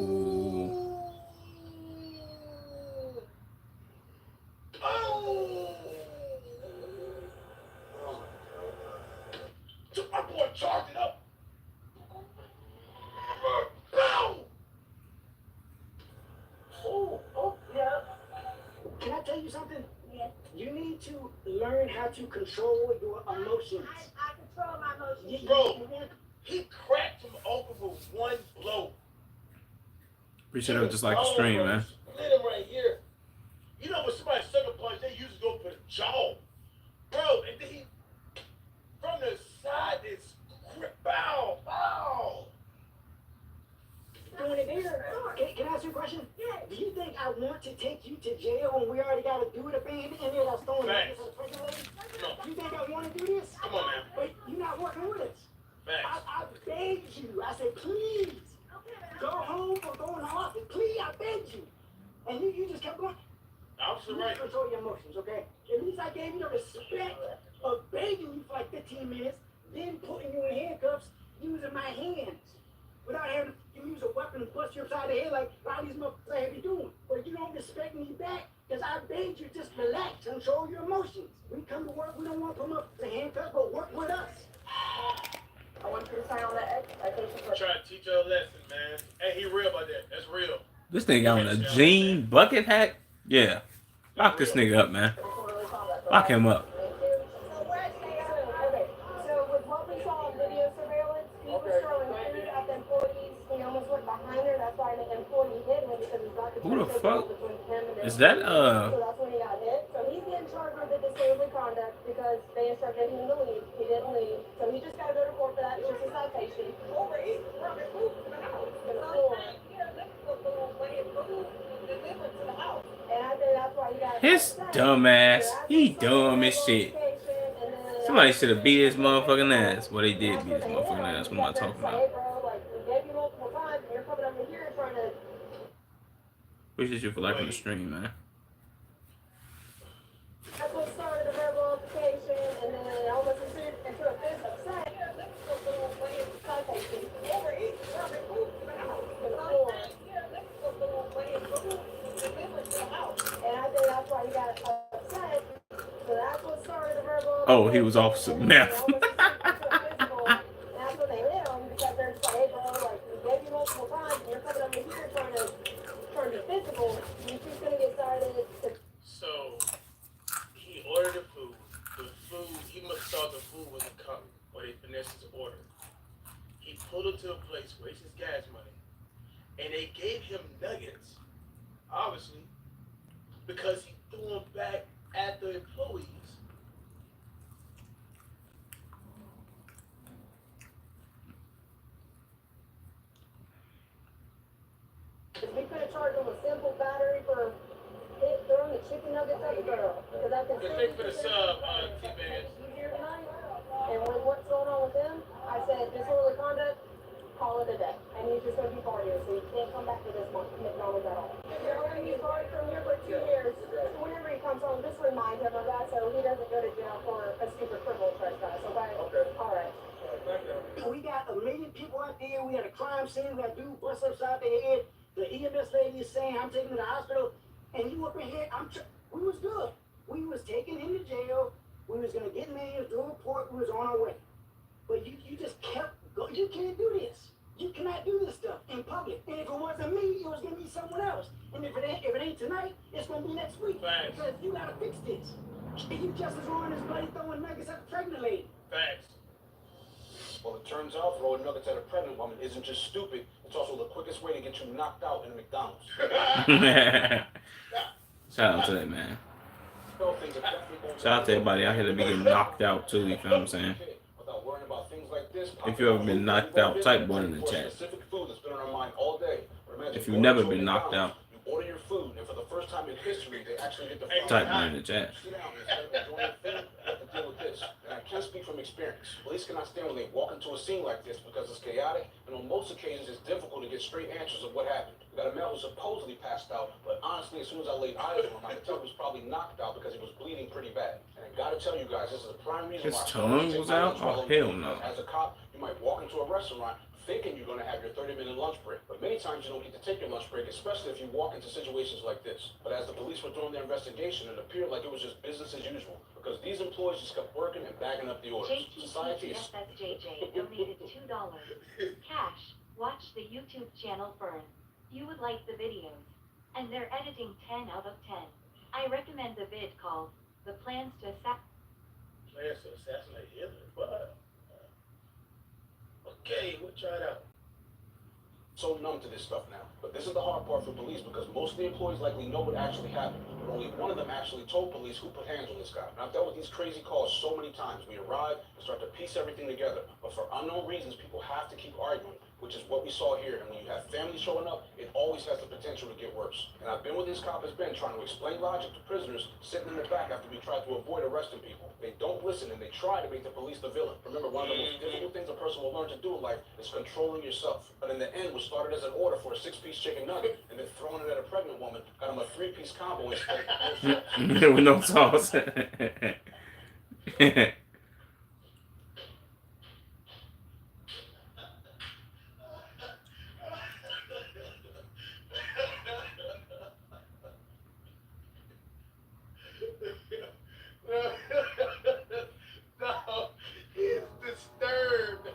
Took my boy, charged it up. Bow! Oh, yeah. Can I tell you something? Yes. You need to learn how to control your emotions. I control my emotions. Bro, he cracked him open with one blow. Appreciate it, just like the stream, man. Split him right here. You know when somebody sucker punch, they usually go for the jaw. Bro, and then he, from the side, it's bow. Doing it there. Can I ask you a question? Yes. Do you think I want to take you to jail when we already got to do it up in there that's throwing Facts. niggas on the prison lady? No. You think I want to do this? Come on, man. But you're not working with us. Facts. I begged you. I said, please, go home or go in the office. Please, I begged you. And you just kept going. Officer You need right. to control your emotions, okay? At least I gave you the respect of begging you for like 15 minutes, then putting you in handcuffs, using my hands without having to use a weapon and bust you upside the head like a lot of these motherfuckers have you doing. But you don't respect me back because I begged you just relax, control your emotions. We come to work, we don't want to put them up to handcuffs, but work with us. I want you to sign on that citation for. Try to teach her a lesson, man. Hey, he real about that. That's real. This nigga on a jean bucket hat? Yeah. Lock this nigga up, man. Lock him up. Okay, so with what we saw on video surveillance, he was throwing food at the employees. He almost went behind her. That's why the employee hit him because he's got the Who the fuck? between him and Is that, So that's when he got hit. So he's getting charged with the disorderly conduct because they instructed him to leave. He didn't leave. So he just got to go to court for that. It's just a citation. And I think that's why he got His dumb ass. He dumb as shit. Somebody should have beat his motherfucking ass. Well, they did beat his motherfucking ass. What am I talking about? Appreciate you for liking the stream, man. That's what started the verbal altercation, and then it almost ensued into a fist of citation. And I think that's why he got upset. So that's what started the verbal. Oh, he was Officer Meth. And that's when they hit him because they're just like, hey, bro, like, we gave you multiple times, and you're coming over here trying to be physical. You're just gonna get started to. So, he ordered the food. The food, he must have thought the food wasn't coming, or they finessed his order. He pulled him to a place, wasted his gas money, and they gave him nuggets, obviously, because he threw them back at the employees. We could have charged him with simple battery for throwing the chicken nuggets at the girl. Because I can Thank you for the sub, T-Bags. easier tonight. And with what's going on with him, I said disorderly conduct, call it a day. And he's just going to be partying, so he can't come back to this McDonald's at all. You're going to be barred from here for 2 years. So whenever he comes home, just remind him of we had a crime scene, we got dude bust upside the head. The EMS lady is saying, I'm taking him to the hospital. And you up in here, we was good. We was taking him to jail. We was going to get names, do a report. We was on our way. But you just kept going. You can't do this. You cannot do this stuff in public. And if it wasn't me, it was going to be someone else. And if it ain't tonight, it's going to be next week. Facts. Because you got to fix this. You just as wrong as bloody throwing nuggets at the pregnant lady. Facts. Well, it turns out throwing nuggets at a pregnant woman isn't just stupid. It's also the quickest way to get you knocked out in a McDonald's. Shout out to that man. Shout out to everybody out here that be getting knocked out too, you feel what I'm saying? Without worrying about things like this, If you ever been knocked out, type one in the chat. specific food that's been on our mind all day. But imagine If you've going never to been knocked McDonald's, out, you order your food, and for the first time in history, they actually get the type one in the chat. Sit down, instead of enjoying your food, you have to deal with this. And I can't speak from experience. Police cannot stand when they walk into a scene like this because it's chaotic, and on most occasions it's difficult to get straight answers of what happened. We got a man who supposedly passed out, but honestly, as soon as I laid eyes on him, I could tell he was probably knocked out because he was bleeding pretty bad. And I gotta tell you guys, this is the prime reason His why tongue was out? Oh, hell no. as a cop, you might walk into a restaurant thinking you're going to have your 30-minute lunch break. But many times you don't get to take your lunch break, especially if you walk into situations like this. But as the police were doing their investigation, it appeared like it was just business as usual, because these employees just kept working and bagging up the orders. Society is... JTTFSJJ donated $2. Cash. Watch the YouTube channel Burn. You would like the videos. And they're editing 10 out of 10. I recommend the vid called The Plans to Plans to assassinate Hitler. What? Okay, we'll try it out. so numb to this stuff now. But this is the hard part for police, because most of the employees likely know what actually happened, but only one of them actually told police who put hands on this guy. And I've dealt with these crazy calls so many times. We arrive and start to piece everything together, but for unknown reasons, people have to keep arguing, which is what we saw here. And when you have families showing up, it always has the potential to get worse. And I've been where this cop has been, trying to explain logic to prisoners sitting in the back after we tried to avoid arresting people. They don't listen, and they try to make the police the villain. Remember, one of the most difficult things a person will learn to do in life is controlling yourself. But in the end, what started as an order for a 6-piece chicken nugget and then throwing it at a pregnant woman got him a 3-piece combo instead With no sauce. No, he's disturbed.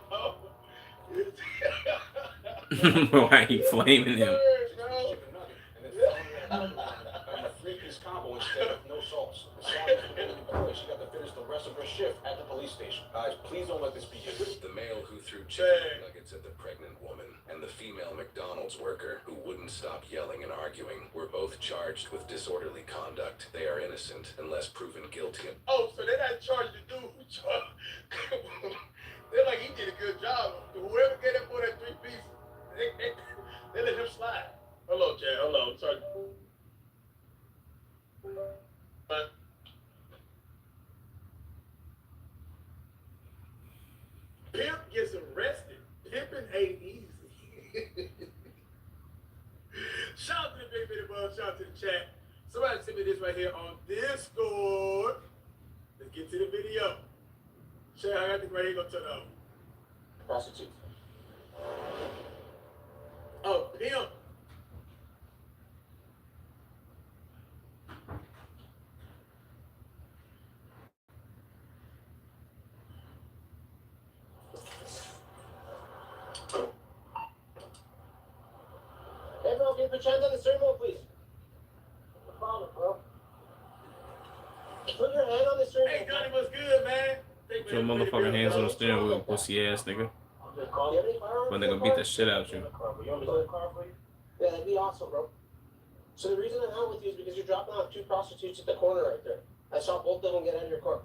Why are you flaming him? a 3-piece combo instead of no sauce. The sauce is she got to finish the rest of her shift at the police station. Guys, please don't let this be you. The male who threw chicken nuggets at the pregnant woman and the female McDonald's worker who wouldn't stop yelling and arguing were both charged with disorderly conduct. They are innocent unless proven guilty. Oh, so they're not charged the dude who charged. They're like, he did a good job. Whoever gave him for that 3-piece, they let him slide. Hello, Chad. Hello. Sorry. Pimp gets arrested. Pimping ain't easy. Shout out to the Big Bitty Buzz. Shout out to the chat. Somebody send me this right here on Discord. Let's get to the video. Shay, I got this right here. Gonna turn on. Prostitute. Oh, pimp. Everyone, can you put your hands on the steering wheel, please? No problem, bro. Put your hand on the steering wheel. Hey, Johnny, what's good, man? Put your motherfucking hands on the steering wheel, pussy ass nigga. But they gonna beat the shit out you. Yeah, that'd be awesome, bro. So the reason I'm out with you is because you're dropping off 2 prostitutes at the corner right there. I saw both of them get out of your car.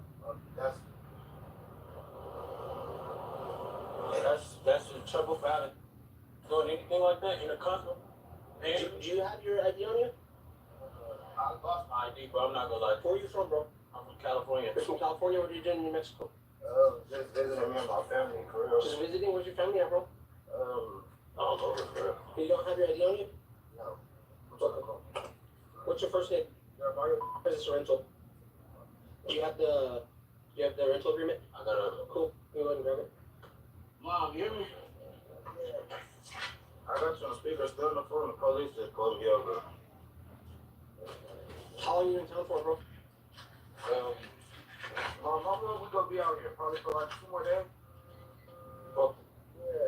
That's the trouble about it. Doing anything like that in a customer. Do you have your ID on you? I lost my ID, but I'm not gonna lie. Where are you from, bro? I'm from California. You're from California. What are you doing in New Mexico? Just visiting me and my family in Korea. Just visiting. Where's your family at, bro? All over Korea. You don't have your ID on you? No. What's your first name? Mario. Is this a rental? Do you have the rental agreement? I got a Cool. You go ahead and grab it. Mom, you hear me? I got you on speaker, still on the phone. The police just pulled me over. How long you in town for, bro? How long we gonna be out here? Probably for like 2 more days. Oh, yeah.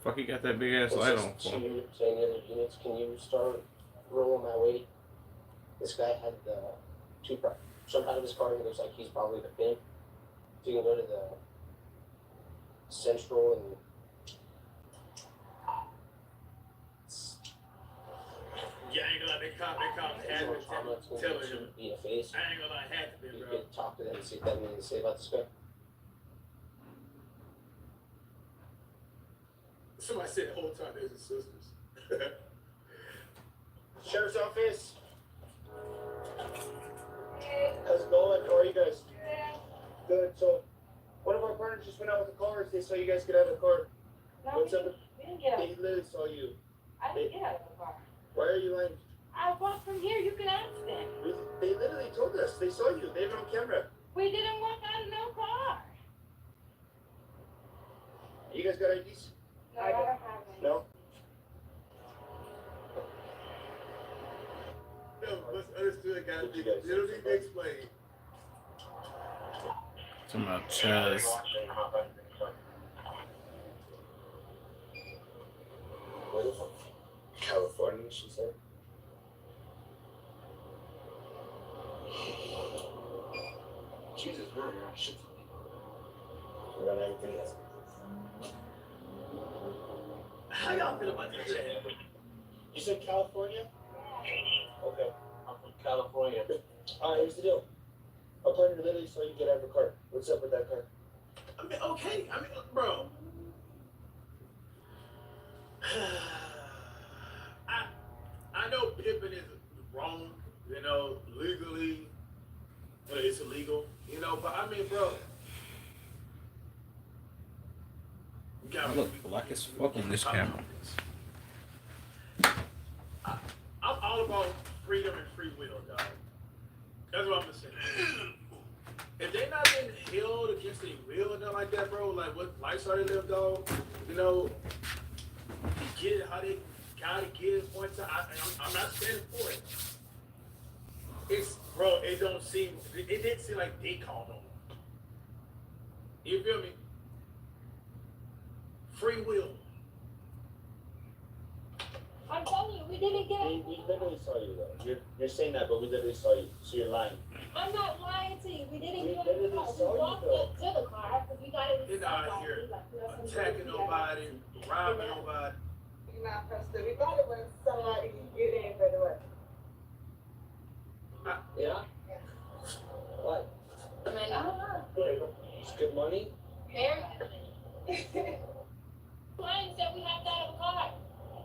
Fuck, you got that big ass light on for? Saying the other units, can you start rolling my way? This guy had some out of his car, and it looks like he's probably the pimp. So you can go to the Central and Yeah, I ain't gonna lie, they cop had been telling him. be a face. I ain't gonna lie, had to be, You bro. could talk to them and see what that means to say about this guy. Somebody said the whole time they was sisters. Sheriff's office. How's it going? How are you guys? Good. So, one of our partners just went out with the cars. They saw you guys get out of the car. What's up? We didn't get out. They literally saw you. I didn't get out of the car. Why are you lying? I walked from here. You can ask them. They literally told us. They saw you. They have it on camera. We didn't walk out of no car. You guys got IDs? No, I don't have any. No? No, what's understood, guys? You guys- You don't need to explain. Talking about Chaz. Where are you from? California, she said. Jesus, man, shit. We got everything else. How y'all feel about this shit? You said California? Okay. I'm from California. Here's the deal. Our partner literally saw you get out of the car. What's up with that car? I mean, okay. I mean, bro. I know pimping is wrong, you know, legally, it's illegal, you know, but I mean, bro. You I got look black as fuck in this camera. I'm all about freedom and free will, dog. That's what I'm gonna say. If they not being held against their will or nothing like that, bro, like what lifestyle they live, dog, you know, to get it how they gotta get it one time. I'm not standing for it. It's, bro, it didn't seem like they called on them. You feel me? Free will. I'm telling you, we didn't get out. We literally saw you though. You're saying that, but we literally saw you. So you're lying. I'm not lying to you. We didn't We get out of the literally car. saw We you, walked though. up to the car because we got it. They're not out here attacking nobody, robbing nobody. You're not supposed to. We thought it was somebody you didn't go to work. Yeah? What? I mean, I don't know. It's good money? Very good. Client said we have to have a car.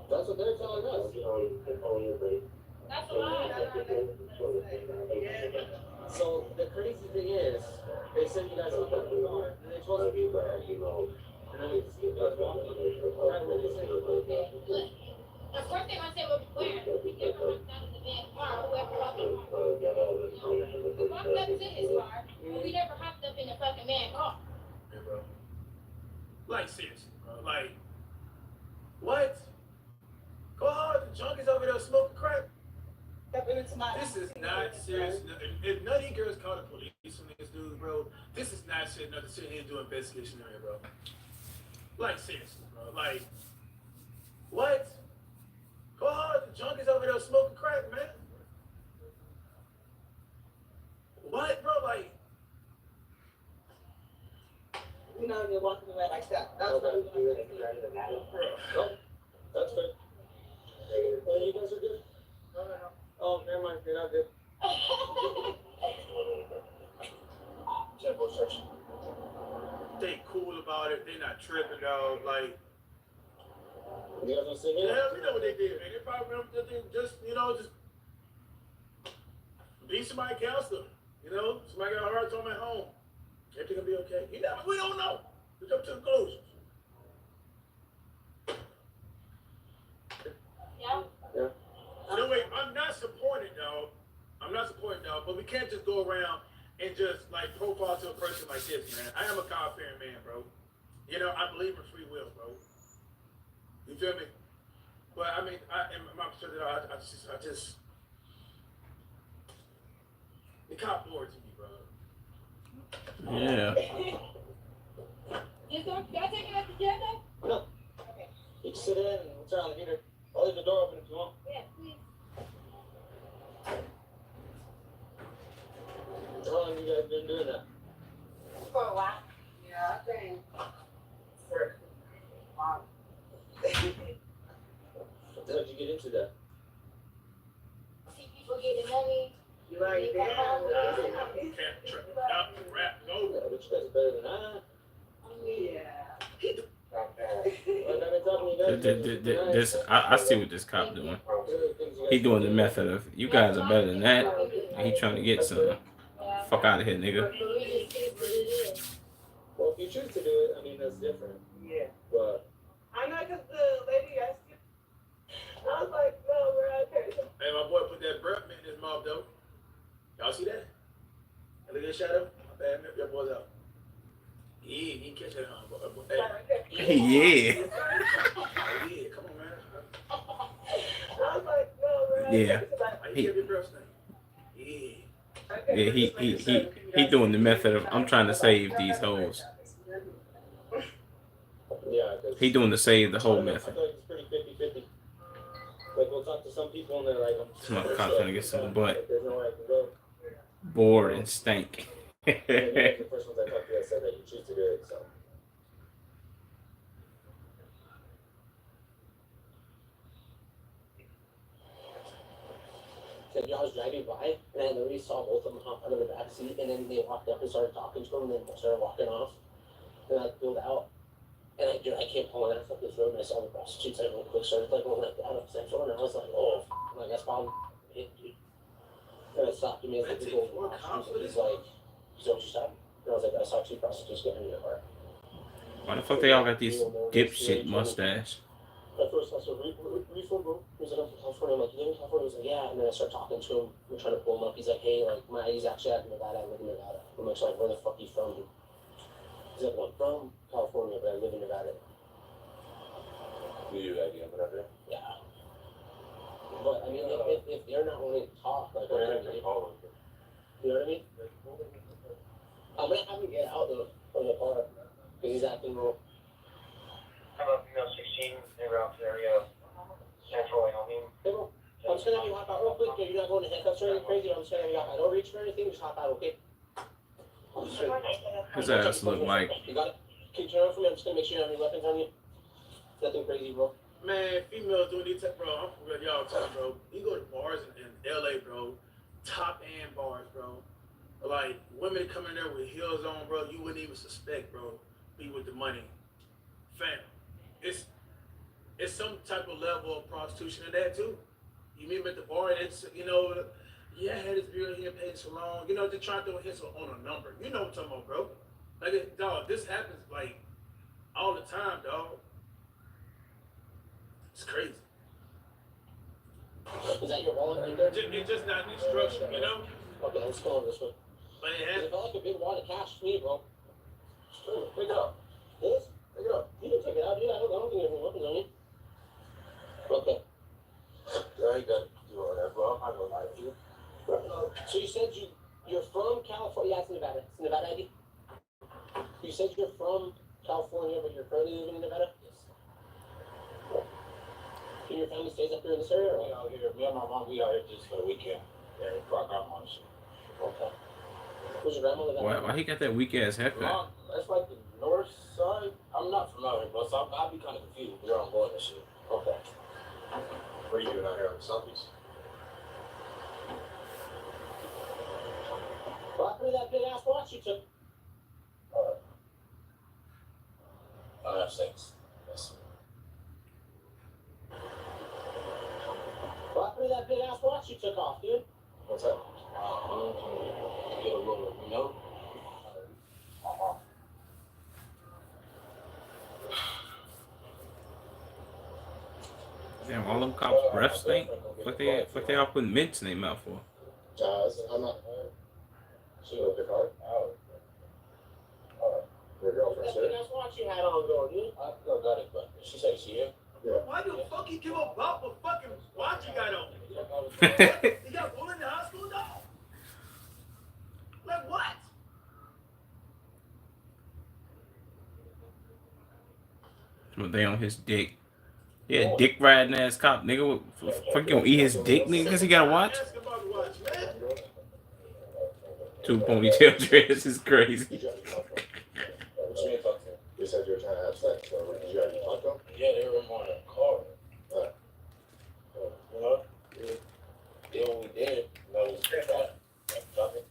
That's what they're telling us. That's a lie. So the crazy thing is, they said you guys hooked up the car, and they're supposed to be there. And then we see you guys walking. Right when they say, okay. Look, the first thing I said was where? We never hopped out of the van car, whoever walked in. We walked up to his car, but we never hopped up in the fucking man car. Yeah, bro. Like, seriously, bro. Like, what? Go hard, the junkies over there smoking crack. This is not serious. If none of you girls call the police on these dudes, bro, this is not shit enough to sit here and do an investigation on here, bro. Like, seriously, bro. Like, what? Go hard, the junkies over there smoking crack, man. What, bro? Like, You know, you're walking away like that. That's what we're going to do. bro. That's good. Well, you guys are good? No. Oh, never mind. You're not good. Tempo search. They cool about it. They not tripping, dog. Like, You guys want to sit here? yeah, we know what they did, man. They probably remember that they just be somebody counselor. You know, somebody got a hard time at home. Everything gonna be okay. You know, we don't know. We come to the conclusions. Yeah. You know, wait, I'm not supporting, dog. But we can't just go around and just like profile to a person like this, man. I am a God-fearing man, bro. You know, I believe in free will, bro. You feel me? But I mean, my perspective, I just, the cop bored to me, bro. Yeah. Y'all taking us together? No. Okay. You can sit in and we'll turn on the heater. I'll leave the door open if you want. Yeah, please. How long have you guys been doing that? For a while. Yeah, I think. Wow. How'd you get into that? See people getting money. You already there. Rap, go. Yeah, but you guys are better than I. Yeah. Like I've been talking to you guys. This I see what this cop doing. He doing the method of you guys are better than that. And he trying to get some. Fuck out of here, nigga. Well, if you choose to do it, I mean that's different. Yeah. But I know, because the lady asked you. I was like, no, we're out there. Hey, my boy put that breath in his mouth, though. Y'all see that? Look at that shadow. My bad, man. Your boy's out. Yeah, you can catch that, huh? Hey. Yeah. Oh, yeah, come on, man. I was like, no, we're out Yeah. there. How you give your breath name? Yeah. Yeah, he doing the method of I'm trying to save these hoes. yeah, because He doing the save the whole I method. feel like it's pretty 50-50. Like we'll talk to some people and they're like, Some other cop's gonna get some butt. Like, there's nowhere I can go. Bored and stank. And the first ones I talked to, I said that you choose to do it. So. Said, I was driving by and I literally saw both of them hop out of the back seat and then they walked up and started talking to him and then started walking off. And I pulled out and I kept pulling ass up this road and I saw the prostitutes. I real quick started like rolling out of Central and I was like, oh, like that's probably it, dude. And I stopped him and he's like, he's like, so what you stopped? And I was like, I saw two prostitutes getting in the car. Why the fuck they all got these dipshit mustache? At first I said, reefer, bro. He was like, I'm from California. I'm like, you live in California? He was like, yeah. And then I started talking to him. We're trying to pull him up. He's like, hey, like, my ID's actually out in Nevada. I live in Nevada. I'm like, so like, where the fuck are you from? He's like, well, I'm from California, but I live in Nevada. You have ID number out there? Yeah. But, I mean, if they're not willing to talk, like, what are they? You know what I mean? I'm gonna have him get out though from the car because he's acting real. How about female 16, maybe out to the area of Central Wyoming? Hey, bro, I'm just gonna have you hop out real quick. You're not going to handcuffs or anything crazy. I'm just gonna have you hop out. Don't reach for anything. Just hop out, okay? His ass look like. You got it? Can you turn around for me? I'm just gonna make sure you don't have any weapons on you. Nothing crazy, bro. Man, females doing these, bro. I'm for real, y'all tell bro. You go to bars in LA, bro. Top end bars, bro. Like, women coming there with heels on, bro. You wouldn't even suspect, bro. Be with the money. Fam. It's some type of level of prostitution in that, too. You meet them at the bar, and it's, you know, yeah, I had this girl here paid so long. You know, they're trying to throw a hit on a number. You know what I'm talking about, bro. Like, dog, this happens, like, all the time, dog. It's crazy. Is that your wallet right there? It's just not instruction, you know? Okay, let's go on this one. But it It has. felt like a big wad of cash to me, bro. Sure, pick it up. This? Pick it up. You can take it out, dude. I don't think there's any weapons on you. Okay. Yeah, I got you on that, bro. I'm not gonna lie to you. So you said you're from California. Yeah, it's Nevada. It's Nevada ID. You said you're from California, but you're currently living in Nevada? Yes. And your family stays up here in this area? Or? We out here. Me and my mom, we out here just for the weekend. Yeah, for our grandma and shit. Okay. Where's your grandma live at? Why he got that weak ass haircut? Mom, that's like the north side. I'm not familiar, bro, so I'll be kind of confused where I'm going and shit. Okay. What are you doing out here on the southeast? What happened to that big ass watch you took? I have sex. Yes. What happened to that big ass watch you took off, dude? What's that? Get a little, you know? Damn, all them cops' breath stink. Fuck they all putting mints in their mouth for? I'm not. She wrote the card? Your girlfriend said it? That's what you had on, girl. You? I don't got it, but she said she here. Yeah. Why the fuck you give a bop a fucking watch you got on? You got one in the high school dog? Like what? But they on his dick. Yeah, dick riding ass cop, nigga. Fuck, you gonna eat his dick, nigga, because he got a watch? Ask about the watch, man. 2 ponytail dreads is crazy. What you mean, fuck him? They said you were trying to have sex, so did you actually talk to him? Yeah, they were on a car. You know? Did what we did. That was nothing.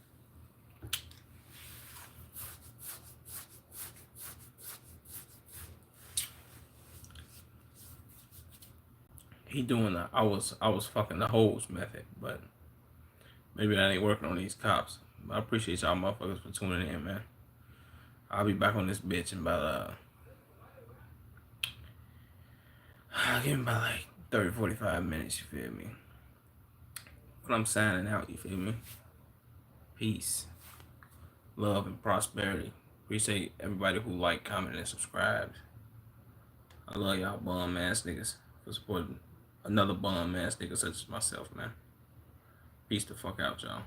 He doing the I was fucking the hoes method, but maybe that ain't working on these cops. But I appreciate y'all motherfuckers for tuning in, man. I'll be back on this bitch in about I'll give him about like 30-45 minutes, you feel me? But I'm signing out, you feel me? Peace. Love and prosperity. Appreciate everybody who like, comment, and subscribed. I love y'all bum ass niggas for supporting another bum ass nigga such as myself, man. Peace the fuck out, y'all.